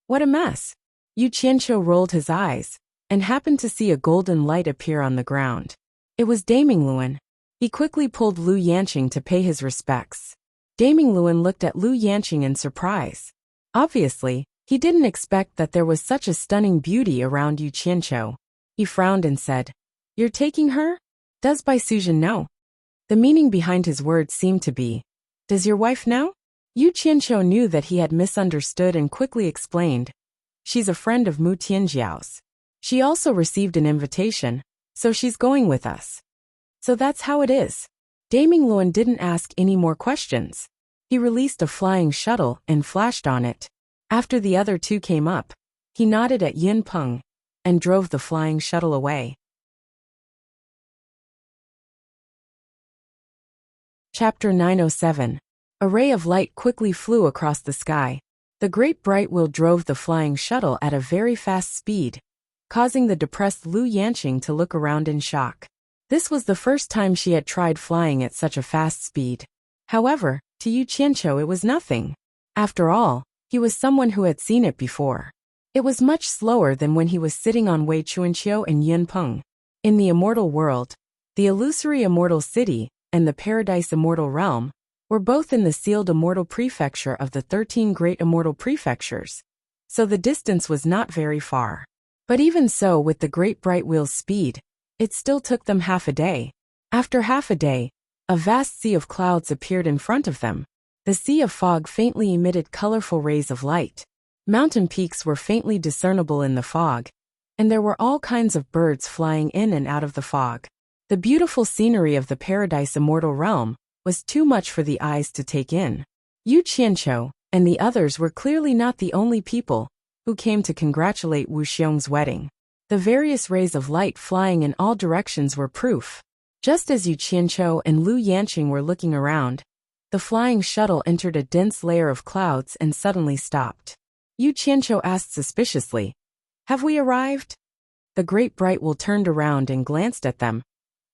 What a mess. Yu Qianqiu rolled his eyes and happened to see a golden light appear on the ground. It was Damingluan. He quickly pulled Lu Yanqing to pay his respects. Damingluan looked at Lu Yanqing in surprise. Obviously, he didn't expect that there was such a stunning beauty around Yu Qianqiu. He frowned and said, "You're taking her? Does Bai Suzhen know?" The meaning behind his words seemed to be, "Does your wife know?" Yu Qianqiu knew that he had misunderstood and quickly explained, "She's a friend of Mu Tianjiao's. She also received an invitation, so she's going with us." "So that's how it is." Damingluan didn't ask any more questions. He released a flying shuttle and flashed on it. After the other two came up, he nodded at Yin Peng and drove the flying shuttle away. Chapter 907. A ray of light quickly flew across the sky. The great bright wheel drove the flying shuttle at a very fast speed, causing the depressed Lu Yanqing to look around in shock. This was the first time she had tried flying at such a fast speed. However, to Yu Qianqiu it was nothing. After all, he was someone who had seen it before. It was much slower than when he was sitting on Wei Chuanqiu and Yin Peng. In the immortal world, the illusory immortal city and the paradise immortal realm were both in the sealed immortal prefecture of the 13 great immortal prefectures, so the distance was not very far. But even so, with the great bright wheel's speed, it still took them half a day. After half a day, a vast sea of clouds appeared in front of them. The sea of fog faintly emitted colorful rays of light. Mountain peaks were faintly discernible in the fog, and there were all kinds of birds flying in and out of the fog. The beautiful scenery of the paradise immortal realm was too much for the eyes to take in. Yu Qianqiu and the others were clearly not the only people who came to congratulate Wu Xiong's wedding. The various rays of light flying in all directions were proof. Just as Yu Qianqiu and Lu Yanqing were looking around, the flying shuttle entered a dense layer of clouds and suddenly stopped. Yu Qianqiu asked suspiciously, "Have we arrived?" The great bright wheel turned around and glanced at them.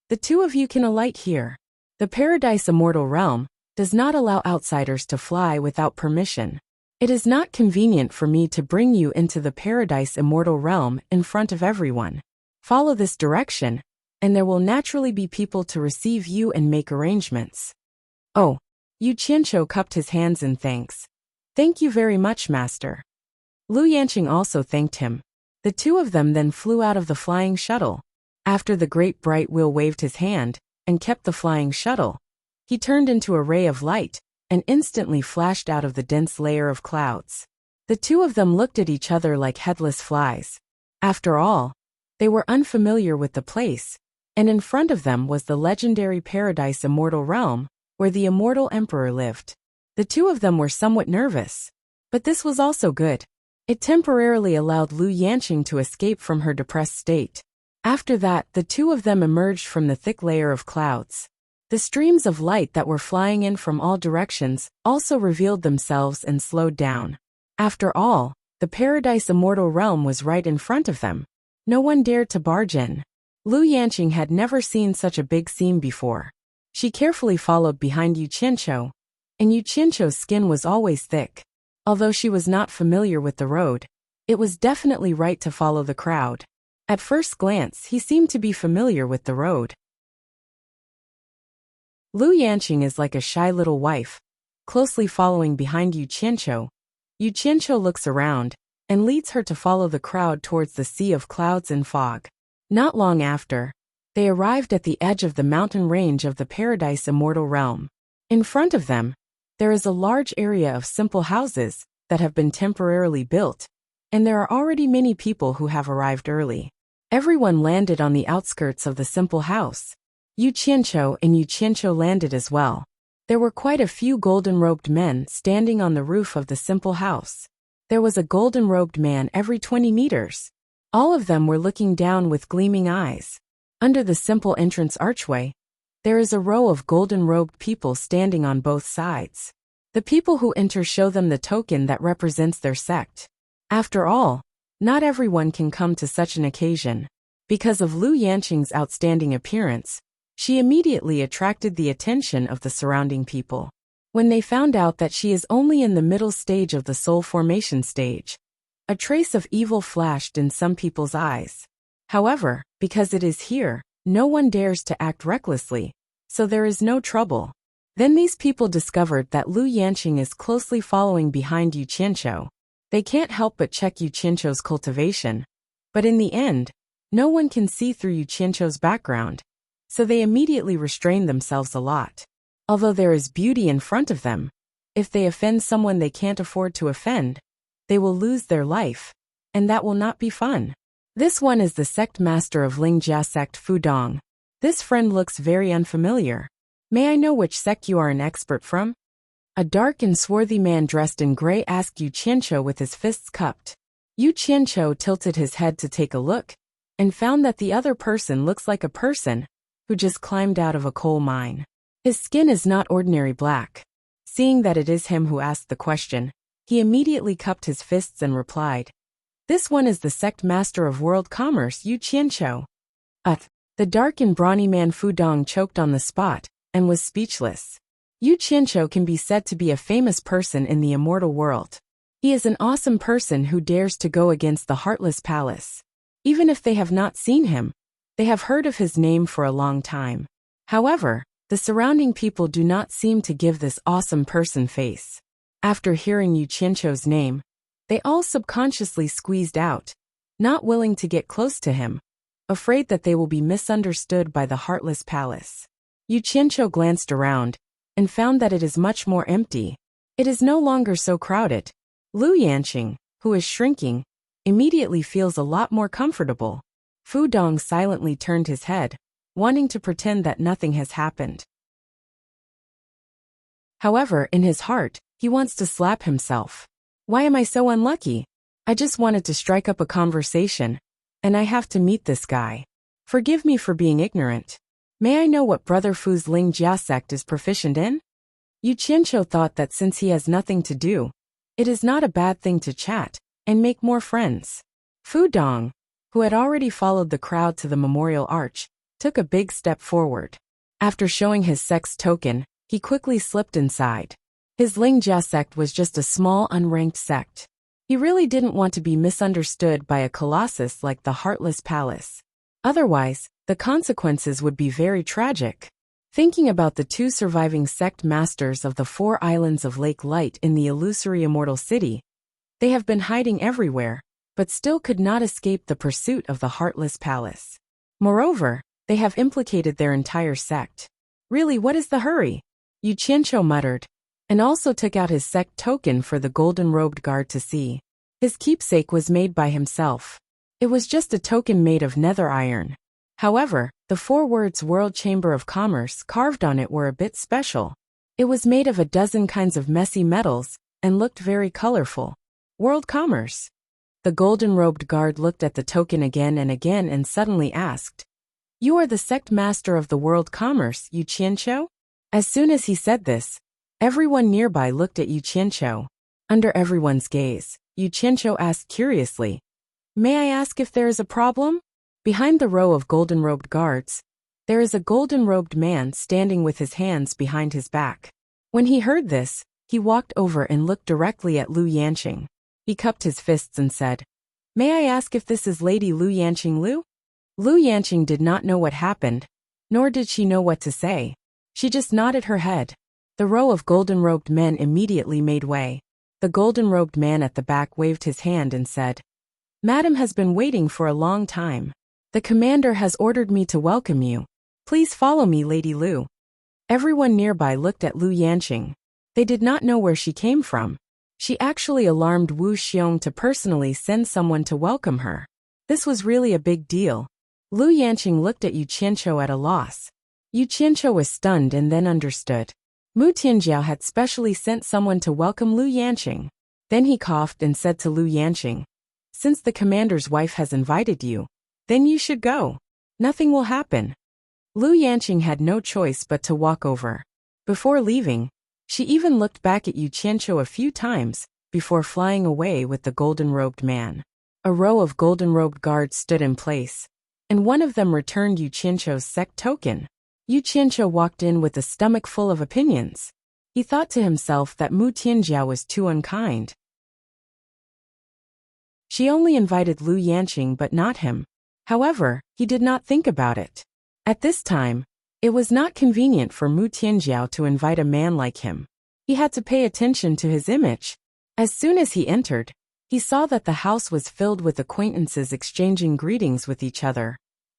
"The two of you can alight here. The paradise immortal realm does not allow outsiders to fly without permission. It is not convenient for me to bring you into the paradise immortal realm in front of everyone. Follow this direction, and there will naturally be people to receive you and make arrangements." "Oh." Yu Qianqiu cupped his hands in thanks. "Thank you very much, master." Lu Yanqing also thanked him. The two of them then flew out of the flying shuttle. After the great bright wheel waved his hand and kept the flying shuttle, he turned into a ray of light and instantly flashed out of the dense layer of clouds. The two of them looked at each other like headless flies. After all, they were unfamiliar with the place, and in front of them was the legendary paradise immortal realm where the immortal emperor lived. The two of them were somewhat nervous, but this was also good. It temporarily allowed Lu Yanqing to escape from her depressed state. After that, the two of them emerged from the thick layer of clouds. The streams of light that were flying in from all directions also revealed themselves and slowed down. After all, the paradise immortal realm was right in front of them. No one dared to barge in. Lu Yanqing had never seen such a big scene before. She carefully followed behind Yu Qianqiu, and Yu Qianqiu's skin was always thick. Although she was not familiar with the road, it was definitely right to follow the crowd. At first glance, he seemed to be familiar with the road. Lu Yanqing is like a shy little wife, closely following behind Yu Qianqiu. Yu Qianqiu looks around and leads her to follow the crowd towards the sea of clouds and fog. Not long after, they arrived at the edge of the mountain range of the paradise immortal realm. In front of them, there is a large area of simple houses that have been temporarily built, and there are already many people who have arrived early. Everyone landed on the outskirts of the simple house. Yu Qianqiu and Yu Qianqiu landed as well. There were quite a few golden-robed men standing on the roof of the simple house. There was a golden-robed man every 20 meters. All of them were looking down with gleaming eyes. Under the simple entrance archway, there is a row of golden-robed people standing on both sides. The people who enter show them the token that represents their sect. After all, not everyone can come to such an occasion. Because of Lu Yanqing's outstanding appearance, she immediately attracted the attention of the surrounding people. When they found out that she is only in the middle stage of the soul formation stage, a trace of evil flashed in some people's eyes. However, because it is here, no one dares to act recklessly, so there is no trouble. Then these people discovered that Lu Yanqing is closely following behind Yu Qianqiu. They can't help but check Yu Qianqiu's cultivation, but in the end, no one can see through Yu Qianqiu's background, so they immediately restrain themselves a lot. Although there is beauty in front of them, if they offend someone they can't afford to offend, they will lose their life, and that will not be fun. This one is the sect master of Lingjia sect Fu Dong. This friend looks very unfamiliar. May I know which sect you are an expert from? A dark and swarthy man dressed in gray asked Yu Qianqiu with his fists cupped. Yu Qianqiu tilted his head to take a look, and found that the other person looks like a person who just climbed out of a coal mine. His skin is not ordinary black. Seeing that it is him who asked the question, he immediately cupped his fists and replied, "This one is the sect master of world commerce, Yu Qianqiu." The dark and brawny man Fu Dong choked on the spot and was speechless. Yu Qianqiu can be said to be a famous person in the immortal world. He is an awesome person who dares to go against the Heartless Palace. Even if they have not seen him, they have heard of his name for a long time. However, the surrounding people do not seem to give this awesome person face. After hearing Yu Qianqiu's name, they all subconsciously squeezed out, not willing to get close to him, afraid that they will be misunderstood by the Heartless Palace. Yu Qianqiu glanced around and found that it is much more empty. It is no longer so crowded. Lu Yanqing, who is shrinking, immediately feels a lot more comfortable. Fu Dong silently turned his head, wanting to pretend that nothing has happened. However, in his heart, he wants to slap himself. Why am I so unlucky? I just wanted to strike up a conversation, and I have to meet this guy. Forgive me for being ignorant. May I know what Brother Fu's Ling Jia sect is proficient in? Yu Qianqiu thought that since he has nothing to do, it is not a bad thing to chat and make more friends. Fu Dong, who had already followed the crowd to the memorial arch, took a big step forward. After showing his sect's token, he quickly slipped inside. His Lingjia sect was just a small unranked sect. He really didn't want to be misunderstood by a colossus like the Heartless Palace. Otherwise, the consequences would be very tragic. Thinking about the two surviving sect masters of the 4 islands of Lake Light in the illusory immortal city, they have been hiding everywhere, but still could not escape the pursuit of the Heartless Palace. Moreover, they have implicated their entire sect. Really, what is the hurry? Yu Qianqiu muttered, and also took out his sect token for the golden-robed guard to see. His keepsake was made by himself. It was just a token made of nether iron. However, the 4 words World Chamber of Commerce carved on it were a bit special. It was made of a dozen kinds of messy metals and looked very colorful. World Commerce. The golden-robed guard looked at the token again and suddenly asked, "You are the sect master of the World Commerce, Yu Qianqiu?" As soon as he said this, everyone nearby looked at Yu Qianqiu. Under everyone's gaze, Yu Qianqiu asked curiously, "May I ask if there is a problem?" Behind the row of golden-robed guards, there is a golden-robed man standing with his hands behind his back. When he heard this, he walked over and looked directly at Lu Yanqing. He cupped his fists and said, "May I ask if this is Lady Lu Yanqing Lu?" Lu Yanqing did not know what happened, nor did she know what to say. She just nodded her head. The row of golden-robed men immediately made way. The golden-robed man at the back waved his hand and said, "Madam has been waiting for a long time. The commander has ordered me to welcome you. Please follow me, Lady Lu." Everyone nearby looked at Lu Yanqing. They did not know where she came from. She actually alarmed Wu Xiong to personally send someone to welcome her. This was really a big deal. Lu Yanqing looked at Yu Qianqiu at a loss. Yu Qianqiu was stunned and then understood. Mu Tianjiao had specially sent someone to welcome Lu Yanqing. Then he coughed and said to Lu Yanqing, "Since the commander's wife has invited you, then you should go. Nothing will happen." Lu Yanqing had no choice but to walk over. Before leaving, she even looked back at Yu Qianqiu a few times before flying away with the golden-robed man. A row of golden-robed guards stood in place, and one of them returned Yu Qianqiu's sect token. Yu Qianqiu walked in with a stomach full of opinions. He thought to himself that Mu Tianjiao was too unkind. She only invited Lu Yanqing but not him. However, he did not think about it. At this time, it was not convenient for Mu Tianjiao to invite a man like him. He had to pay attention to his image. As soon as he entered, he saw that the house was filled with acquaintances exchanging greetings with each other,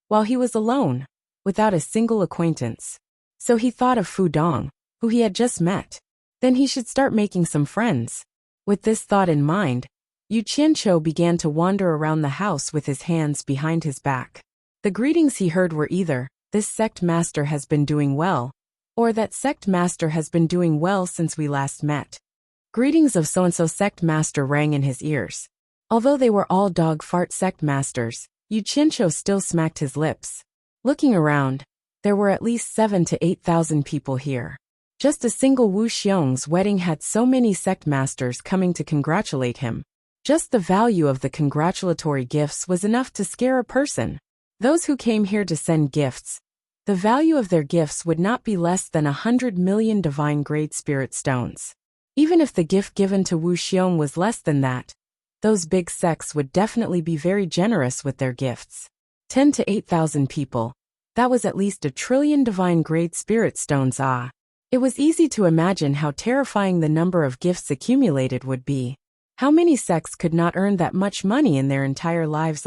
while he was alone, without a single acquaintance. So he thought of Fu Dong, who he had just met. Then he should start making some friends. With this thought in mind, Yu Qianqiu began to wander around the house with his hands behind his back. The greetings he heard were either, "This sect master has been doing well," or "That sect master has been doing well since we last met." Greetings of so-and-so sect master rang in his ears. Although they were all dog fart sect masters, Yu Qianqiu still smacked his lips. Looking around, there were at least 7,000 to 8,000 people here. Just a single Wu Xiong's wedding had so many sect masters coming to congratulate him. Just the value of the congratulatory gifts was enough to scare a person. Those who came here to send gifts, the value of their gifts would not be less than 100 million divine grade spirit stones. Even if the gift given to Wu Xiong was less than that, those big sects would definitely be very generous with their gifts. 10 to 8,000 people. That was at least 1 trillion divine grade spirit stones. It was easy to imagine how terrifying the number of gifts accumulated would be. How many sects could not earn that much money in their entire lives?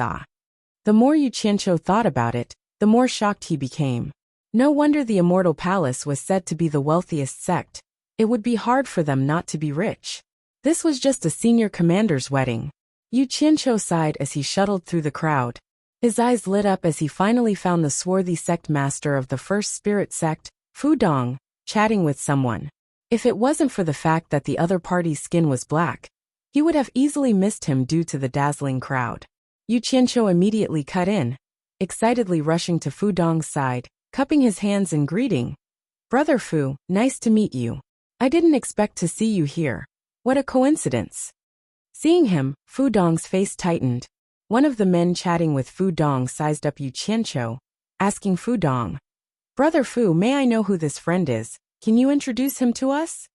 The more Yu Qianqiu thought about it, the more shocked he became. No wonder the Immortal Palace was said to be the wealthiest sect. It would be hard for them not to be rich. This was just a senior commander's wedding. Yu Qianqiu sighed as he shuttled through the crowd. His eyes lit up as he finally found the swarthy sect master of the first spirit sect, Fu Dong, chatting with someone. If it wasn't for the fact that the other party's skin was black, he would have easily missed him due to the dazzling crowd. Yu Qianqiu immediately cut in, excitedly rushing to Fu Dong's side, cupping his hands in greeting. "Brother Fu, nice to meet you. I didn't expect to see you here. What a coincidence." Seeing him, Fu Dong's face tightened. One of the men chatting with Fu Dong sized up Yu Qianqiu, asking Fu Dong, "Brother Fu, may I know who this friend is? Can you introduce him to us?"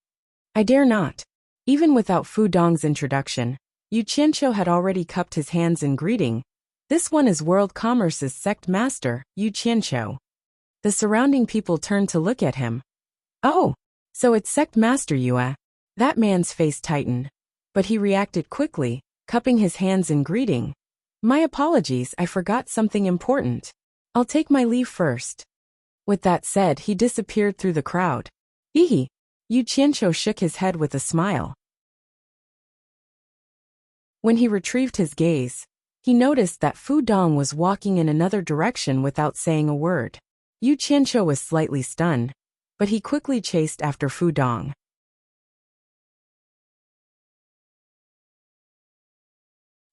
"I dare not." Even without Fu Dong's introduction, Yu Qianqiu had already cupped his hands in greeting. "This one is World Commerce's sect master, Yu Qianqiu." The surrounding people turned to look at him. "Oh, so it's sect master Yu." That man's face tightened, but he reacted quickly, cupping his hands in greeting. "My apologies, I forgot something important. I'll take my leave first." With that said, he disappeared through the crowd. Hee. Yu Qianqiu shook his head with a smile. When he retrieved his gaze, he noticed that Fu Dong was walking in another direction without saying a word. Yu Qianqiu was slightly stunned, but he quickly chased after Fu Dong.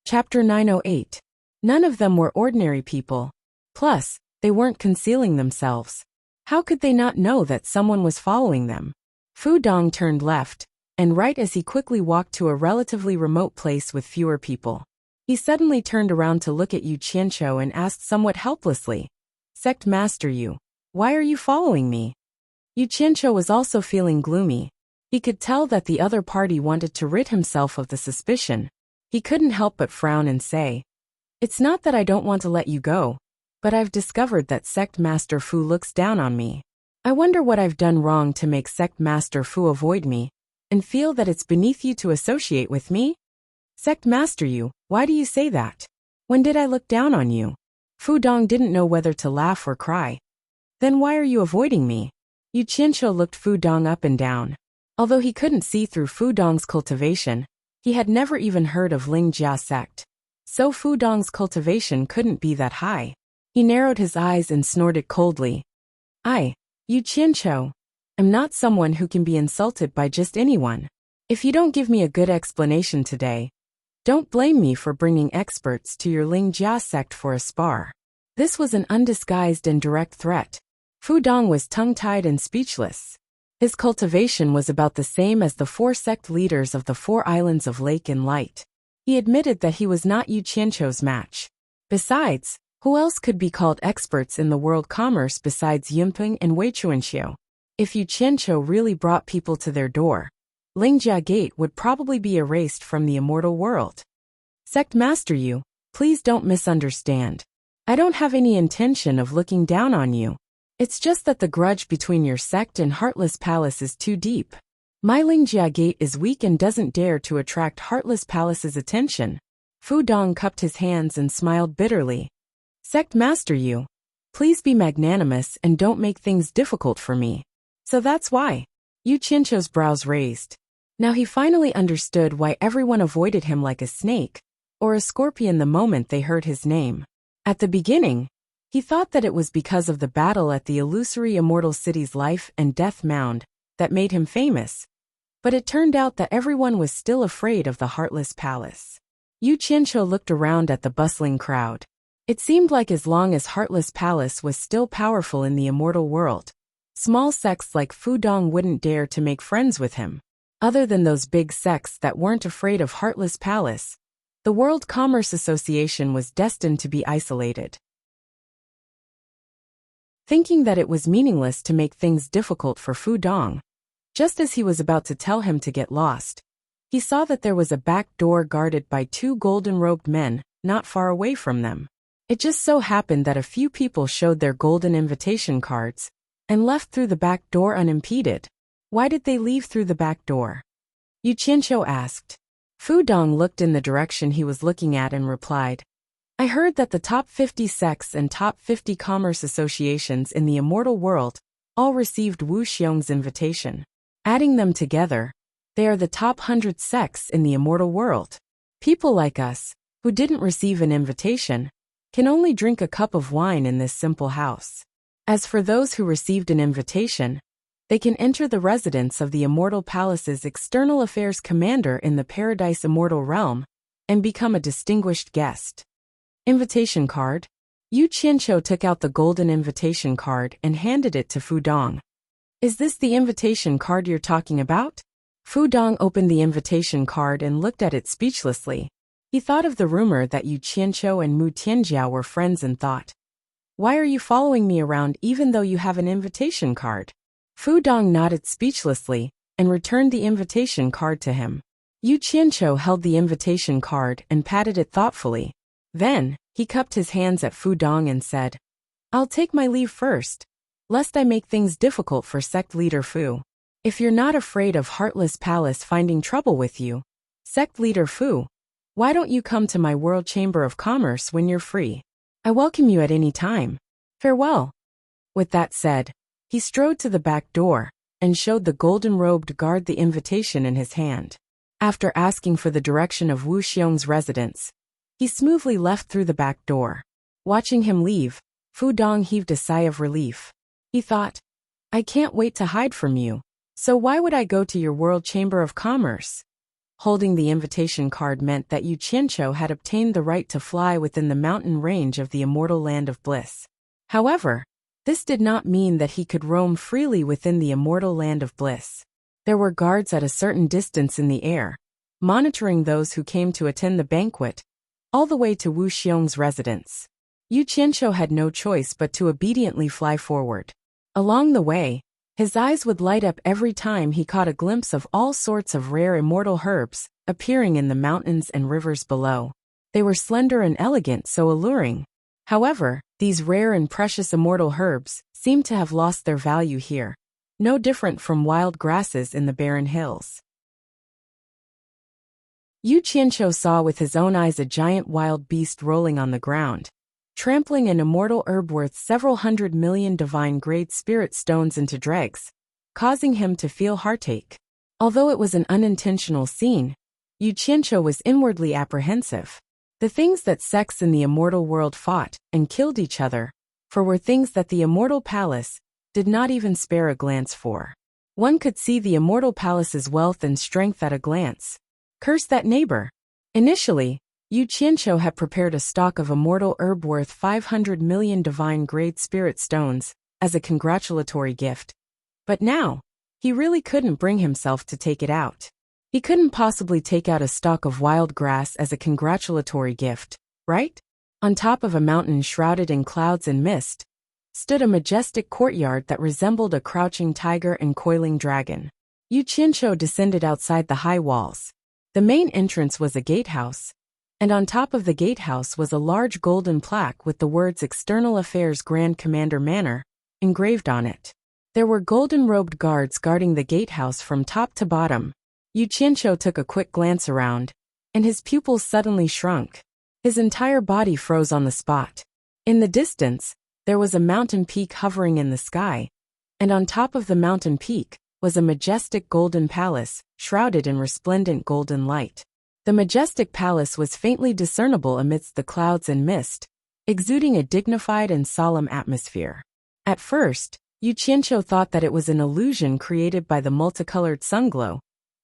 Chapter 908. None of them were ordinary people. Plus, they weren't concealing themselves. How could they not know that someone was following them? Fu Dong turned left and right as he quickly walked to a relatively remote place with fewer people. He suddenly turned around to look at Yu Qianqiu and asked somewhat helplessly, "Sect Master Yu, why are you following me?" Yu Qianqiu was also feeling gloomy. He could tell that the other party wanted to rid himself of the suspicion. He couldn't help but frown and say, "It's not that I don't want to let you go, but I've discovered that Sect Master Fu looks down on me. I wonder what I've done wrong to make Sect Master Fu avoid me and feel that it's beneath you to associate with me?" "Sect Master Yu, why do you say that? When did I look down on you?" Fu Dong didn't know whether to laugh or cry. "Then why are you avoiding me?" Yu Qianqiu looked Fu Dong up and down. Although he couldn't see through Fu Dong's cultivation, he had never even heard of Lingjia sect. So Fu Dong's cultivation couldn't be that high. He narrowed his eyes and snorted coldly. Yu Qianqiu, I'm not someone who can be insulted by just anyone. If you don't give me a good explanation today, don't blame me for bringing experts to your Lingjia sect for a spar." This was an undisguised and direct threat. Fu Dong was tongue-tied and speechless. His cultivation was about the same as the 4 sect leaders of the 4 islands of Lake and Light. He admitted that he was not Yu Qianqiu's match. Besides, who else could be called experts in the world commerce besides Yunpeng and Wei Chuanxiu? If Yu Qianqiu really brought people to their door, Lingjia Gate would probably be erased from the immortal world. "Sect Master Yu, please don't misunderstand. I don't have any intention of looking down on you. It's just that the grudge between your sect and Heartless Palace is too deep. Meilingjia Gate is weak and doesn't dare to attract Heartless Palace's attention. Fu Dong cupped his hands and smiled bitterly. Sect Master Yu, please be magnanimous and don't make things difficult for me. So that's why. Yu Qianqiu's brows raised. Now he finally understood why everyone avoided him like a snake, or a scorpion the moment they heard his name. At the beginning, he thought that it was because of the battle at the illusory immortal city's life and death mound that made him famous. But it turned out that everyone was still afraid of the Heartless Palace. Yu Qianqiu looked around at the bustling crowd. It seemed like as long as Heartless Palace was still powerful in the immortal world, small sects like Fu Dong wouldn't dare to make friends with him. Other than those big sects that weren't afraid of Heartless Palace, the World Commerce Association was destined to be isolated. Thinking that it was meaningless to make things difficult for Fu Dong, just as he was about to tell him to get lost, he saw that there was a back door guarded by two golden-robed men not far away from them. It just so happened that a few people showed their golden invitation cards and left through the back door unimpeded. Why did they leave through the back door? Yu Qianqiu asked. Fu Dong looked in the direction he was looking at and replied, I heard that the top 50 sects and top 50 commerce associations in the immortal world all received Wu Xiong's invitation. Adding them together, they are the top 100 sects in the immortal world. People like us, who didn't receive an invitation, can only drink a cup of wine in this simple house. As for those who received an invitation, they can enter the residence of the Immortal Palace's External Affairs Commander in the Paradise Immortal Realm and become a distinguished guest. Invitation card? Yu Qianqiu took out the golden invitation card and handed it to Fu Dong. Is this the invitation card you're talking about? Fu Dong opened the invitation card and looked at it speechlessly. He thought of the rumor that Yu Qianqiu and Mu Tianjiao were friends and thought, why are you following me around even though you have an invitation card? Fu Dong nodded speechlessly and returned the invitation card to him. Yu Qianqiu held the invitation card and patted it thoughtfully. Then, he cupped his hands at Fu Dong and said, I'll take my leave first, lest I make things difficult for sect leader Fu. If you're not afraid of Heartless Palace finding trouble with you, sect leader Fu, why don't you come to my World Chamber of Commerce when you're free? I welcome you at any time. Farewell. With that said, he strode to the back door and showed the golden-robed guard the invitation in his hand. After asking for the direction of Wu Xiong's residence, he smoothly left through the back door. Watching him leave, Fu Dong heaved a sigh of relief. He thought, I can't wait to hide from you, so why would I go to your World Chamber of Commerce? Holding the invitation card meant that Yu Qianqiu had obtained the right to fly within the mountain range of the immortal land of bliss. However, this did not mean that he could roam freely within the immortal land of bliss. There were guards at a certain distance in the air, monitoring those who came to attend the banquet, all the way to Wu Xiong's residence. Yu Qianqiu had no choice but to obediently fly forward. Along the way, his eyes would light up every time he caught a glimpse of all sorts of rare immortal herbs appearing in the mountains and rivers below. They were slender and elegant, so alluring. However, these rare and precious immortal herbs seemed to have lost their value here, no different from wild grasses in the barren hills. Yu Qianqiu saw with his own eyes a giant wild beast rolling on the ground, trampling an immortal herb worth several 100 million divine-grade spirit stones into dregs, causing him to feel heartache. Although it was an unintentional scene, Yu Qianqiu was inwardly apprehensive. The things that sects in the immortal world fought and killed each other for were things that the Immortal Palace did not even spare a glance for. One could see the Immortal Palace's wealth and strength at a glance. Curse that neighbor! Initially, Yu Qianqiu had prepared a stock of immortal herb worth 500 million divine-grade spirit stones as a congratulatory gift. But now, he really couldn't bring himself to take it out. He couldn't possibly take out a stalk of wild grass as a congratulatory gift, right? On top of a mountain shrouded in clouds and mist, stood a majestic courtyard that resembled a crouching tiger and coiling dragon. Yu Qianqiu descended outside the high walls. The main entrance was a gatehouse, and on top of the gatehouse was a large golden plaque with the words External Affairs Grand Commander Manor engraved on it. There were golden-robed guards guarding the gatehouse from top to bottom. Yu Qianqiu took a quick glance around, and his pupils suddenly shrunk. His entire body froze on the spot. In the distance, there was a mountain peak hovering in the sky, and on top of the mountain peak was a majestic golden palace, shrouded in resplendent golden light. The majestic palace was faintly discernible amidst the clouds and mist, exuding a dignified and solemn atmosphere. At first, Yu Qianqiu thought that it was an illusion created by the multicolored sunglow,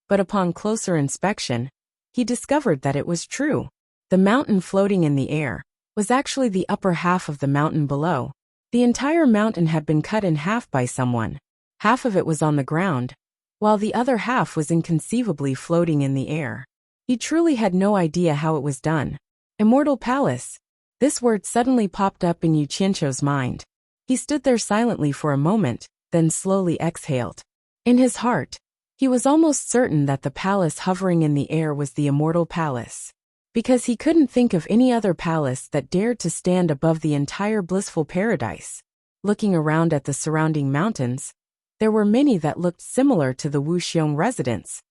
but upon closer inspection, he discovered that it was true. The mountain floating in the air was actually the upper half of the mountain below. The entire mountain had been cut in half by someone. Half of it was on the ground, while the other half was inconceivably floating in the air. He truly had no idea how it was done. Immortal Palace. This word suddenly popped up in Yu Qianqiu's mind. He stood there silently for a moment, then slowly exhaled. In his heart, he was almost certain that the palace hovering in the air was the Immortal Palace, because he couldn't think of any other palace that dared to stand above the entire blissful paradise. Looking around at the surrounding mountains, there were many that looked similar to the Wuxiong residence,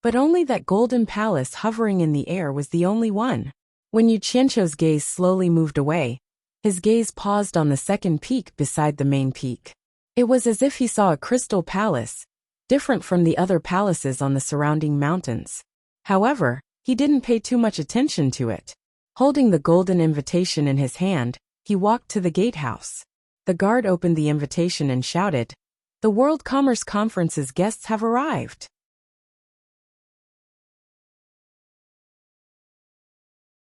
but only that golden palace hovering in the air was the only one. When Yu Qianqiu's gaze slowly moved away, his gaze paused on the second peak beside the main peak. It was as if he saw a crystal palace, different from the other palaces on the surrounding mountains. However, he didn't pay too much attention to it. Holding the golden invitation in his hand, he walked to the gatehouse. The guard opened the invitation and shouted, "The World Commerce Conference's guests have arrived."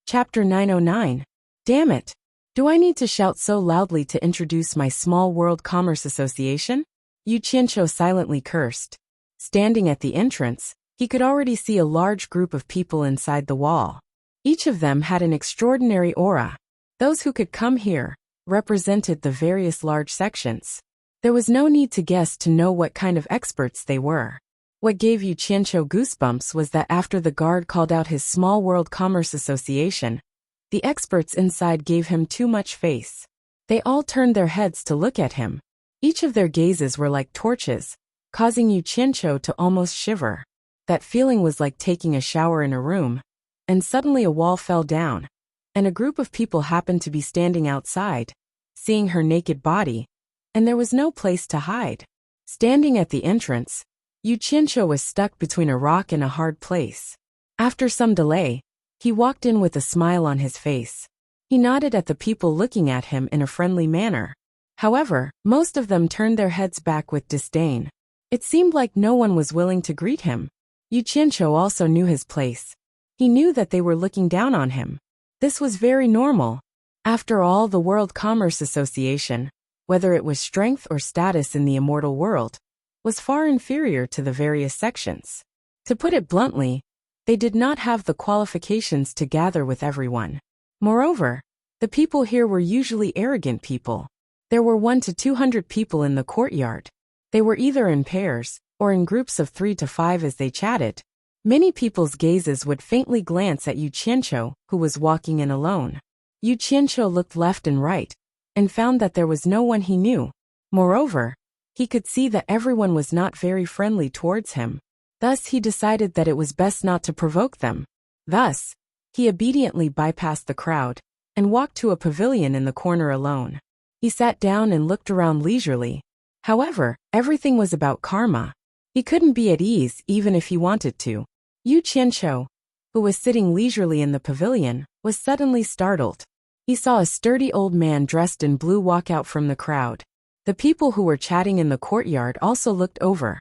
Chapter 909. Damn it! Do I need to shout so loudly to introduce my small World Commerce Association? Yu Qianqiu silently cursed. Standing at the entrance, he could already see a large group of people inside the wall. Each of them had an extraordinary aura. Those who could come here represented the various large sections. There was no need to guess to know what kind of experts they were. What gave Yu Qianqiu goosebumps was that after the guard called out his small World Commerce Association, the experts inside gave him too much face. They all turned their heads to look at him. Each of their gazes were like torches, causing Yu Qianqiu to almost shiver. That feeling was like taking a shower in a room, and suddenly a wall fell down, and a group of people happened to be standing outside, seeing her naked body, and there was no place to hide. Standing at the entrance, Yu Qianqiu was stuck between a rock and a hard place. After some delay, he walked in with a smile on his face. He nodded at the people looking at him in a friendly manner. However, most of them turned their heads back with disdain. It seemed like no one was willing to greet him. Yu Qianqiu also knew his place. He knew that they were looking down on him. This was very normal. After all, the World Commerce Association, whether it was strength or status in the immortal world, was far inferior to the various sections. To put it bluntly, they did not have the qualifications to gather with everyone. Moreover, the people here were usually arrogant people. There were 100 to 200 people in the courtyard. They were either in pairs, or in groups of 3 to 5 as they chatted. Many people's gazes would faintly glance at Yu Qianqiu, who was walking in alone. Yu Qianqiu looked left and right, and found that there was no one he knew. Moreover, he could see that everyone was not very friendly towards him. Thus he decided that it was best not to provoke them. Thus, he obediently bypassed the crowd, and walked to a pavilion in the corner alone. He sat down and looked around leisurely. However, everything was about karma. He couldn't be at ease even if he wanted to. Yu Qianqiu, who was sitting leisurely in the pavilion, was suddenly startled. He saw a sturdy old man dressed in blue walk out from the crowd. The people who were chatting in the courtyard also looked over,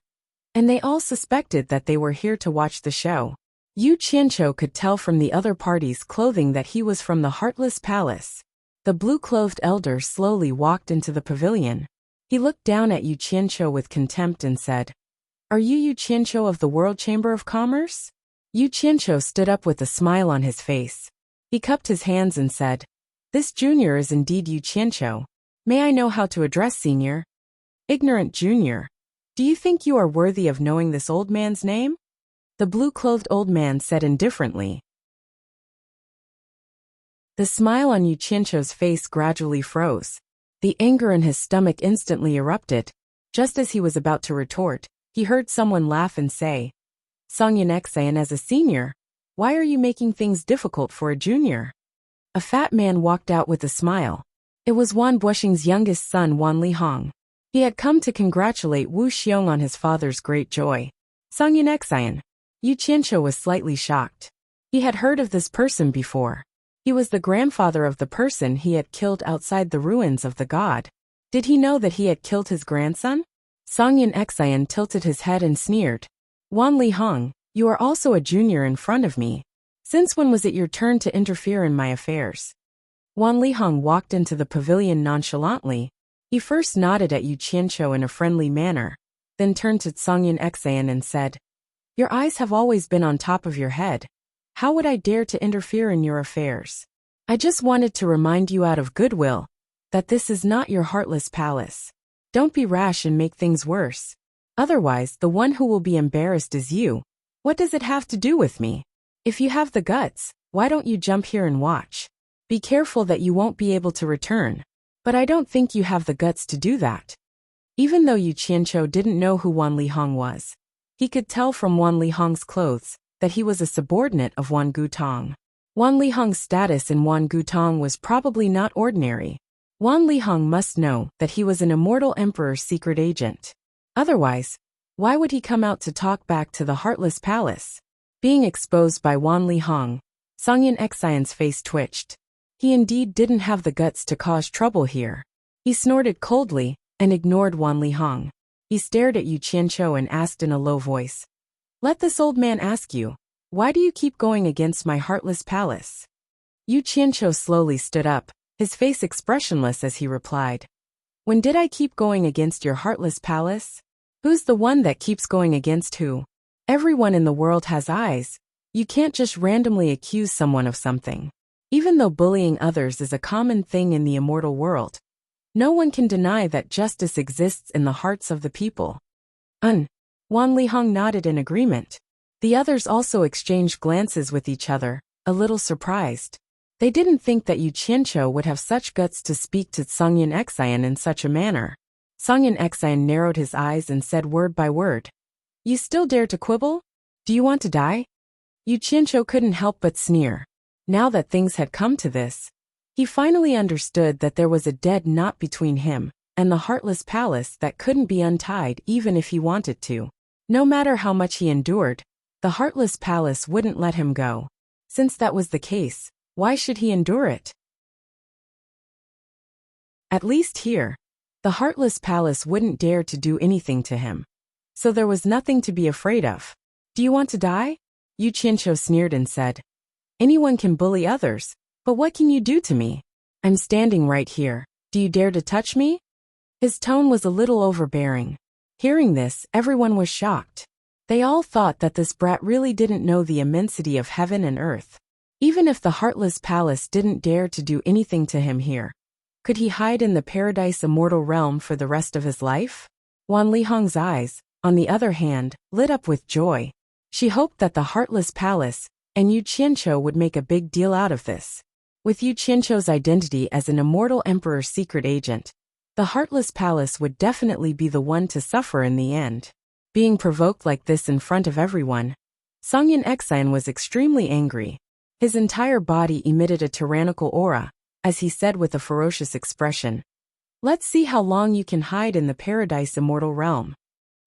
and they all suspected that they were here to watch the show. Yu Qianqiu could tell from the other party's clothing that he was from the Heartless Palace. The blue-clothed elder slowly walked into the pavilion. He looked down at Yu Qianqiu with contempt and said, "Are you Yu Qianqiu of the World Chamber of Commerce?" Yu Qianqiu stood up with a smile on his face. He cupped his hands and said, "This junior is indeed Yu Qianqiu. May I know how to address senior?" "Ignorant junior. Do you think you are worthy of knowing this old man's name?" The blue-clothed old man said indifferently. The smile on Yu Qianqiu's face gradually froze. The anger in his stomach instantly erupted. Just as he was about to retort, he heard someone laugh and say, "Songyun Xian, as a senior, why are you making things difficult for a junior?" A fat man walked out with a smile. It was Wan Buxing's youngest son, Wan Lihong. He had come to congratulate Wu Xiong on his father's great joy. "Songyun Xian." Yu Qianqiu was slightly shocked. He had heard of this person before. He was the grandfather of the person he had killed outside the ruins of the god. Did he know that he had killed his grandson? Songyun Xian tilted his head and sneered. "Wan Lihong, you are also a junior in front of me. Since when was it your turn to interfere in my affairs?" Wan Lihong walked into the pavilion nonchalantly. He first nodded at Yu Qianqiu in a friendly manner, then turned to Songyun Xian and said, "Your eyes have always been on top of your head. How would I dare to interfere in your affairs? I just wanted to remind you out of goodwill that this is not your heartless palace. Don't be rash and make things worse. Otherwise, the one who will be embarrassed is you. What does it have to do with me? If you have the guts, why don't you jump here and watch? Be careful that you won't be able to return. But I don't think you have the guts to do that." Even though Yu Qianqiu didn't know who Wan Lihong was, he could tell from Wan Lihong's clothes that he was a subordinate of Wan Gutong. Wan Lihong's status in Wan Gutong was probably not ordinary. Wan Lihong must know that he was an immortal emperor's secret agent. Otherwise, why would he come out to talk back to the Heartless Palace? Being exposed by Wan Lihong, Songyun Xian's face twitched. He indeed didn't have the guts to cause trouble here. He snorted coldly and ignored Wan Lihong. He stared at Yu Qianqiu and asked in a low voice, "Let this old man ask you, why do you keep going against my Heartless Palace?" Yu Qianqiu slowly stood up, his face expressionless as he replied, "When did I keep going against your Heartless Palace? Who's the one that keeps going against who? Everyone in the world has eyes. You can't just randomly accuse someone of something. Even though bullying others is a common thing in the immortal world, no one can deny that justice exists in the hearts of the people." Wan Lihong nodded in agreement. The others also exchanged glances with each other, a little surprised. They didn't think that Yu Qianqiu would have such guts to speak to Songyun Xian in such a manner. Songyun Xian narrowed his eyes and said word by word, "You still dare to quibble? Do you want to die?" Yu Qianqiu couldn't help but sneer. Now that things had come to this, he finally understood that there was a dead knot between him and the Heartless Palace that couldn't be untied even if he wanted to. No matter how much he endured, the Heartless Palace wouldn't let him go. Since that was the case, why should he endure it? At least here, the Heartless Palace wouldn't dare to do anything to him. So there was nothing to be afraid of. "Do you want to die?" Yu Qianqiu sneered and said, "Anyone can bully others, but what can you do to me? I'm standing right here. Do you dare to touch me?" His tone was a little overbearing. Hearing this, everyone was shocked. They all thought that this brat really didn't know the immensity of heaven and earth. Even if the Heartless Palace didn't dare to do anything to him here, could he hide in the Paradise Immortal Realm for the rest of his life? Wan Lihong's eyes, on the other hand, lit up with joy. She hoped that the Heartless Palace and Yu Qianqiu would make a big deal out of this. With Yu Qianqiu's identity as an immortal emperor's secret agent, the Heartless Palace would definitely be the one to suffer in the end. Being provoked like this in front of everyone, Songyun Xian was extremely angry. His entire body emitted a tyrannical aura, as he said with a ferocious expression, "Let's see how long you can hide in the Paradise Immortal Realm."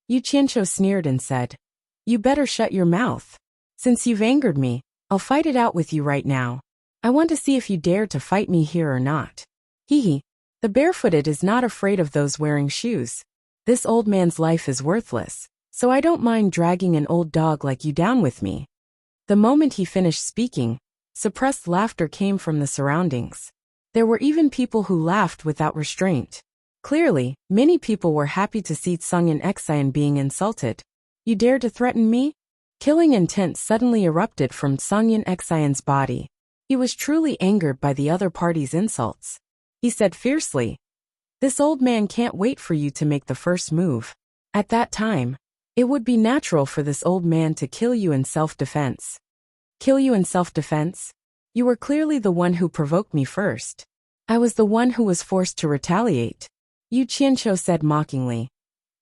Yu Qianqiu sneered and said, "You better shut your mouth. Since you've angered me, I'll fight it out with you right now. I want to see if you dare to fight me here or not." Hee. The barefooted is not afraid of those wearing shoes. This old man's life is worthless, so I don't mind dragging an old dog like you down with me. The moment he finished speaking, suppressed laughter came from the surroundings. There were even people who laughed without restraint. Clearly, many people were happy to see Songyun Xian being insulted. "You dare to threaten me?" Killing intent suddenly erupted from Songyun Xian's body. He was truly angered by the other party's insults. He said fiercely, "This old man can't wait for you to make the first move. At that time, it would be natural for this old man to kill you in self-defense." "Kill you in self-defense?" You were clearly the one who provoked me first. I was the one who was forced to retaliate. Yu Qianqiu said mockingly.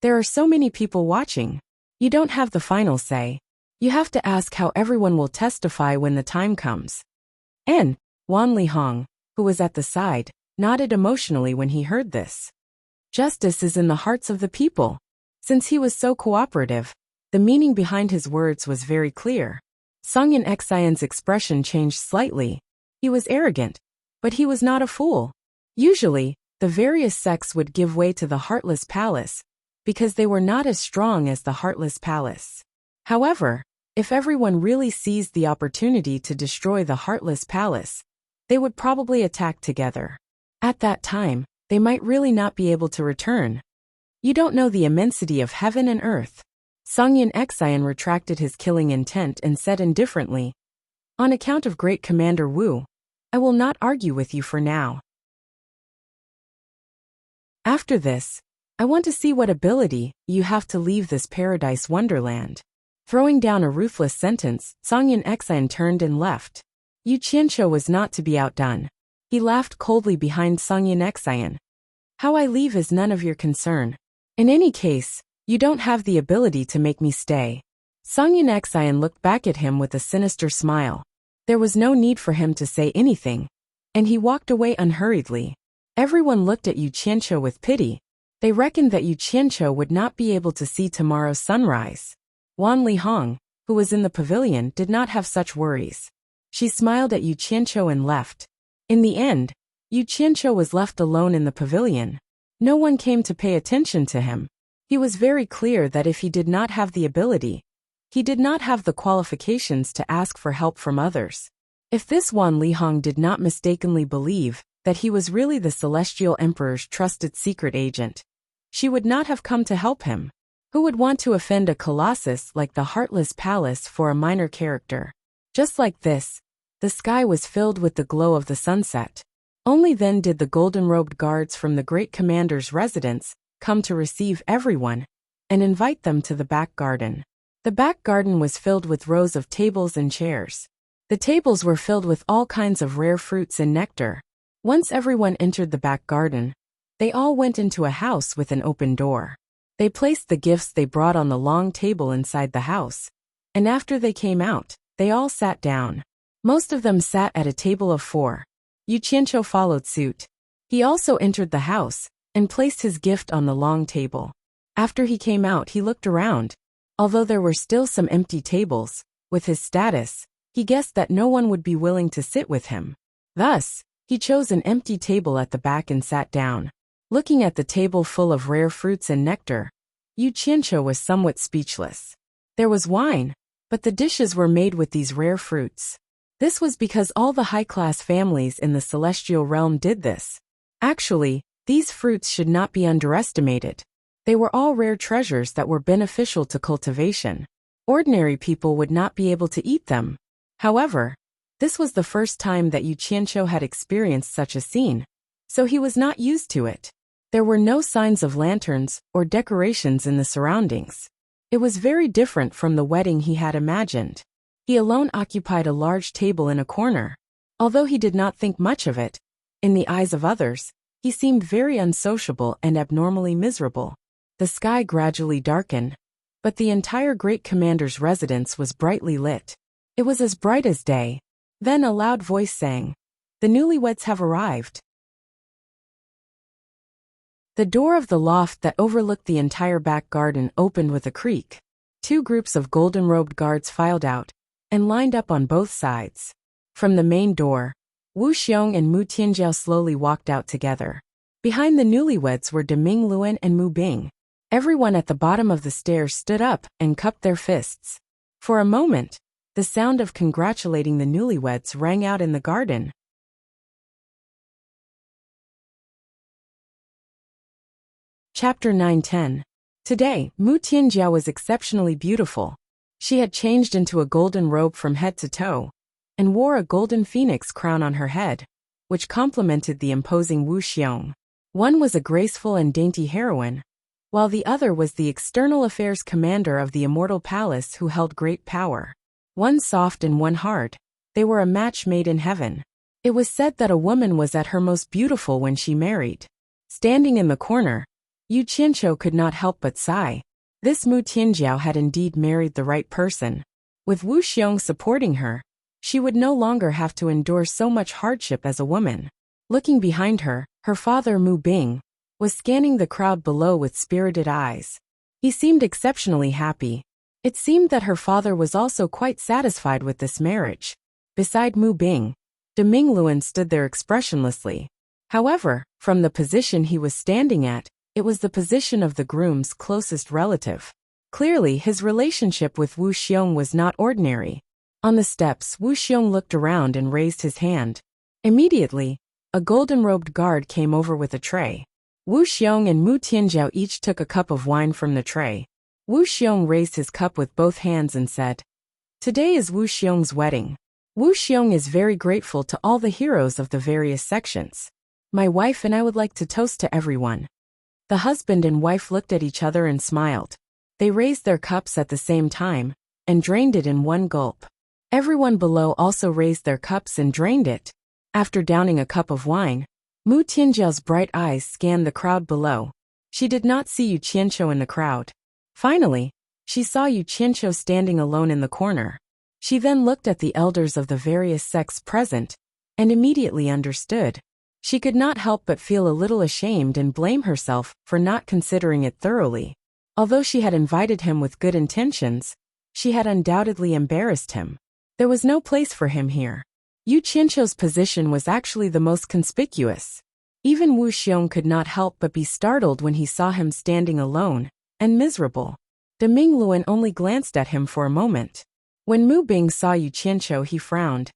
There are so many people watching. You don't have the final say. You have to ask how everyone will testify when the time comes. And Wan Lihong, who was at the side, nodded emotionally when he heard this. Justice is in the hearts of the people. Since he was so cooperative, the meaning behind his words was very clear. Song Yin-Xian's expression changed slightly. He was arrogant, but he was not a fool. Usually, the various sects would give way to the Heartless Palace, because they were not as strong as the Heartless Palace. However, if everyone really seized the opportunity to destroy the Heartless Palace, they would probably attack together. At that time, they might really not be able to return. You don't know the immensity of heaven and earth. Song Yin-Xian retracted his killing intent and said indifferently, On account of Great Commander Wu, I will not argue with you for now. After this, I want to see what ability you have to leave this paradise wonderland. Throwing down a ruthless sentence, Song Yin-Xian turned and left. Yu Qianqiu was not to be outdone. He laughed coldly behind Song Yin-Xian. How I leave is none of your concern. In any case, you don't have the ability to make me stay. Song Yin-Xian looked back at him with a sinister smile. There was no need for him to say anything, and he walked away unhurriedly. Everyone looked at Yu Qianqiu with pity. They reckoned that Yu Qianqiu would not be able to see tomorrow's sunrise. Wan Lihong, who was in the pavilion, did not have such worries. She smiled at Yu Qianqiu and left. In the end, Yu Qianqiu was left alone in the pavilion. No one came to pay attention to him. He was very clear that if he did not have the ability, he did not have the qualifications to ask for help from others. If this Wan Lihong did not mistakenly believe that he was really the Celestial Emperor's trusted secret agent, she would not have come to help him. Who would want to offend a colossus like the Heartless Palace for a minor character? Just like this, the sky was filled with the glow of the sunset. Only then did the golden-robed guards from the great commander's residence come to receive everyone and invite them to the back garden. The back garden was filled with rows of tables and chairs. The tables were filled with all kinds of rare fruits and nectar. Once everyone entered the back garden, they all went into a house with an open door. They placed the gifts they brought on the long table inside the house, and after they came out, they all sat down. Most of them sat at a table of 4. Yu Qianqiu followed suit. He also entered the house and placed his gift on the long table. After he came out, he looked around. Although there were still some empty tables, with his status, he guessed that no one would be willing to sit with him. Thus, he chose an empty table at the back and sat down. Looking at the table full of rare fruits and nectar, Yu Qianqiu was somewhat speechless. There was wine, but the dishes were made with these rare fruits. This was because all the high-class families in the celestial realm did this. Actually, these fruits should not be underestimated. They were all rare treasures that were beneficial to cultivation. Ordinary people would not be able to eat them. However, this was the first time that Yu Qianqiu had experienced such a scene, so he was not used to it. There were no signs of lanterns or decorations in the surroundings. It was very different from the wedding he had imagined. He alone occupied a large table in a corner. Although he did not think much of it, in the eyes of others, he seemed very unsociable and abnormally miserable. The sky gradually darkened, but the entire great commander's residence was brightly lit. It was as bright as day. Then a loud voice sang, "The newlyweds have arrived." The door of the loft that overlooked the entire back garden opened with a creak. 2 groups of golden-robed guards filed out and lined up on both sides. From the main door, Wu Xiong and Mu Tianjiao slowly walked out together. Behind the newlyweds were Deming Luan and Mu Bing. Everyone at the bottom of the stairs stood up and cupped their fists. For a moment, the sound of congratulating the newlyweds rang out in the garden. Chapter 9-10. Today, Mu Tianjiao was exceptionally beautiful. She had changed into a golden robe from head to toe, and wore a golden phoenix crown on her head, which complemented the imposing Wu Xiong. One was a graceful and dainty heroine, while the other was the external affairs commander of the immortal palace who held great power. One soft and one hard. They were a match made in heaven. It was said that a woman was at her most beautiful when she married. Standing in the corner, Yu Qianqiu could not help but sigh. This Mu Tianjiao had indeed married the right person. With Wu Xiong supporting her, she would no longer have to endure so much hardship as a woman. Looking behind her, her father Mu Bing was scanning the crowd below with spirited eyes. He seemed exceptionally happy. It seemed that her father was also quite satisfied with this marriage. Beside Mu Bing, De Mingluan stood there expressionlessly. However, from the position he was standing at, it was the position of the groom's closest relative. Clearly, his relationship with Wu Xiong was not ordinary. On the steps, Wu Xiong looked around and raised his hand. Immediately, a golden-robed guard came over with a tray. Wu Xiong and Mu Tianjiao each took a cup of wine from the tray. Wu Xiong raised his cup with both hands and said, "Today is Wu Xiong's wedding. Wu Xiong is very grateful to all the heroes of the various sections. My wife and I would like to toast to everyone." The husband and wife looked at each other and smiled. They raised their cups at the same time and drained it in one gulp. Everyone below also raised their cups and drained it. After downing a cup of wine, Mu Tianjiao's bright eyes scanned the crowd below. She did not see Yu Qianqiu in the crowd. Finally, she saw Yu Qianqiu standing alone in the corner. She then looked at the elders of the various sects present and immediately understood. She could not help but feel a little ashamed and blame herself for not considering it thoroughly. Although she had invited him with good intentions, she had undoubtedly embarrassed him. There was no place for him here. Yu Qianqiu's position was actually the most conspicuous. Even Wu Xiong could not help but be startled when he saw him standing alone and miserable. De Mingluan only glanced at him for a moment. When Mu Bing saw Yu Qianqiu, he frowned.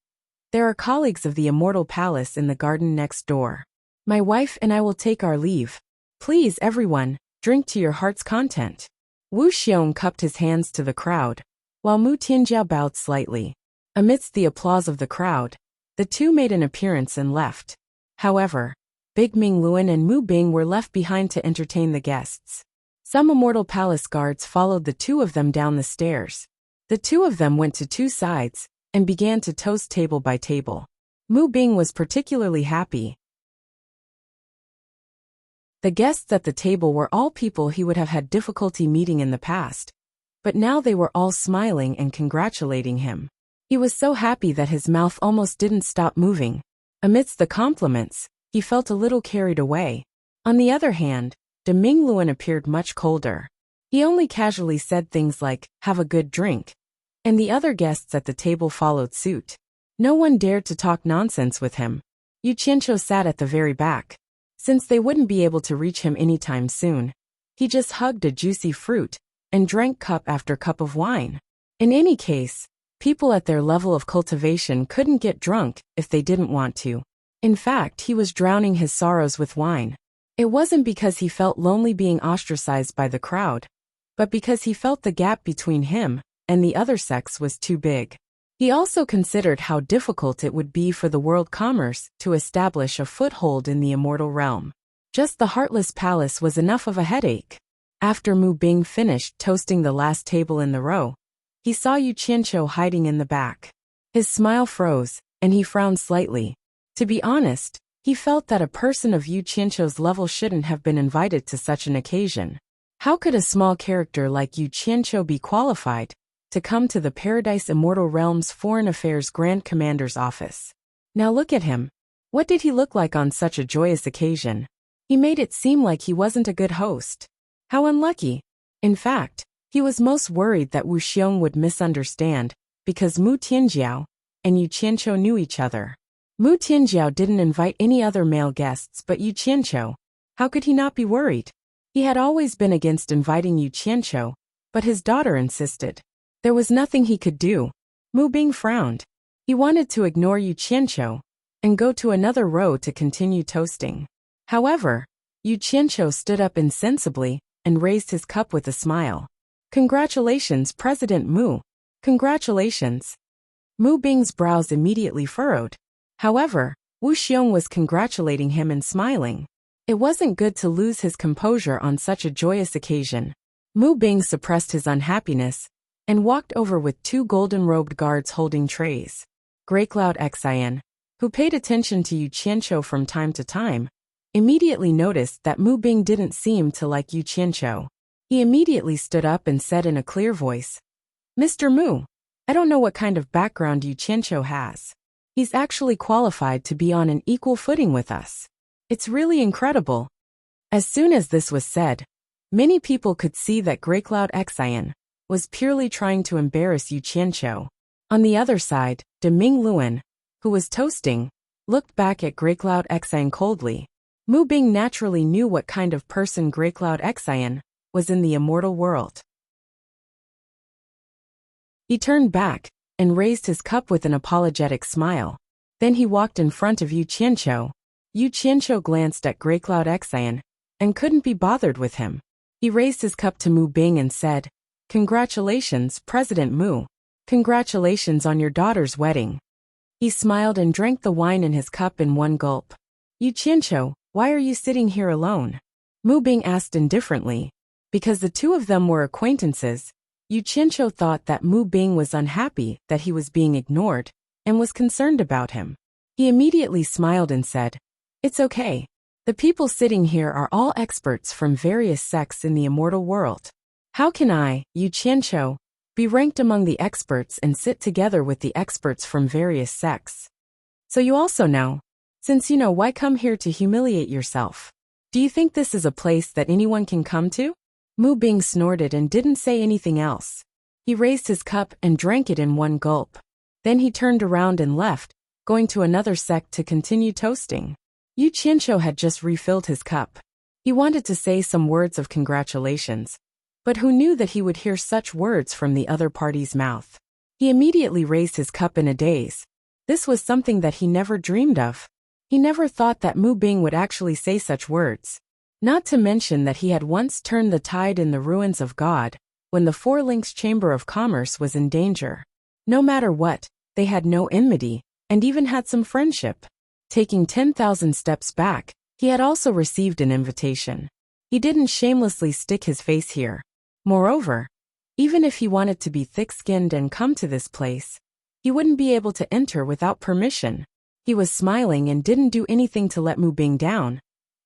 "There are colleagues of the Immortal Palace in the garden next door. My wife and I will take our leave. Please, everyone, drink to your heart's content." Wu Xiong cupped his hands to the crowd, while Mu Tianjiao bowed slightly. Amidst the applause of the crowd, the two made an appearance and left. However, Big Mingluan and Mu Bing were left behind to entertain the guests. Some Immortal Palace guards followed the two of them down the stairs. The two of them went to two sides and began to toast table by table. Mu Bing was particularly happy. The guests at the table were all people he would have had difficulty meeting in the past, but now they were all smiling and congratulating him. He was so happy that his mouth almost didn't stop moving. Amidst the compliments, he felt a little carried away. On the other hand, De Mingluan appeared much colder. He only casually said things like, "Have a good drink," and the other guests at the table followed suit. No one dared to talk nonsense with him. Yu Qianqiu sat at the very back. Since they wouldn't be able to reach him anytime soon, he just hugged a juicy fruit and drank cup after cup of wine. In any case, people at their level of cultivation couldn't get drunk if they didn't want to. In fact, he was drowning his sorrows with wine. It wasn't because he felt lonely being ostracized by the crowd, but because he felt the gap between him and the other sex was too big. He also considered how difficult it would be for the world commerce to establish a foothold in the immortal realm. Just the Heartless Palace was enough of a headache. After Mu Bing finished toasting the last table in the row, he saw Yu Qianqiu hiding in the back. His smile froze, and he frowned slightly. To be honest, he felt that a person of Yu Qianqiu's level shouldn't have been invited to such an occasion. How could a small character like Yu Qianqiu be qualified to come to the Paradise Immortal Realm's Foreign Affairs Grand Commander's office? Now look at him. What did he look like on such a joyous occasion? He made it seem like he wasn't a good host. How unlucky. In fact, he was most worried that Wu Xiong would misunderstand, because Mu Tianjiao and Yu Qianqiu knew each other. Mu Tianjiao didn't invite any other male guests but Yu Qianqiu. How could he not be worried? He had always been against inviting Yu Qianqiu, but his daughter insisted. There was nothing he could do. Mu Bing frowned. He wanted to ignore Yu Qianqiu and go to another row to continue toasting. However, Yu Qianqiu stood up insensibly and raised his cup with a smile. "Congratulations, President Mu. Congratulations." Mu Bing's brows immediately furrowed. However, Wu Xiong was congratulating him and smiling. It wasn't good to lose his composure on such a joyous occasion. Mu Bing suppressed his unhappiness and walked over with two golden-robed guards holding trays. Grey Cloud Xin, who paid attention to Yu Qianqiu from time to time, immediately noticed that Mu Bing didn't seem to like Yu Qianqiu. He immediately stood up and said in a clear voice, "Mr. Mu, I don't know what kind of background Yu Qianqiu has. He's actually qualified to be on an equal footing with us. It's really incredible." As soon as this was said, many people could see that Grey Cloud Xin was purely trying to embarrass Yu Qianqiu. On the other side, De Ming Luan, who was toasting, looked back at Grey Cloud Xin coldly. Mu Bing naturally knew what kind of person Grey Cloud Xin was in the immortal world. He turned back and raised his cup with an apologetic smile. Then he walked in front of Yu Qianqiu. Yu Qianqiu glanced at Grey Cloud Xin and couldn't be bothered with him. He raised his cup to Mu Bing and said, "Congratulations, President Mu. Congratulations on your daughter's wedding." He smiled and drank the wine in his cup in one gulp. "Yu Qianqiu, why are you sitting here alone?" Mu Bing asked indifferently. Because the two of them were acquaintances, Yu Qianqiu thought that Mu Bing was unhappy that he was being ignored and was concerned about him. He immediately smiled and said, "It's okay. The people sitting here are all experts from various sects in the immortal world. How can I, Yu Qianqiu, be ranked among the experts and sit together with the experts from various sects? So you also know. Since you know, why come here to humiliate yourself? Do you think this is a place that anyone can come to?" Mu Bing snorted and didn't say anything else. He raised his cup and drank it in one gulp. Then he turned around and left, going to another sect to continue toasting. Yu Qianqiu had just refilled his cup. He wanted to say some words of congratulations, but who knew that he would hear such words from the other party's mouth? He immediately raised his cup in a daze. This was something that he never dreamed of. He never thought that Mu Bing would actually say such words. Not to mention that he had once turned the tide in the ruins of God, when the Four Links Chamber of Commerce was in danger. No matter what, they had no enmity, and even had some friendship. Taking 10,000 steps back, he had also received an invitation. He didn't shamelessly stick his face here. Moreover, even if he wanted to be thick-skinned and come to this place, he wouldn't be able to enter without permission. He was smiling and didn't do anything to let Mu Bing down.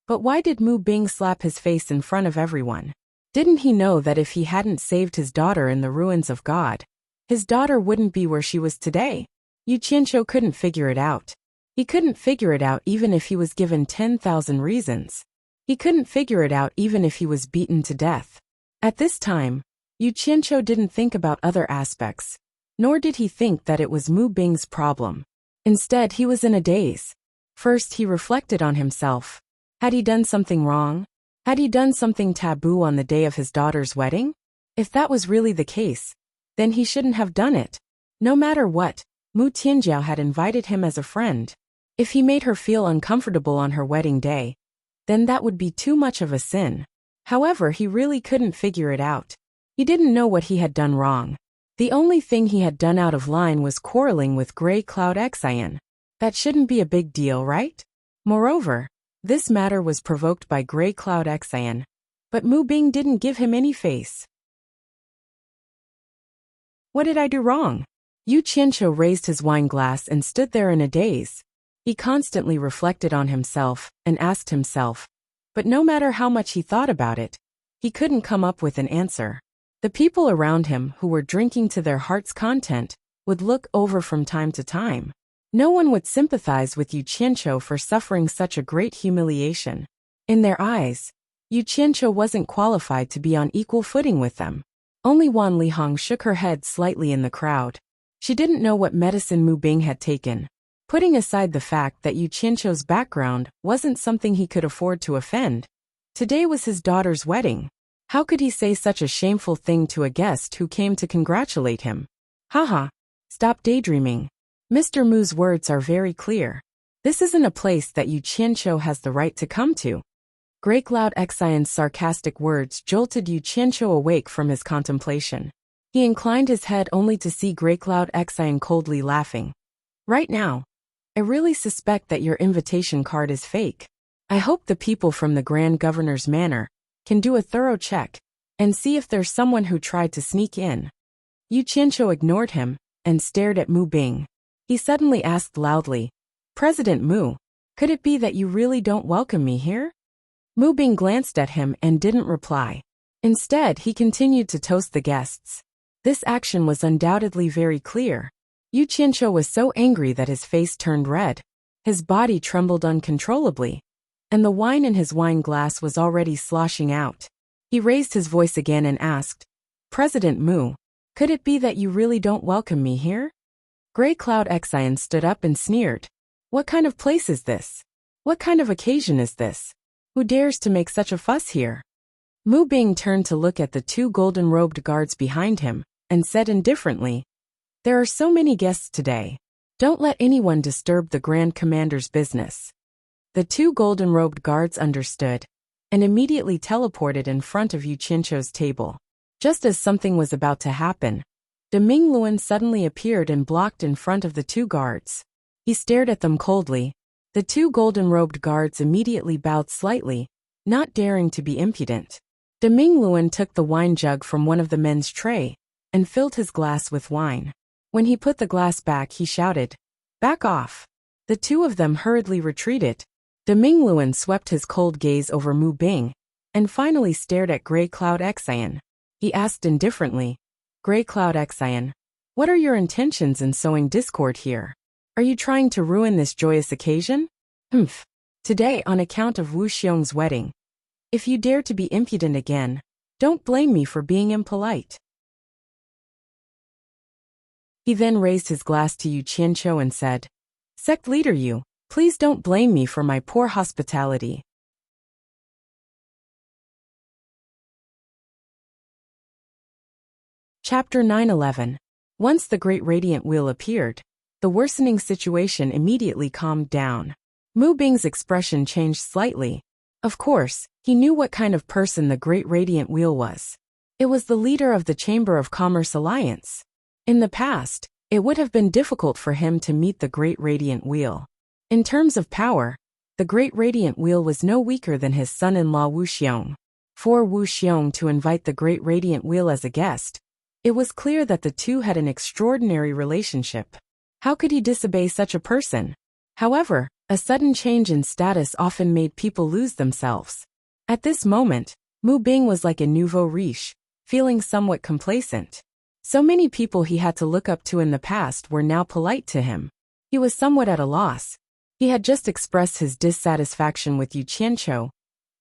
But why did Mu Bing slap his face in front of everyone? Didn't he know that if he hadn't saved his daughter in the ruins of God, his daughter wouldn't be where she was today? Yu Qianqiu couldn't figure it out. He couldn't figure it out even if he was given 10,000 reasons. He couldn't figure it out even if he was beaten to death. At this time, Yu Qianqiu didn't think about other aspects, nor did he think that it was Mu Bing's problem. Instead, he was in a daze. First, he reflected on himself. Had he done something wrong? Had he done something taboo on the day of his daughter's wedding? If that was really the case, then he shouldn't have done it. No matter what, Mu Tianjiao had invited him as a friend. If he made her feel uncomfortable on her wedding day, then that would be too much of a sin. However, he really couldn't figure it out. He didn't know what he had done wrong. The only thing he had done out of line was quarreling with Grey Cloud Xin. That shouldn't be a big deal, right? Moreover, this matter was provoked by Grey Cloud Xin, but Mu Bing didn't give him any face. What did I do wrong? Yu Qianqiu raised his wine glass and stood there in a daze. He constantly reflected on himself and asked himself, but no matter how much he thought about it, he couldn't come up with an answer. The people around him who were drinking to their heart's content would look over from time to time. No one would sympathize with Yu Qianqiu for suffering such a great humiliation. In their eyes, Yu Qianqiu wasn't qualified to be on equal footing with them. Only Wan Lihong shook her head slightly in the crowd. She didn't know what medicine Mu Bing had taken. Putting aside the fact that Yu Qianqiu's background wasn't something he could afford to offend, today was his daughter's wedding. How could he say such a shameful thing to a guest who came to congratulate him? Haha, stop daydreaming. Mr. Mu's words are very clear. This isn't a place that Yu Qianqiu has the right to come to. Grey Cloud Xion's sarcastic words jolted Yu Qianqiu awake from his contemplation. He inclined his head only to see Grey Cloud Xion coldly laughing. Right now, I really suspect that your invitation card is fake. I hope the people from the Grand Governor's Manor can do a thorough check and see if there's someone who tried to sneak in. Yu Qianqiu ignored him and stared at Mu Bing. He suddenly asked loudly, "President Mu, could it be that you really don't welcome me here?" Mu Bing glanced at him and didn't reply. Instead, he continued to toast the guests. This action was undoubtedly very clear. Yu Qianqiu was so angry that his face turned red. His body trembled uncontrollably, and the wine in his wine glass was already sloshing out. He raised his voice again and asked, "President Mu, could it be that you really don't welcome me here?" Grey Cloud Xian stood up and sneered. "What kind of place is this? What kind of occasion is this? Who dares to make such a fuss here?" Mu Bing turned to look at the two golden-robed guards behind him, and said indifferently, "There are so many guests today. Don't let anyone disturb the Grand Commander's business." The two golden-robed guards understood, and immediately teleported in front of Yu Qianqiu's table. Just as something was about to happen, De Mingluan suddenly appeared and blocked in front of the two guards. He stared at them coldly. The two golden-robed guards immediately bowed slightly, not daring to be impudent. De Mingluan took the wine jug from one of the men's tray and filled his glass with wine. When he put the glass back, he shouted, "Back off." The two of them hurriedly retreated. De Mingluan swept his cold gaze over Mu Bing and finally stared at Grey Cloud Xian. He asked indifferently, "Grey Cloud Xian, what are your intentions in sowing discord here? Are you trying to ruin this joyous occasion?" "Humph. Today, on account of Wu Xiong's wedding. If you dare to be impudent again, don't blame me for being impolite." He then raised his glass to Yu Qianqiu and said, "Sect leader Yu, please don't blame me for my poor hospitality." Chapter 9:11. Once the Great Radiant Wheel appeared, the worsening situation immediately calmed down. Mu Bing's expression changed slightly. Of course, he knew what kind of person the Great Radiant Wheel was. It was the leader of the Chamber of Commerce Alliance. In the past, it would have been difficult for him to meet the Great Radiant Wheel. In terms of power, the Great Radiant Wheel was no weaker than his son-in-law Wu Xiong. For Wu Xiong to invite the Great Radiant Wheel as a guest, it was clear that the two had an extraordinary relationship. How could he disobey such a person? However, a sudden change in status often made people lose themselves. At this moment, Mu Bing was like a nouveau riche, feeling somewhat complacent. So many people he had to look up to in the past were now polite to him. He was somewhat at a loss. He had just expressed his dissatisfaction with Yu Qianqiu,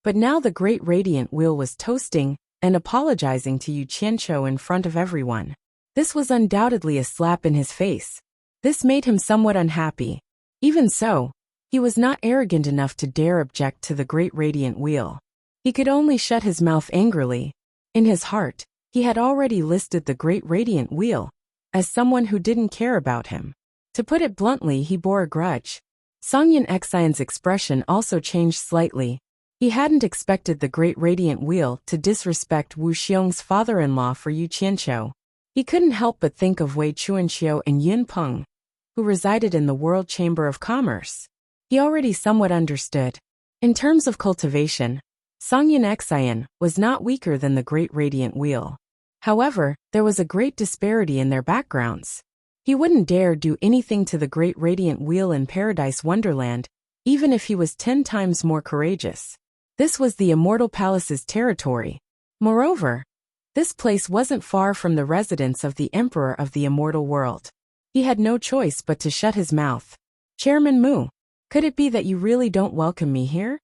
but now the Great Radiant Wheel was toasting and apologizing to Yu Qianqiu in front of everyone. This was undoubtedly a slap in his face. This made him somewhat unhappy. Even so, he was not arrogant enough to dare object to the Great Radiant Wheel. He could only shut his mouth angrily. In his heart, he had already listed the Great Radiant Wheel as someone who didn't care about him. To put it bluntly, he bore a grudge. Songyan Xian's expression also changed slightly. He hadn't expected the Great Radiant Wheel to disrespect Wu Xiong's father-in-law for Yu Qianqiu. He couldn't help but think of Wei Chuanqiu and Yin Peng, who resided in the World Chamber of Commerce. He already somewhat understood. In terms of cultivation, Songyan Xian was not weaker than the Great Radiant Wheel. However, there was a great disparity in their backgrounds. He wouldn't dare do anything to the Great Radiant Wheel in Paradise Wonderland, even if he was 10 times more courageous. This was the Immortal Palace's territory. Moreover, this place wasn't far from the residence of the Emperor of the Immortal World. He had no choice but to shut his mouth. "Chairman Mu, could it be that you really don't welcome me here?"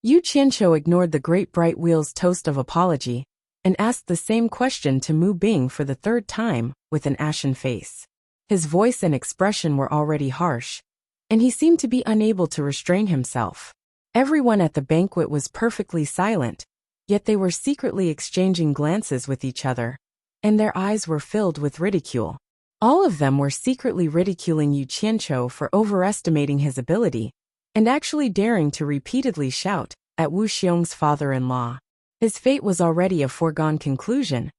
Yu Qianqiu ignored the Great Bright Wheel's toast of apology and asked the same question to Mu Bing for the third time, with an ashen face. His voice and expression were already harsh, and he seemed to be unable to restrain himself. Everyone at the banquet was perfectly silent, yet they were secretly exchanging glances with each other, and their eyes were filled with ridicule. All of them were secretly ridiculing Yu Qianqiu for overestimating his ability, and actually daring to repeatedly shout at Wu Xiong's father-in-law. His fate was already a foregone conclusion,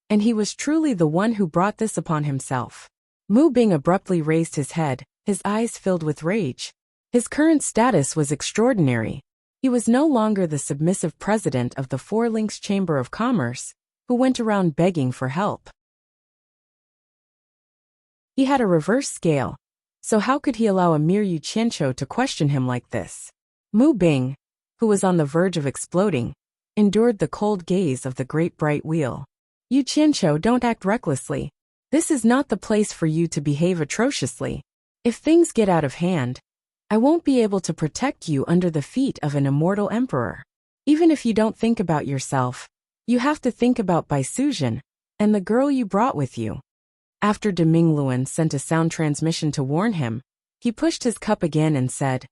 and he was truly the one who brought this upon himself. Mu Bing abruptly raised his head, his eyes filled with rage. His current status was extraordinary. He was no longer the submissive president of the Four Links Chamber of Commerce, who went around begging for help. He had a reverse scale. So how could he allow a mere Yu Qianqiu to question him like this? Mu Bing, who was on the verge of exploding, endured the cold gaze of the great bright wheel. Yu Qianqiu, don't act recklessly. This is not the place for you to behave atrociously. If things get out of hand, I won't be able to protect you under the feet of an immortal emperor. Even if you don't think about yourself, you have to think about Bai Suzhen and the girl you brought with you. After De Mingluan sent a sound transmission to warn him, he pushed his cup again and said,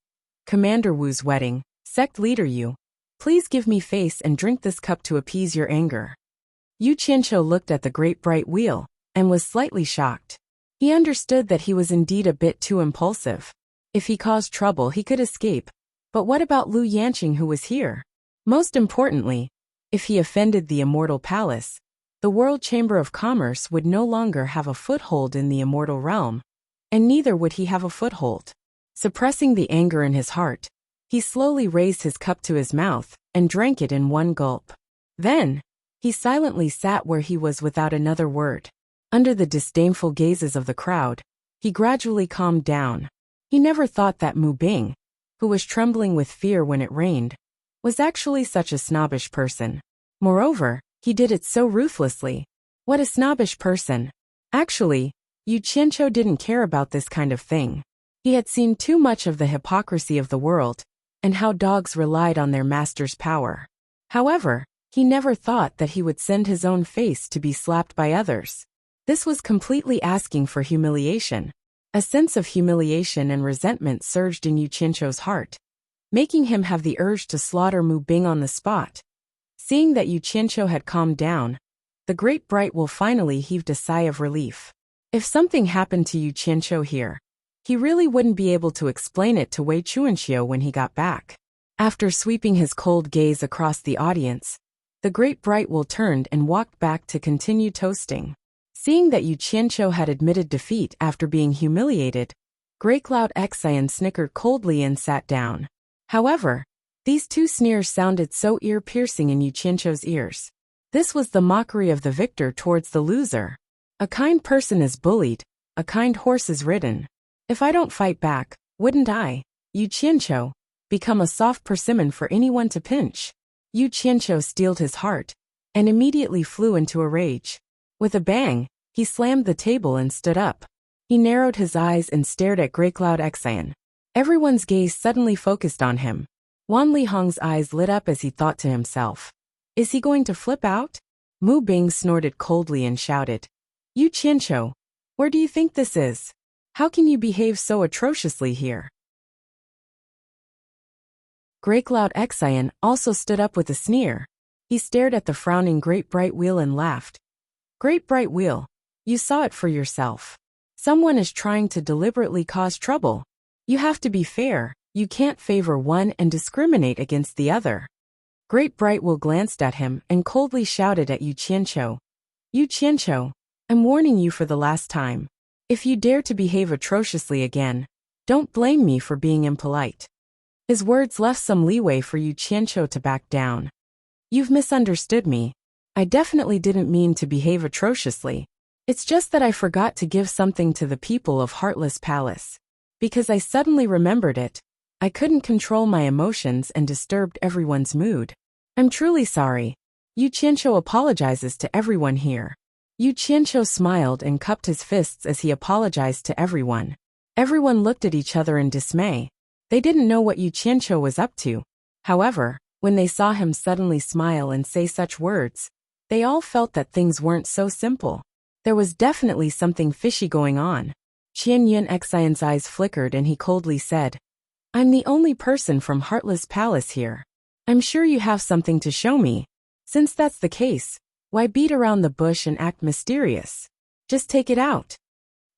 Commander Wu's wedding, sect leader Yu, please give me face and drink this cup to appease your anger. Yu Qianqiu looked at the great bright wheel and was slightly shocked. He understood that he was indeed a bit too impulsive. If he caused trouble, he could escape. But what about Lu Yanqing, who was here? Most importantly, if he offended the immortal palace, the World Chamber of Commerce would no longer have a foothold in the immortal realm, and neither would he have a foothold. Suppressing the anger in his heart, he slowly raised his cup to his mouth and drank it in one gulp. Then, he silently sat where he was without another word. Under the disdainful gazes of the crowd, he gradually calmed down. He never thought that Mu Bing, who was trembling with fear when it rained, was actually such a snobbish person. Moreover, he did it so ruthlessly. What a snobbish person. Actually, Yu Qianqiu didn't care about this kind of thing. He had seen too much of the hypocrisy of the world, and how dogs relied on their master's power. However, he never thought that he would send his own face to be slapped by others. This was completely asking for humiliation. A sense of humiliation and resentment surged in Yu Qianqiu's heart, making him have the urge to slaughter Mu Bing on the spot. Seeing that Yu Qianqiu had calmed down, the great bright will finally heaved a sigh of relief. If something happened to Yu Qianqiu here, he really wouldn't be able to explain it to Wei Chuanxiu when he got back. After sweeping his cold gaze across the audience, the great bright will turned and walked back to continue toasting. Seeing that Yu Qianqiu had admitted defeat after being humiliated, Grey Cloud Xian snickered coldly and sat down. However, these two sneers sounded so ear-piercing in Yu Qianqiu's ears. This was the mockery of the victor towards the loser. A kind person is bullied, a kind horse is ridden. If I don't fight back, wouldn't I, Yu Qianqiu, become a soft persimmon for anyone to pinch? Yu Qianqiu steeled his heart, and immediately flew into a rage. With a bang, he slammed the table and stood up. He narrowed his eyes and stared at Grey Cloud Xian. Everyone's gaze suddenly focused on him. Wan Lihong's eyes lit up as he thought to himself, is he going to flip out? Mu Bing snorted coldly and shouted, Yu Qianqiu, where do you think this is? How can you behave so atrociously here? Grey Cloud Xian also stood up with a sneer. He stared at the frowning Great Bright Wheel and laughed. Great Bright Wheel, you saw it for yourself. Someone is trying to deliberately cause trouble. You have to be fair. You can't favor one and discriminate against the other. Great Bright Will glanced at him and coldly shouted at Yu Qianqiu. Yu Qianqiu, I'm warning you for the last time. If you dare to behave atrociously again, don't blame me for being impolite. His words left some leeway for Yu Qianqiu to back down. You've misunderstood me. I definitely didn't mean to behave atrociously. It's just that I forgot to give something to the people of Heartless Palace. Because I suddenly remembered it, I couldn't control my emotions and disturbed everyone's mood. I'm truly sorry. Yu Qianqiu apologizes to everyone here. Yu Qianqiu smiled and cupped his fists as he apologized to everyone. Everyone looked at each other in dismay. They didn't know what Yu Qianqiu was up to. However, when they saw him suddenly smile and say such words, they all felt that things weren't so simple. There was definitely something fishy going on. Qian Yun Xian's eyes flickered and he coldly said, I'm the only person from Heartless Palace here. I'm sure you have something to show me. Since that's the case, why beat around the bush and act mysterious? Just take it out.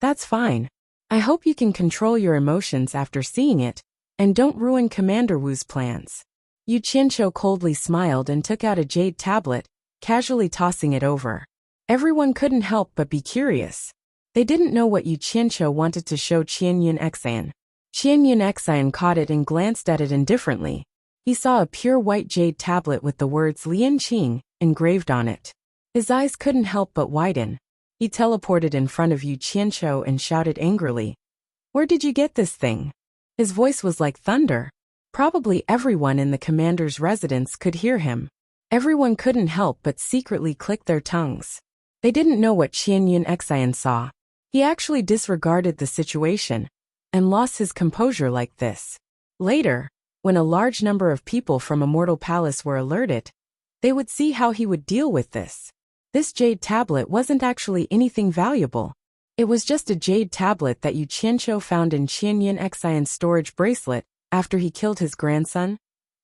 That's fine. I hope you can control your emotions after seeing it, and don't ruin Commander Wu's plans. Yu Qianqiu coldly smiled and took out a jade tablet, casually tossing it over. Everyone couldn't help but be curious. They didn't know what Yu Qianqiu wanted to show Qian Yun Xian. Qian Yun Xian caught it and glanced at it indifferently. He saw a pure white jade tablet with the words Lian Qing engraved on it. His eyes couldn't help but widen. He teleported in front of Yu Qianqiu and shouted angrily, Where did you get this thing? His voice was like thunder. Probably everyone in the commander's residence could hear him. Everyone couldn't help but secretly click their tongues. They didn't know what Qianyun Xian saw. He actually disregarded the situation and lost his composure like this. Later, when a large number of people from Immortal Palace were alerted, they would see how he would deal with this. This jade tablet wasn't actually anything valuable. It was just a jade tablet that Yu Qianqiu found in Qianyun Xian's storage bracelet after he killed his grandson,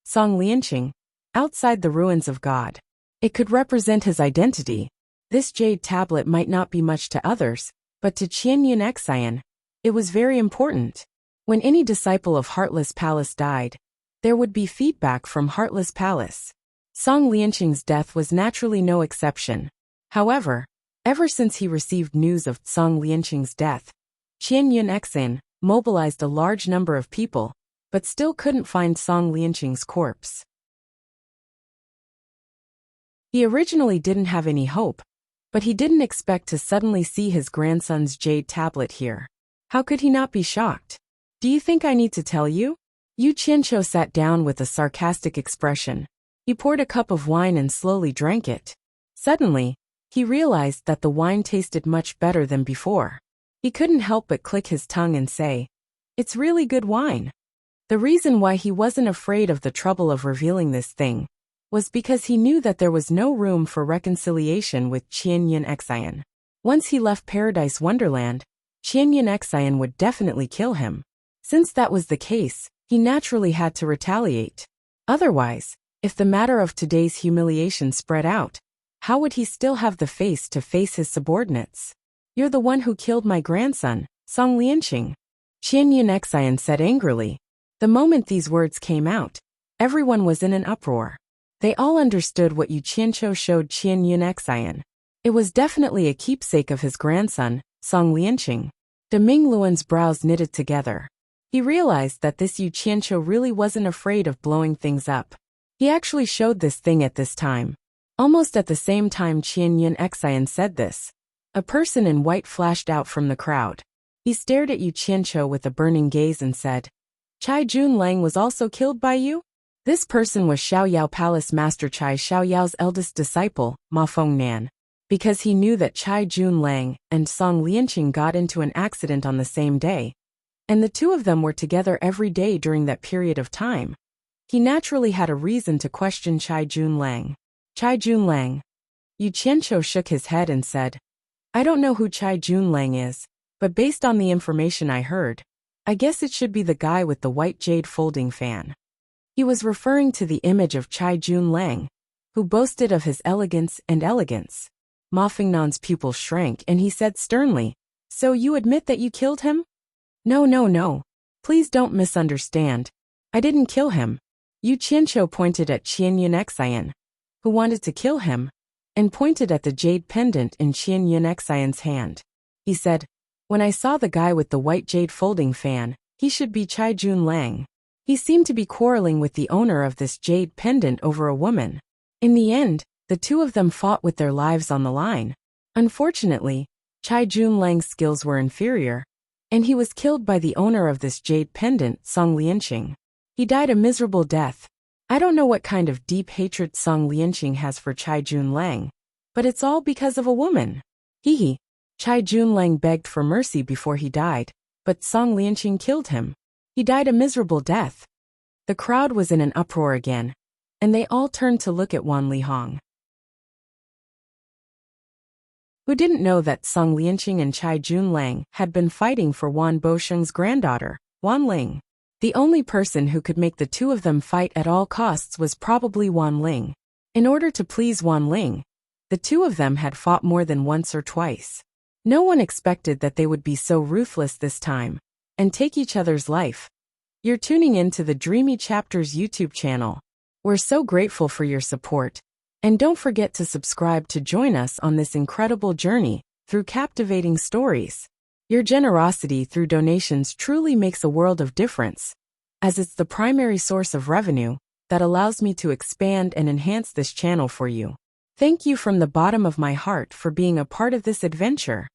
Song Lianqing, outside the ruins of God. It could represent his identity. This jade tablet might not be much to others, but to Qianyun Xian, it was very important. When any disciple of Heartless Palace died, there would be feedback from Heartless Palace. Song Lianqing's death was naturally no exception. However, ever since he received news of Song Lianqing's death, Qianyun Xian mobilized a large number of people, but still couldn't find Song Lianqing's corpse. He originally didn't have any hope, but he didn't expect to suddenly see his grandson's jade tablet here. How could he not be shocked? Do you think I need to tell you? Yu Qianqiu sat down with a sarcastic expression. He poured a cup of wine and slowly drank it. Suddenly, he realized that the wine tasted much better than before. He couldn't help but click his tongue and say, "It's really good wine." The reason why he wasn't afraid of the trouble of revealing this thing was because he knew that there was no room for reconciliation with Qianyun Xian. Once he left Paradise Wonderland, Qianyun Xian would definitely kill him. Since that was the case, he naturally had to retaliate. Otherwise, if the matter of today's humiliation spread out, how would he still have the face to face his subordinates? "You're the one who killed my grandson, Song Lianqing," Qianyun Xian said angrily. The moment these words came out, everyone was in an uproar. They all understood what Yu Qianqiu showed Qianyun Xian. It was definitely a keepsake of his grandson, Song Lianqing. De Mingluan's brows knitted together. He realized that this Yu Qianqiu really wasn't afraid of blowing things up. He actually showed this thing at this time. Almost at the same time Qianyun Xian said this, a person in white flashed out from the crowd. He stared at Yu Qianqiu with a burning gaze and said, "Chai Junlang was also killed by you?" This person was Xiaoyao Palace Master Chai Xiaoyao's eldest disciple, Ma Fengnan. Because he knew that Chai Junlang and Song Lianqing got into an accident on the same day, and the two of them were together every day during that period of time, he naturally had a reason to question Chai Junlang. Chai Junlang. Yu Qianqiu shook his head and said, "I don't know who Chai Junlang is, but based on the information I heard, I guess it should be the guy with the white jade folding fan." He was referring to the image of Chai Junlang, who boasted of his elegance and elegance. Ma Fengnan's pupil shrank and he said sternly, "So you admit that you killed him?" No. Please don't misunderstand. I didn't kill him." Yu Qianqiu pointed at Qianyun Xian, who wanted to kill him, and pointed at the jade pendant in Qianyun Xian's hand. He said, "When I saw the guy with the white jade folding fan, he should be Chai Junlang. He seemed to be quarreling with the owner of this jade pendant over a woman. In the end, the two of them fought with their lives on the line. Unfortunately, Chai Junlang's skills were inferior, and he was killed by the owner of this jade pendant, Song Lianqing. He died a miserable death. I don't know what kind of deep hatred Song Lianqing has for Chai Junlang, but it's all because of a woman. Hee. Chai Junlang begged for mercy before he died, but Song Lianqing killed him. He died a miserable death." The crowd was in an uproar again, and they all turned to look at Wan Lihong. Who didn't know that Song Lianqing and Chai Junlang had been fighting for Wan Bosheng's granddaughter, Wan Ling? The only person who could make the two of them fight at all costs was probably Wan Ling. In order to please Wan Ling, the two of them had fought more than once or twice. No one expected that they would be so ruthless this time and take each other's life. You're tuning in to the Dreamy Chapters YouTube channel. We're so grateful for your support. And don't forget to subscribe to join us on this incredible journey through captivating stories. Your generosity through donations truly makes a world of difference, as it's the primary source of revenue that allows me to expand and enhance this channel for you. Thank you from the bottom of my heart for being a part of this adventure.